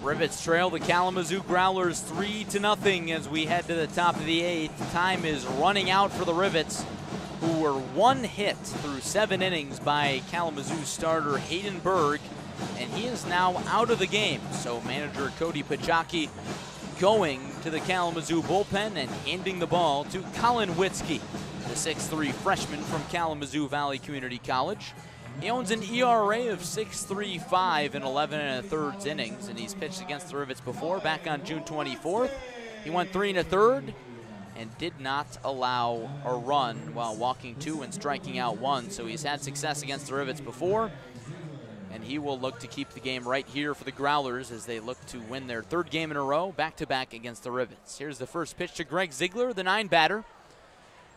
Rivets trail the Kalamazoo Growlers 3-0 as we head to the top of the 8th. Time is running out for the Rivets, who were one hit through 7 innings by Kalamazoo starter Hayden Berg, and he is now out of the game. So manager Cody Pachaki going to the Kalamazoo bullpen and handing the ball to Colin Witzke, the 6'3" freshman from Kalamazoo Valley Community College. He owns an ERA of 6.35 in 11 1/3 innings, and he's pitched against the Rivets before, back on June 24th. He went 3 1/3 and did not allow a run while walking 2 and striking out 1. So he's had success against the Rivets before, and he will look to keep the game right here for the Growlers as they look to win their 3rd game in a row, back-to-back against the Rivets. Here's the first pitch to Greg Ziegler, the 9 batter.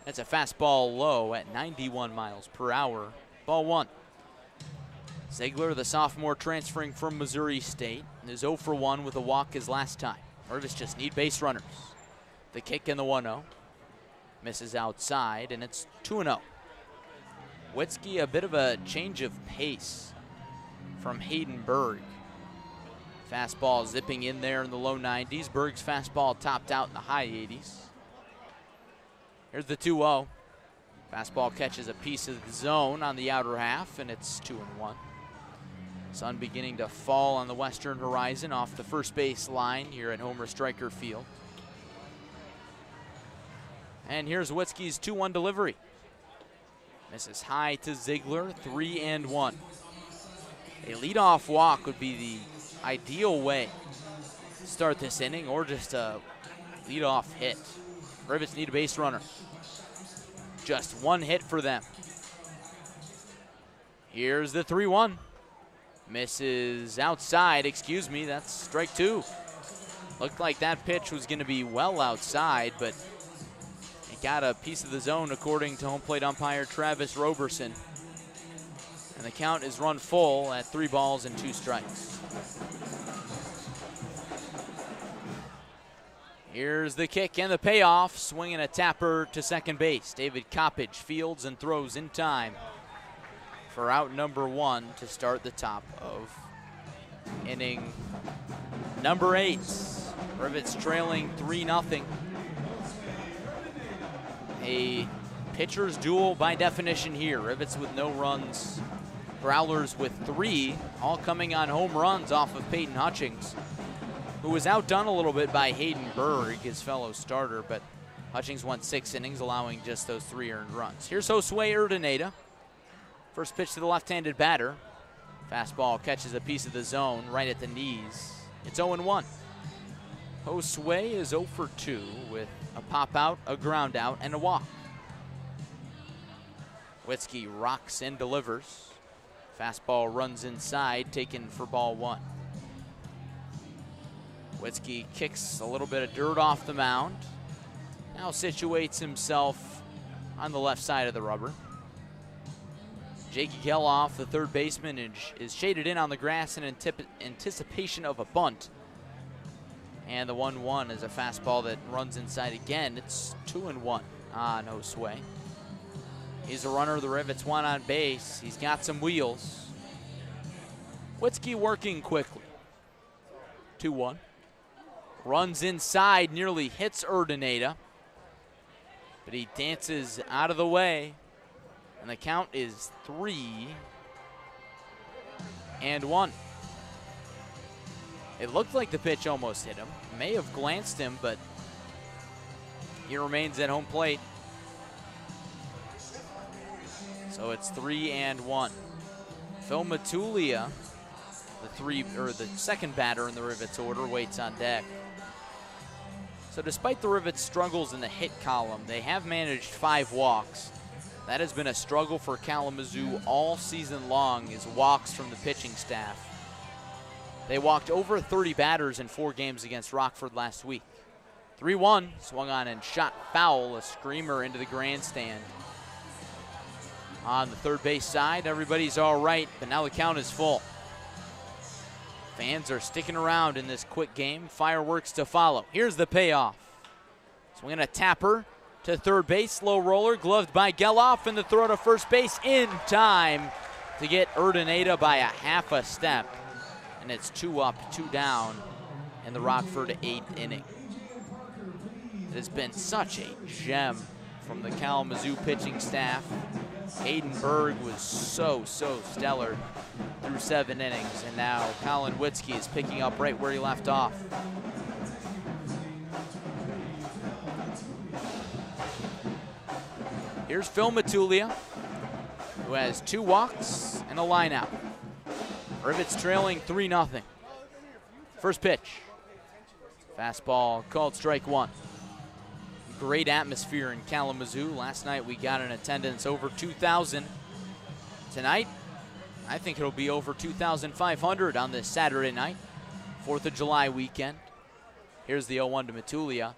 That's a fastball low at 91 miles per hour. Ball 1. Ziegler, the sophomore transferring from Missouri State, is 0 for 1 with a walk his last time. Rivets just need base runners. The kick in the 1-0. Misses outside, and it's 2-0. Witzke, a bit of a change of pace from Hayden Berg. Fastball zipping in there in the low 90s. Berg's fastball topped out in the high 80s. Here's the 2-0. Fastball catches a piece of the zone on the outer half, and it's 2-1. Sun beginning to fall on the western horizon off the first base line here at Homer Stryker Field. And here's Witzke's 2-1 delivery. Misses high to Ziegler, 3-1. A leadoff walk would be the ideal way to start this inning, or just a leadoff hit. Rivets need a base runner. Just 1 hit for them. Here's the 3-1. Misses outside, excuse me, that's strike 2. Looked like that pitch was gonna be well outside, but it got a piece of the zone according to home plate umpire Travis Roberson. And the count is run full at 3 balls and 2 strikes. Here's the kick and the payoff, swinging a tapper to second base. David Coppage fields and throws in time for out number 1 to start the top of inning number 8. Rivets trailing 3-0. A pitcher's duel by definition here. Rivets with no runs, Growlers with 3, all coming on home runs off of Peyton Hutchings, who was outdone a little bit by Hayden Berg, his fellow starter, but Hutchings went 6 innings, allowing just those 3 earned runs. Here's Josue Urdaneta. First pitch to the left-handed batter. Fastball catches a piece of the zone right at the knees. It's 0-1. Josue is 0 for 2 with a pop out, a ground out, and a walk. Witzke rocks and delivers. Fastball runs inside, taken for ball 1. Witzke kicks a little bit of dirt off the mound. Now situates himself on the left side of the rubber. Jakey Geloff, the 3rd baseman, is shaded in on the grass in anticipation of a bunt. And the 1-1 is a fastball that runs inside again. It's 2-1 on Josue. He's a runner the Rivets want on base. He's got some wheels. Witzke working quickly. 2-1. Runs inside, nearly hits Urdaneta, but he dances out of the way, and the count is 3-1. It looked like the pitch almost hit him. May have glanced him, but he remains at home plate. So it's 3-1. Phil Matulia, the 2nd batter in the Rivets order, waits on deck. So despite the Rivets' struggles in the hit column, they have managed 5 walks. That has been a struggle for Kalamazoo all season long, is walks from the pitching staff. They walked over 30 batters in 4 games against Rockford last week. 3-1, swung on and shot foul, a screamer into the grandstand. On the 3rd base side, everybody's all right, but now the count is full. Fans are sticking around in this quick game. Fireworks to follow. Here's the payoff. Swinging a tapper to 3rd base. Slow roller, gloved by Geloff, and the throw to first base in time to get Urdaneta by a half a step. And it's 2 up, 2 down in the Rockford 8th inning. It has been such a gem from the Kalamazoo pitching staff. Hayden Berg was so stellar through 7 innings, and now Colin Witzke is picking up right where he left off. Here's Phil Matulia, who has 2 walks and a lineout. Rivets trailing 3-0. First pitch. Fastball called strike 1. Great atmosphere in Kalamazoo. Last night we got an attendance over 2,000. Tonight, I think it'll be over 2,500 on this Saturday night, 4th of July weekend. Here's the 0-1 to Matulia.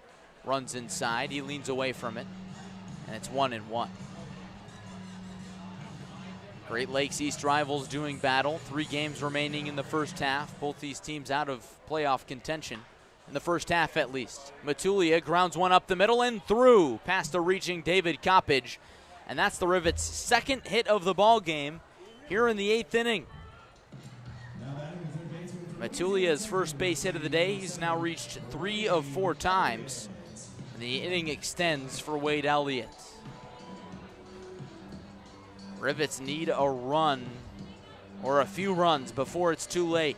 Runs inside, he leans away from it, and it's 1-1. Great Lakes East rivals doing battle. 3 games remaining in the first half. Both these teams out of playoff contention. In the first half at least. Matulia grounds one up the middle and through past the reaching David Coppage. And that's the Rivets' 2nd hit of the ball game here in the 8th inning. Matulia's first base hit of the day. He's now reached 3 of 4 times. And the inning extends for Wade Elliott. Rivets need a run or a few runs before it's too late.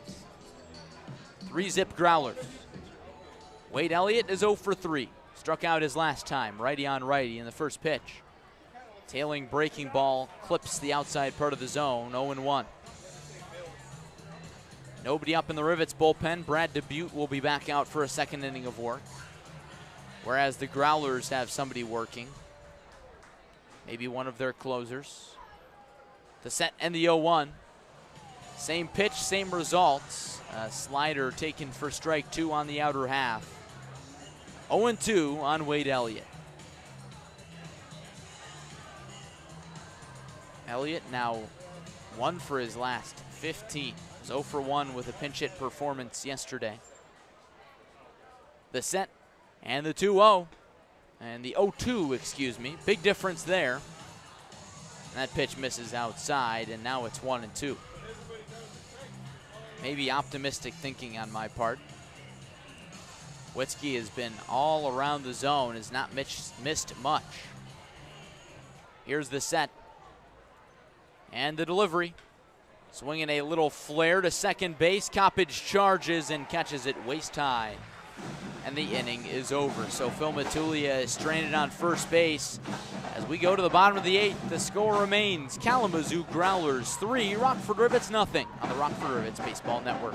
3-zip Growlers. Wade Elliott is 0 for 3. Struck out his last time, righty on righty in the first pitch. Tailing breaking ball clips the outside part of the zone, 0-1. Nobody up in the Rivets bullpen. Brad Dubutte will be back out for a 2nd inning of work. Whereas the Growlers have somebody working. Maybe one of their closers. The set and the 0-1. Same pitch, same results. Slider taken for strike 2 on the outer half. 0-2 on Wade Elliott. Elliott now 1 for his last 15. Was 0 for 1 with a pinch hit performance yesterday. The set and the 2-0. And the 0-2, excuse me. Big difference there. And that pitch misses outside, and now it's 1-2. Maybe optimistic thinking on my part. Witzke has been all around the zone, has not missed much. Here's the set. And the delivery. Swinging a little flare to second base. Coppage charges and catches it waist high. And the inning is over. So Phil Matulia is stranded on first base. As we go to the bottom of the 8th, the score remains Kalamazoo Growlers 3, Rockford Rivets 0 on the Rockford Rivets Baseball Network.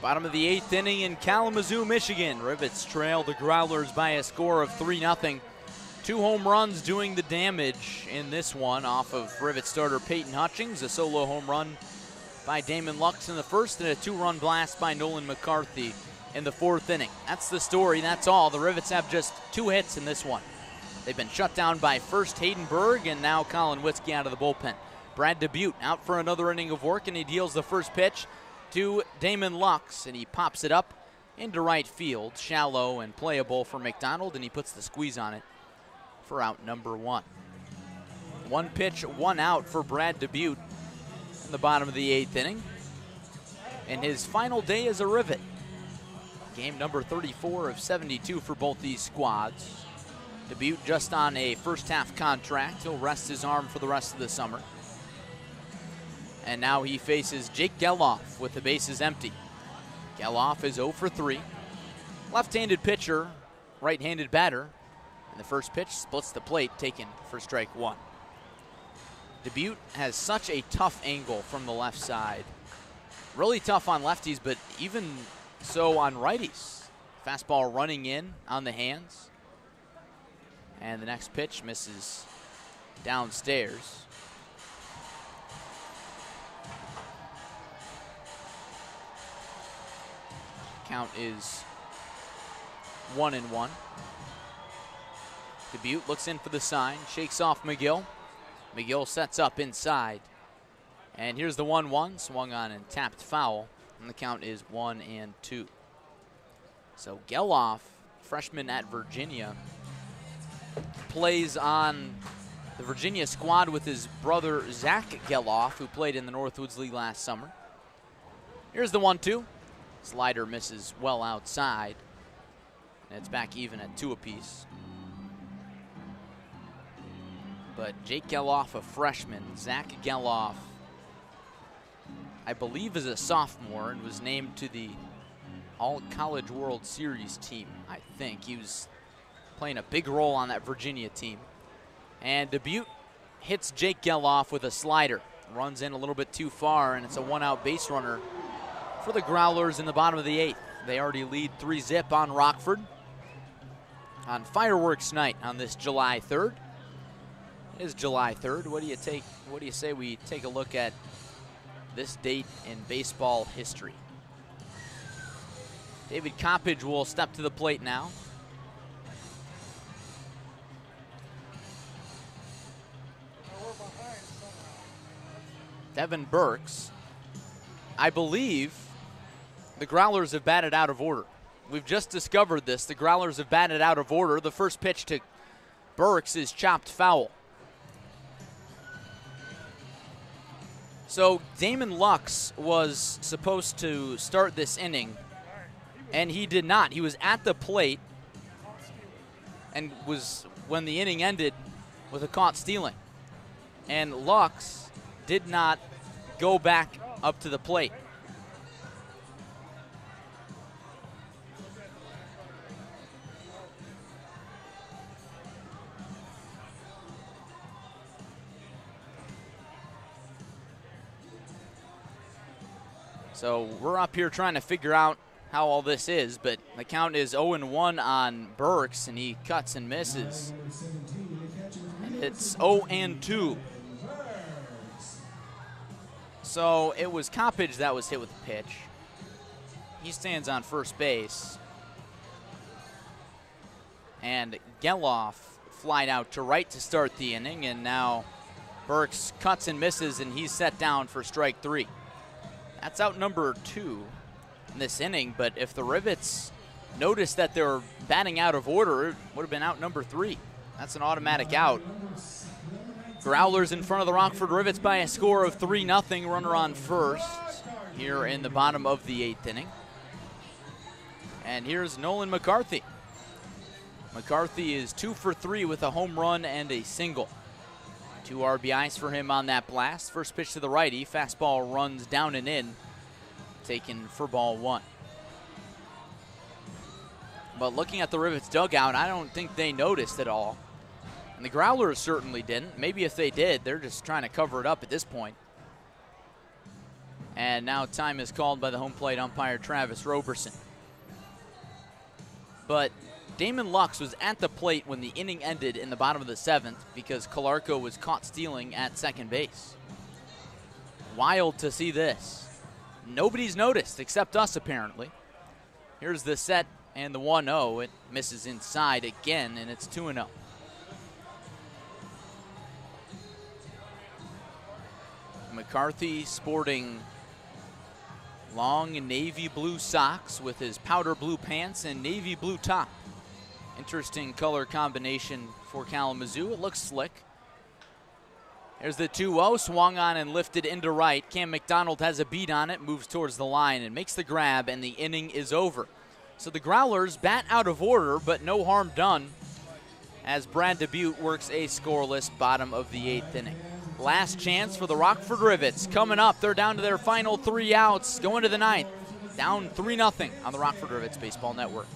Bottom of the 8th inning in Kalamazoo, Michigan. Rivets trail the Growlers by a score of 3-0. 2 home runs doing the damage in this one off of Rivet starter Peyton Hutchings, a solo home run by Damon Lux in the first, and a 2-run blast by Nolan McCarthy in the 4th inning. That's the story, that's all. The Rivets have just 2 hits in this one. They've been shut down by first Hayden Berg and now Colin Witzke out of the bullpen. Brad Dubuque out for another inning of work, and he deals the first pitch to Damon Lux, and he pops it up into right field, shallow and playable for McDonald, and he puts the squeeze on it for out number 1. 1 pitch, 1 out for Brad Dubuque in the bottom of the 8th inning. And his final day as a Rivet. Game number 34 of 72 for both these squads. Dubuque just on a first half contract. He'll rest his arm for the rest of the summer. And now he faces Jake Geloff with the bases empty. Geloff is 0 for 3. Left-handed pitcher, right-handed batter. And the first pitch splits the plate, taken for strike 1. Dubuque has such a tough angle from the left side. Really tough on lefties, but even so on righties. Fastball running in on the hands. And the next pitch misses downstairs. Count is 1-1. Dubuque looks in for the sign, shakes off McGill. McGill sets up inside. And here's the 1-1, swung on and tapped foul. And the count is 1-2. So Geloff, freshman at Virginia, plays on the Virginia squad with his brother Zach Geloff, who played in the Northwoods League last summer. Here's the 1-2. Slider misses well outside. And it's back even at 2 apiece. But Jake Geloff, a freshman. Zach Geloff, I believe, is a sophomore and was named to the All-College World Series team, I think. He was playing a big role on that Virginia team. And Dubuque hits Jake Geloff with a slider. Runs in a little bit too far, and it's a 1-out base runner for the Growlers in the bottom of the 8th. They already lead 3-zip on Rockford on fireworks night on this July 3rd. It is July 3rd. What do you say we take a look at this date in baseball history? David Coppage will step to the plate now. Devin Burks. I believe the Growlers have batted out of order. We've just discovered this. The Growlers have batted out of order. The first pitch to Burks is chopped foul. So Damon Lux was supposed to start this inning, and he did not. He was at the plate and was, when the inning ended, with a caught stealing. And Lux did not go back up to the plate. So we're up here trying to figure out how all this is, but the count is 0-1 on Burks, and he cuts and misses. And it's 0-2. So it was Coppage that was hit with the pitch. He stands on first base. And Geloff flied out to right to start the inning, and now Burks cuts and misses, and he's set down for strike 3. That's out number 2 in this inning, but if the Rivets noticed that they were batting out of order, it would have been out number 3. That's an automatic out. Growlers in front of the Rockford Rivets by a score of 3-0. Runner on first here in the bottom of the 8th inning. And here's Nolan McCarthy. McCarthy is 2 for 3 with a home run and a single. 2 RBIs for him on that blast. First pitch to the righty. Fastball runs down and in. Taken for ball 1. But looking at the Rivets dugout, I don't think they noticed at all. And the Growlers certainly didn't. Maybe if they did, they're just trying to cover it up at this point. And now time is called by the home plate umpire, Travis Roberson. But Damon Lux was at the plate when the inning ended in the bottom of the 7th because Calarco was caught stealing at second base. Wild to see this. Nobody's noticed except us, apparently. Here's the set and the 1-0. It misses inside again, and it's 2-0. McCarthy sporting long navy blue socks with his powder blue pants and navy blue top. Interesting color combination for Kalamazoo. It looks slick. There's the 2-0, swung on and lifted into right. Cam McDonald has a beat on it, moves towards the line and makes the grab, and the inning is over. So the Growlers bat out of order, but no harm done as Brad Dubuque works a scoreless bottom of the 8th inning. Last chance for the Rockford Rivets coming up. They're down to their final 3 outs, going to the 9th. Down 3-0 on the Rockford Rivets Baseball Network.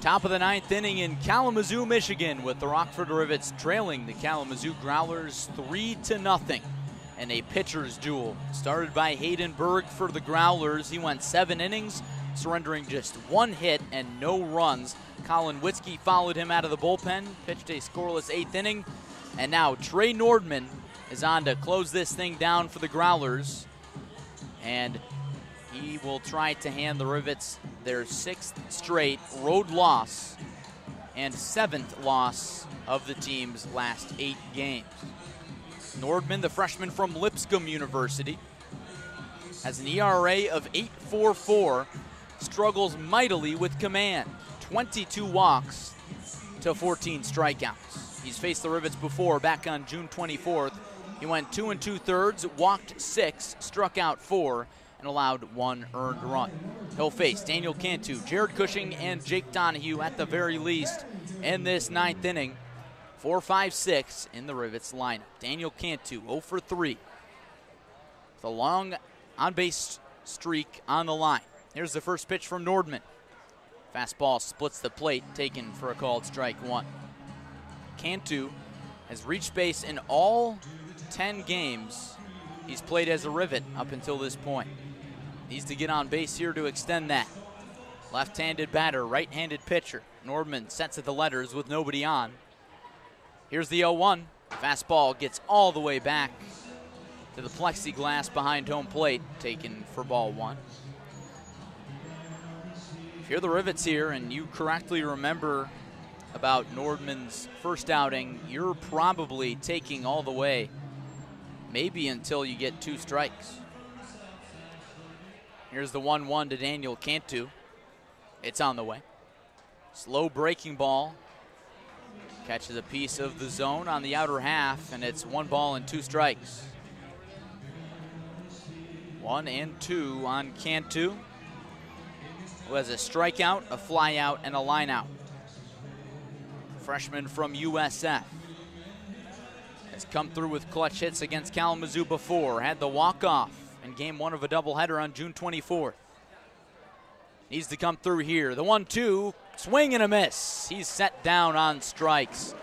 Top of the 9th inning in Kalamazoo, Michigan, with the Rockford Rivets trailing the Kalamazoo Growlers 3-0 in a pitcher's duel. Started by Hayden Berg for the Growlers. He went 7 innings, surrendering just 1 hit and no runs. Colin Witzke followed him out of the bullpen, pitched a scoreless 8th inning, and now Trey Nordman is on to close this thing down for the Growlers, and he will try to hand the Rivets their 6th straight road loss and 7th loss of the team's last 8 games. Nordman, the freshman from Lipscomb University, has an ERA of 8.44, struggles mightily with command. 22 walks to 14 strikeouts. He's faced the Rivets before, back on June 24th. He went 2 2/3, walked 6, struck out 4, and allowed 1 earned run. He'll face Daniel Cantu, Jared Cushing, and Jake Donahue at the very least in this 9th inning. 4-5-6 in the Rivets lineup. Daniel Cantu 0 for 3 with a long on-base streak on the line. Here's the first pitch from Nordman. Fastball splits the plate, taken for a called strike 1. Cantu has reached base in all 10 games he's played as a Rivet up until this point. Needs to get on base here to extend that. Left-handed batter, right-handed pitcher. Nordman sets at the letters with nobody on. Here's the 0-1. Fastball gets all the way back to the plexiglass behind home plate, taken for ball one. If you're the Rivets here and you correctly remember about Nordman's first outing, you're probably taking all the way, maybe until you get 2 strikes. Here's the 1-1 to Daniel Cantu. It's on the way. Slow breaking ball. Catches a piece of the zone on the outer half, and it's 1 ball and 2 strikes. 1 and 2 on Cantu, who has a strikeout, a flyout, and a lineout. Freshman from USF. Has come through with clutch hits against Kalamazoo before. Had the walk-off in game 1 of a doubleheader on June 24th. Needs to come through here. The 1-2, swing and a miss. He's set down on strikes.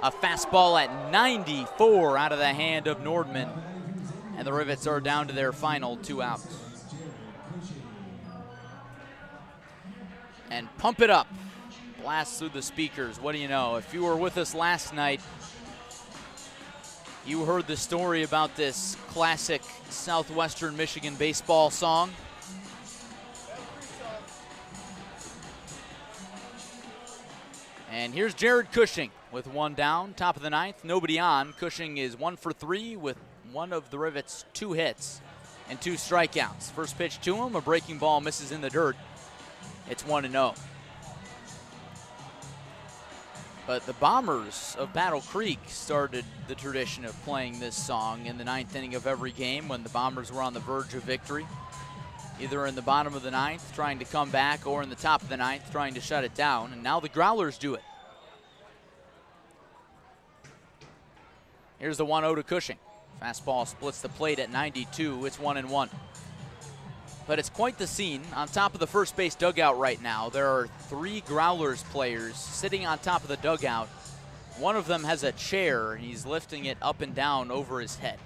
A fastball at 94 out of the hand of Nordman. And the Rivets are down to their final 2 outs. And pump it up. Blast through the speakers. What do you know? If you were with us last night, you heard the story about this classic Southwestern Michigan baseball song. And here's Jared Cushing with 1 down, top of the 9th, nobody on. Cushing is 1 for 3 with one of the Rivets' 2 hits and 2 strikeouts. First pitch to him, a breaking ball misses in the dirt. It's 1-0. But the Bombers of Battle Creek started the tradition of playing this song in the 9th inning of every game when the Bombers were on the verge of victory. Either in the bottom of the 9th trying to come back or in the top of the 9th trying to shut it down. And now the Growlers do it. Here's the 1-0 to Cushing. Fastball splits the plate at 92. It's 1-1. But it's quite the scene on top of the first base dugout right now. There are 3 Growlers players sitting on top of the dugout. One of them has a chair, and he's lifting it up and down over his head.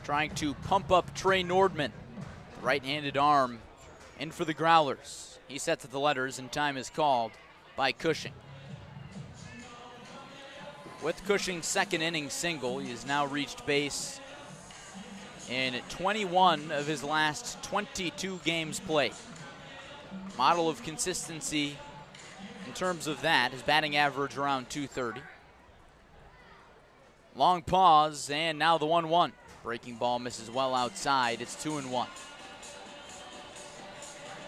Trying to pump up Trey Nordman. Right-handed arm in for the Growlers. He sets at the letters, and time is called by Cushing. With Cushing's 2nd inning single, he has now reached base in 21 of his last 22 games played. Model of consistency in terms of that, his batting average around 230. Long pause, and now the 1-1. Breaking ball misses well outside. It's 2-1.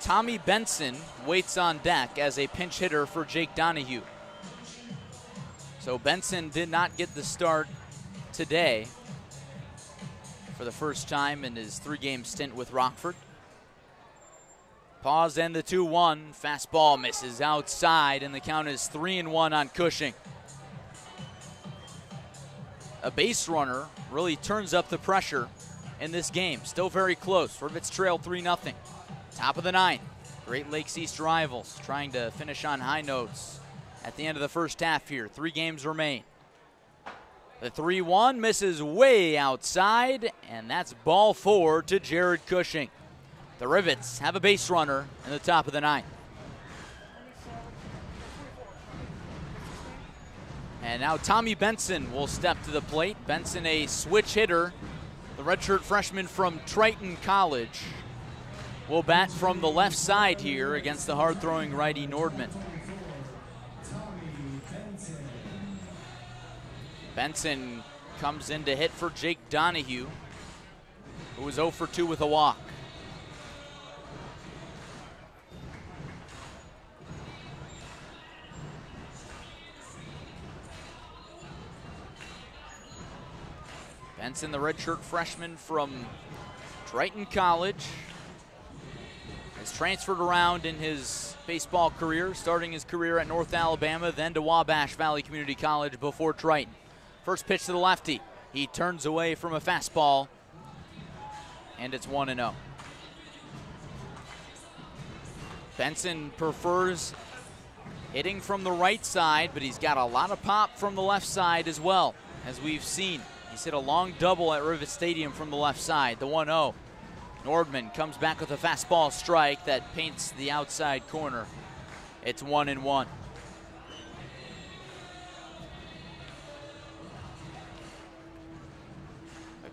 Tommy Benson waits on deck as a pinch hitter for Jake Donahue. So Benson did not get the start today for the first time in his 3-game stint with Rockford. Pause and the 2-1. Fastball misses outside, and the count is 3-1 on Cushing. A base runner really turns up the pressure in this game. Still very close. Rivets trail 3-0. Top of the 9th. Great Lakes East rivals trying to finish on high notes at the end of the first half here. 3 games remain. The 3-1 misses way outside, and that's ball 4 to Jared Cushing. The Rivets have a base runner in the top of the 9th. And now Tommy Benson will step to the plate. Benson, a switch hitter. The redshirt freshman from Triton College will bat from the left side here against the hard-throwing righty Nordman. Benson comes in to hit for Jake Donahue, who was 0 for 2 with a walk. Benson, the redshirt freshman from Triton College, has transferred around in his baseball career, starting his career at North Alabama, then to Wabash Valley Community College before Triton. First pitch to the lefty. He turns away from a fastball, and it's 1-0. Benson prefers hitting from the right side, but he's got a lot of pop from the left side as well, as we've seen. He's hit a long double at Rivet Stadium from the left side, the 1-0. Nordman comes back with a fastball strike that paints the outside corner. It's 1-1.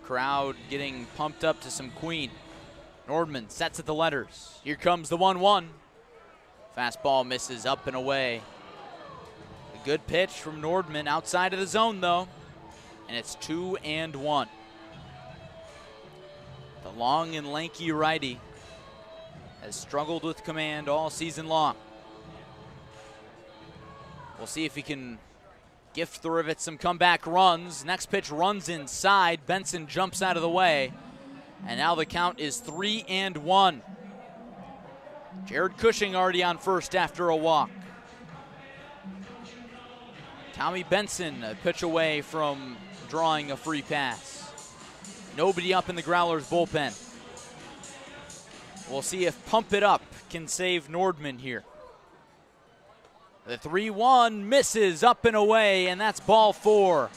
Crowd getting pumped up to some Queen. Nordman sets at the letters. Here comes the 1-1. Fastball misses up and away. A good pitch from Nordman outside of the zone though. And it's 2-1. The long and lanky righty has struggled with command all season long. We'll see if he can gift the Rivets some comeback runs. Next pitch runs inside. Benson jumps out of the way. And now the count is 3-1. Jared Cushing already on first after a walk. Tommy Benson a pitch away from drawing a free pass. Nobody up in the Growlers bullpen. We'll see if Pump It Up can save Nordman here. The 3-1 misses up and away, and that's ball 4.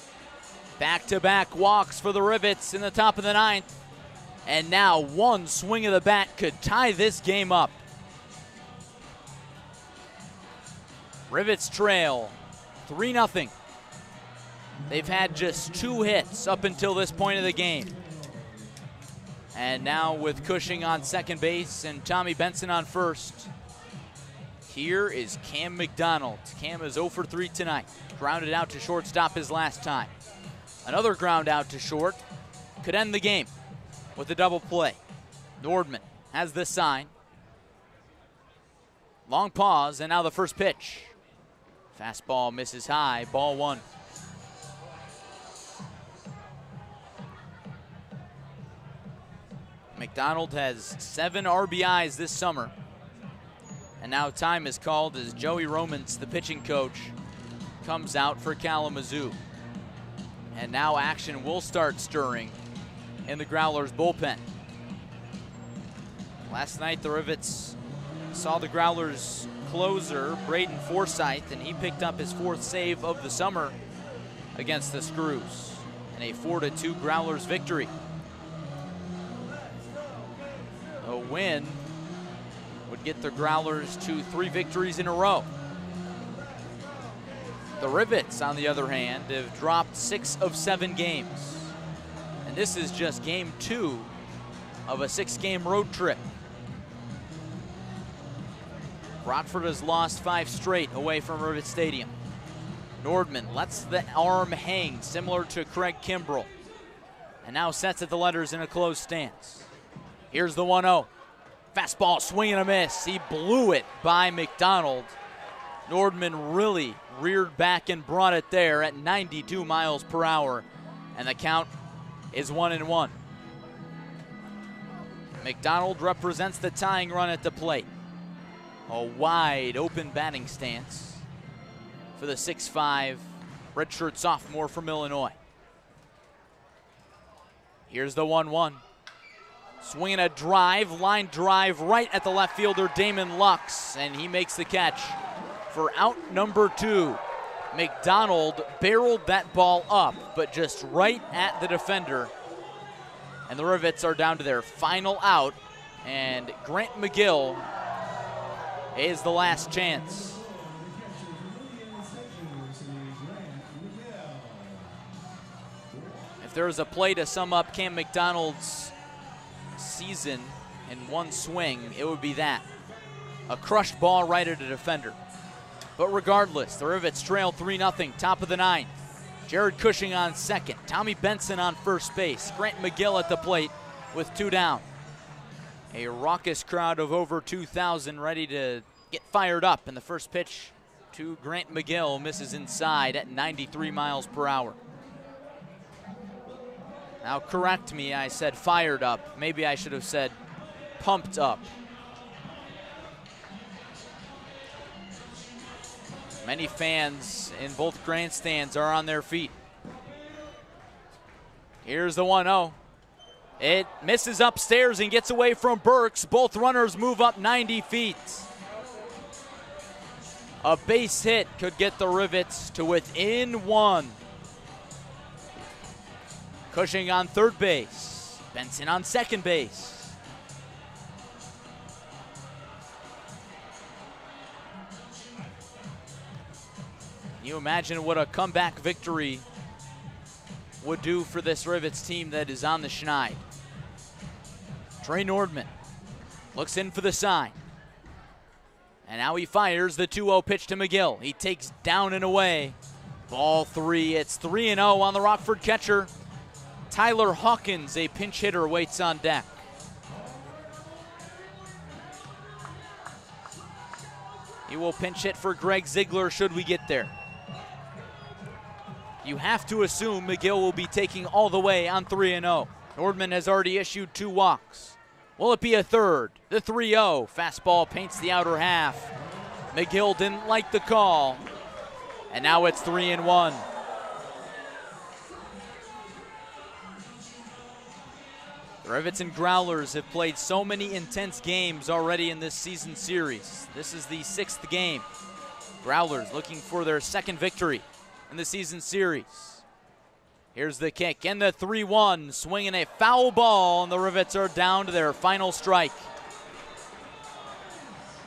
Back-to-back walks for the Rivets in the top of the 9th. And now one swing of the bat could tie this game up. Rivets trail 3-0. They've had just 2 hits up until this point of the game. And now with Cushing on second base and Tommy Benson on first, here is Cam McDonald. Cam is 0 for 3 tonight. Grounded out to shortstop his last time. Another ground out to short could end the game with a double play. Nordman has the sign. Long pause, and now the first pitch. Fastball misses high, ball 1. McDonald has 7 RBIs this summer. And now time is called as Joey Romans, the pitching coach, comes out for Kalamazoo. And now action will start stirring in the Growlers bullpen. Last night the Rivets saw the Growlers closer, Braden Forsythe, and he picked up his 4th save of the summer against the Screws in a 4-2 Growlers victory. A win would get the Growlers to 3 victories in a row. The Rivets, on the other hand, have dropped 6 of 7 games. And this is just game 2 of a 6-game road trip. Rockford has lost 5 straight away from Rivet Stadium. Nordman lets the arm hang, similar to Craig Kimbrell. And now sets at the letters in a closed stance. Here's the 1-0. Fastball, swing and a miss. He blew it by McDonald. Nordman really reared back and brought it there at 92 miles per hour. And the count is 1-1. McDonald represents the tying run at the plate. A wide open batting stance for the 6'5" redshirt sophomore from Illinois. Here's the 1-1. Swinging a drive, line drive right at the left fielder, Damon Lux, and he makes the catch for out number 2. McDonald barreled that ball up, but just right at the defender. And the Rivets are down to their final out, and Grant McGill is the last chance. If there was a play to sum up Cam McDonald's season in one swing, it would be that. A crushed ball right at a defender. But regardless, the Rivets trail 3-0, top of the 9th. Jared Cushing on second. Tommy Benson on first base. Grant McGill at the plate with 2 down. A raucous crowd of over 2,000 ready to get fired up. And the first pitch to Grant McGill misses inside at 93 miles per hour. Now correct me, I said fired up. Maybe I should have said pumped up. Many fans in both grandstands are on their feet. Here's the 1-0. It misses upstairs and gets away from Burks. Both runners move up 90 feet. A base hit could get the Rivets to within 1. Cushing on third base. Benson on second base. Can you imagine what a comeback victory would do for this Rivets team that is on the schneid. Trey Nordman looks in for the sign. And now he fires the 2-0 pitch to McGill. He takes down and away. Ball 3. It's 3-0 on the Rockford catcher. Tyler Hawkins, a pinch hitter, waits on deck. He will pinch hit for Greg Ziegler should we get there. You have to assume McGill will be taking all the way on 3-0. Nordman has already issued 2 walks. Will it be a third? The 3-0. Fastball paints the outer half. McGill didn't like the call. And now it's 3-1. The Rivets and Growlers have played so many intense games already in this season series. This is the 6th game. Growlers looking for their 2nd victory in the season series. Here's the kick and the 3-1, swinging a foul ball, and the Rivets are down to their final strike.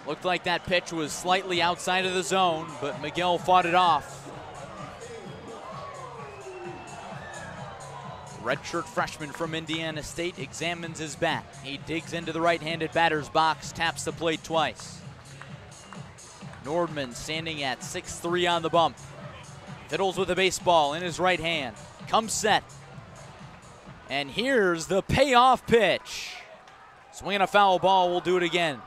Looked like that pitch was slightly outside of the zone, but McGill fought it off. Redshirt freshman from Indiana State examines his bat. He digs into the right-handed batter's box, taps the plate twice. Nordman standing at 6'3" on the bump. Fiddles with the baseball in his right hand. Comes set. And here's the payoff pitch. Swinging a foul ball, we'll do it again.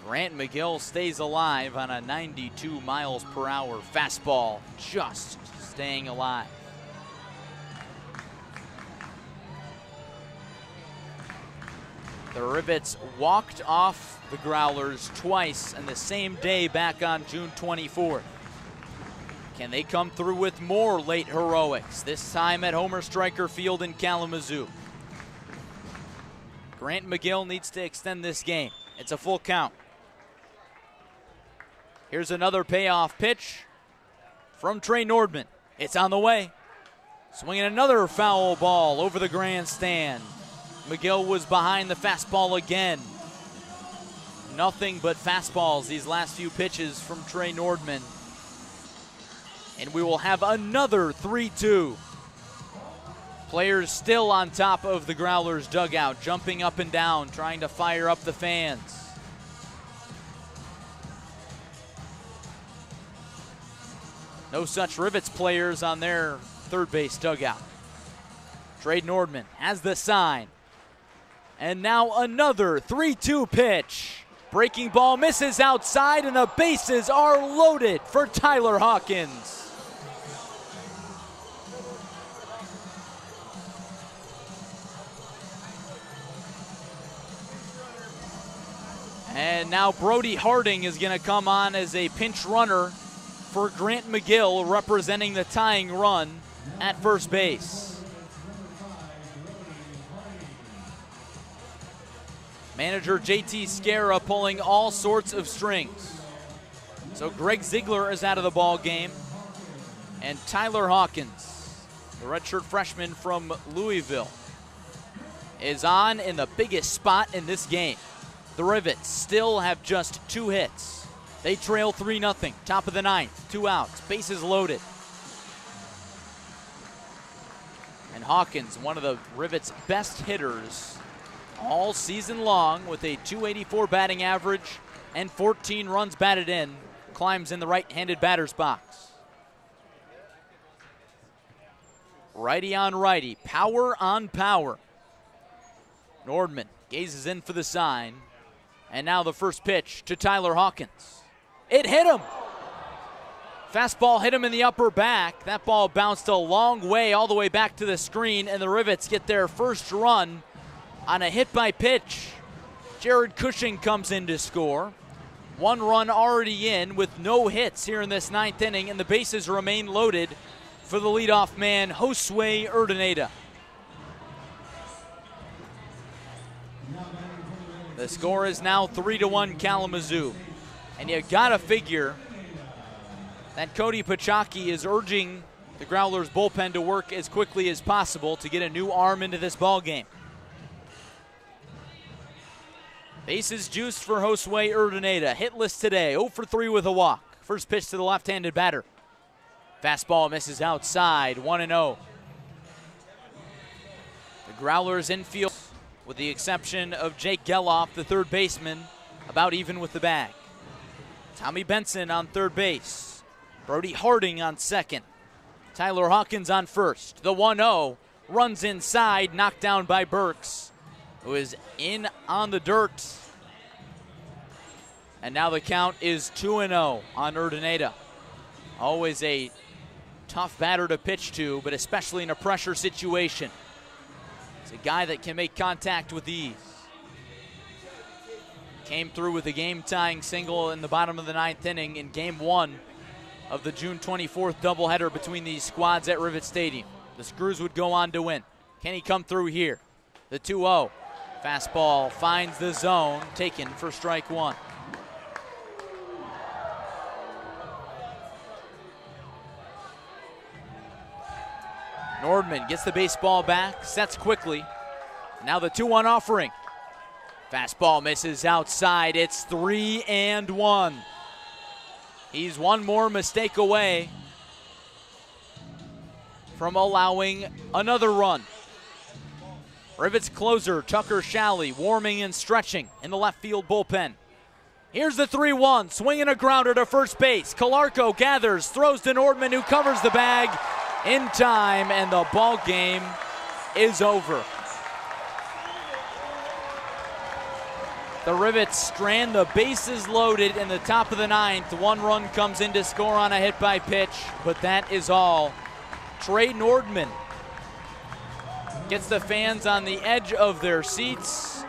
Grant McGill stays alive on a 92 miles per hour fastball, just staying alive. The Rivets walked off the Growlers twice in the same day back on June 24th. Can they come through with more late heroics, this time at Homer Stryker Field in Kalamazoo? Grant McGill needs to extend this game. It's a full count. Here's another payoff pitch from Trey Nordman. It's on the way. Swinging another foul ball over the grandstand. McGill was behind the fastball again. Nothing but fastballs these last few pitches from Trey Nordman. And we will have another 3-2. Players still on top of the Growlers dugout, jumping up and down, trying to fire up the fans. No such Rivets players on their third base dugout. Trey Nordman has the sign. And now another 3-2 pitch. Breaking ball misses outside, and the bases are loaded for Tyler Hawkins. And now Brody Harding is going to come on as a pinch runner for Grant McGill, representing the tying run at first base. Manager JT Scara pulling all sorts of strings. So Greg Ziegler is out of the ball game, and Tyler Hawkins, the redshirt freshman from Louisville, is on in the biggest spot in this game. The Rivets still have just 2 hits. They trail 3-0, top of the 9th, 2 outs, bases loaded. And Hawkins, one of the Rivets' best hitters all season long, with a .284 batting average and 14 runs batted in, climbs in the right-handed batter's box. Righty on righty, power on power. Nordman gazes in for the sign. And now the first pitch to Tyler Hawkins. It hit him. Fastball hit him in the upper back. That ball bounced a long way, all the way back to the screen, and the Rivets get their first run on a hit by pitch. Jared Cushing comes in to score. 1 run already in with no hits here in this 9th inning, and the bases remain loaded for the leadoff man, Josue Urdaneta. The score is now 3-1 Kalamazoo. And you gotta figure that Cody Pachaki is urging the Growlers bullpen to work as quickly as possible to get a new arm into this ball game. Bases juiced for Josue Urdaneta. Hitless today, 0 for 3 with a walk. First pitch to the left-handed batter. Fastball misses outside, 1-0. The Growlers infield, with the exception of Jake Geloff, the third baseman, about even with the bag. Tommy Benson on third base. Brody Harding on second. Tyler Hawkins on first. The 1-0 runs inside, knocked down by Burks, who is in on the dirt. And now the count is 2-0 on Urdaneta. Always a tough batter to pitch to, but especially in a pressure situation. It's a guy that can make contact with ease. Came through with a game-tying single in the bottom of the ninth inning in Game 1 of the June 24th doubleheader between these squads at Rivet Stadium. The Screws would go on to win. Can he come through here? The 2-0. Fastball finds the zone, taken for strike one. Nordman gets the baseball back, sets quickly. Now the 2-1 offering. Fastball misses outside. It's 3-1. He's one more mistake away from allowing another run. Rivets closer Tucker Shalley warming and stretching in the left field bullpen. Here's the 3-1, swinging a grounder to first base. Calarco gathers, throws to Nordman, who covers the bag in time, and the ball game is over. The Rivets strand the bases loaded in the top of the ninth. One run comes in to score on a hit by pitch, but that is all. Trey Nordman gets the fans on the edge of their seats,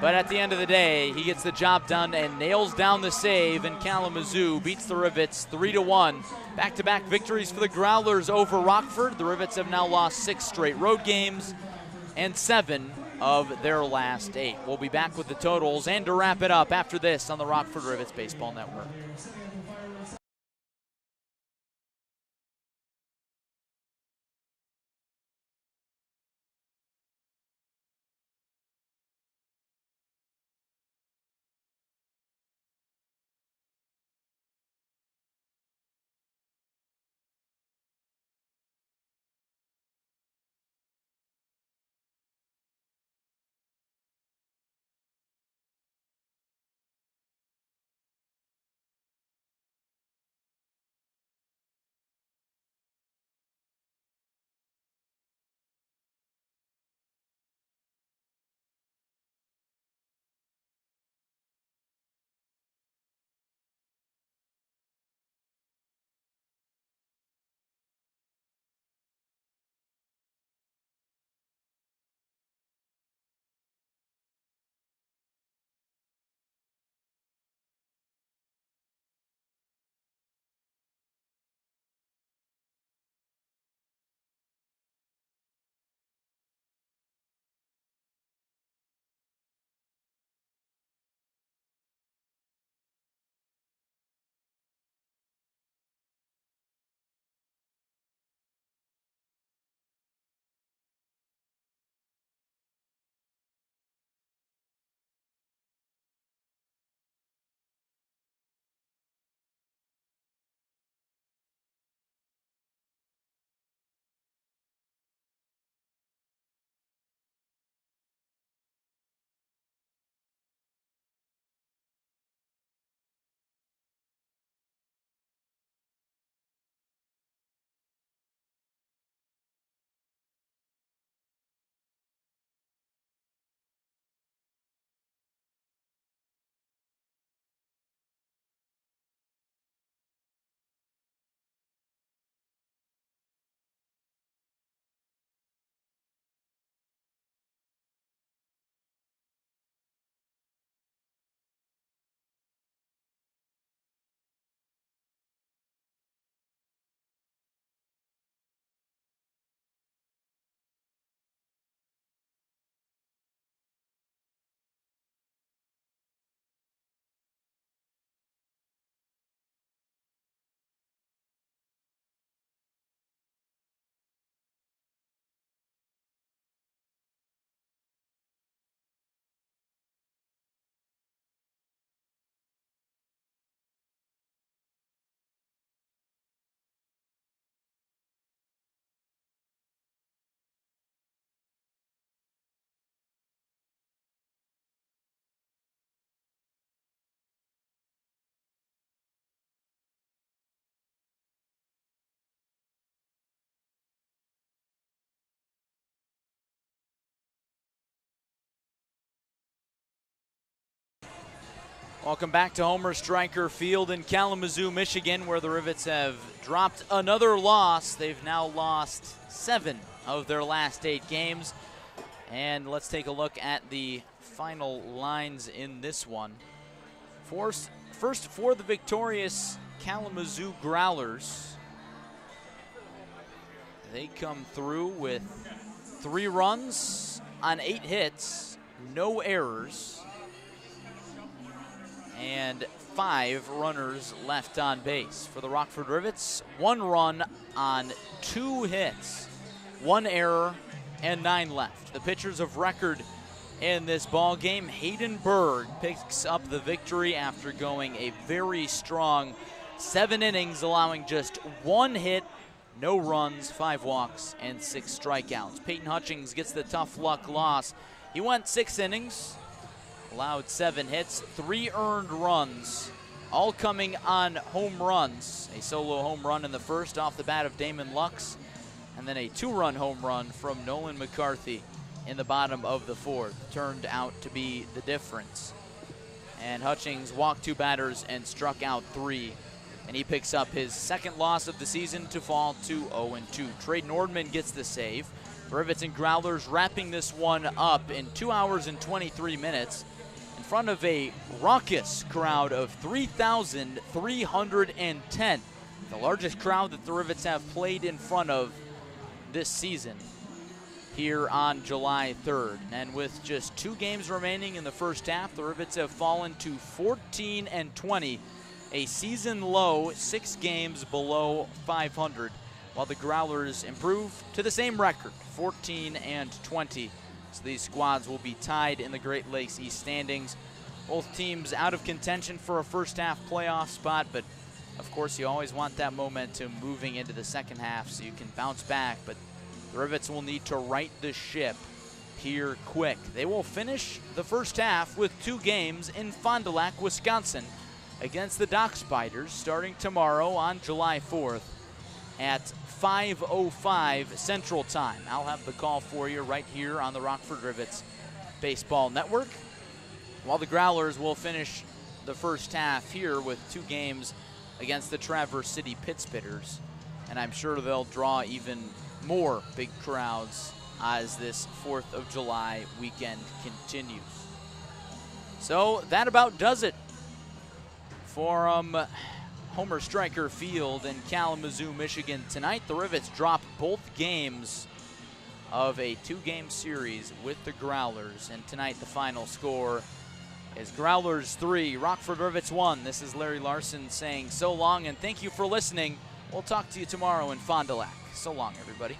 but at the end of the day, he gets the job done and nails down the save, and Kalamazoo beats the Rivets 3-1. Back-to-back victories for the Growlers over Rockford. The Rivets have now lost 6 straight road games and 7 of their last 8. We'll be back with the totals and to wrap it up after this on the Rockford Rivets Baseball Network. Welcome back to Homer Stryker Field in Kalamazoo, Michigan, where the Rivets have dropped another loss. They've now lost 7 of their last 8 games. And let's take a look at the final lines in this one. First, for the victorious Kalamazoo Growlers, they come through with 3 runs on 8 hits, no errors, and 5 runners left on base. For the Rockford Rivets, 1 run on 2 hits, 1 error, and 9 left. The pitchers of record in this ball game, Hayden Berg picks up the victory after going a very strong 7 innings, allowing just 1 hit, no runs, 5 walks, and 6 strikeouts. Peyton Hutchings gets the tough luck loss. He went 6 innings, allowed 7 hits, 3 earned runs, all coming on home runs. A solo home run in the first off the bat of Damon Lux, and then a 2-run home run from Nolan McCarthy in the bottom of the 4th. Turned out to be the difference. And Hutchings walked 2 batters and struck out 3. And he picks up his 2nd loss of the season to fall to 0-2. Trey Nordman gets the save. The Rivets and Growlers wrapping this one up in 2 hours and 23 minutes in front of a raucous crowd of 3,310. The largest crowd that the Rivets have played in front of this season here on July 3rd. And with just 2 games remaining in the first half, the Rivets have fallen to 14-20, a season low, 6 games below 500, while the Growlers improve to the same record, 14-20. So these squads will be tied in the Great Lakes East standings. Both teams out of contention for a first half playoff spot, but of course you always want that momentum moving into the second half so you can bounce back. But the Rivets will need to right the ship here quick. They will finish the first half with 2 games in Fond du Lac, Wisconsin against the Dock Spiders starting tomorrow on July 4th at 5:05 Central Time. I'll have the call for you right here on the Rockford Rivets Baseball Network. While the Growlers will finish the first half here with 2 games against the Traverse City Pittsbitters. And I'm sure they'll draw even more big crowds as this 4th of July weekend continues. So that about does it for Homer Stryker Field in Kalamazoo, Michigan tonight. The Rivets drop both games of a 2-game series with the Growlers, and tonight the final score is Growlers 3, Rockford Rivets 1. This is Larry Larson saying so long, and thank you for listening. We'll talk to you tomorrow in Fond du Lac. So long, everybody.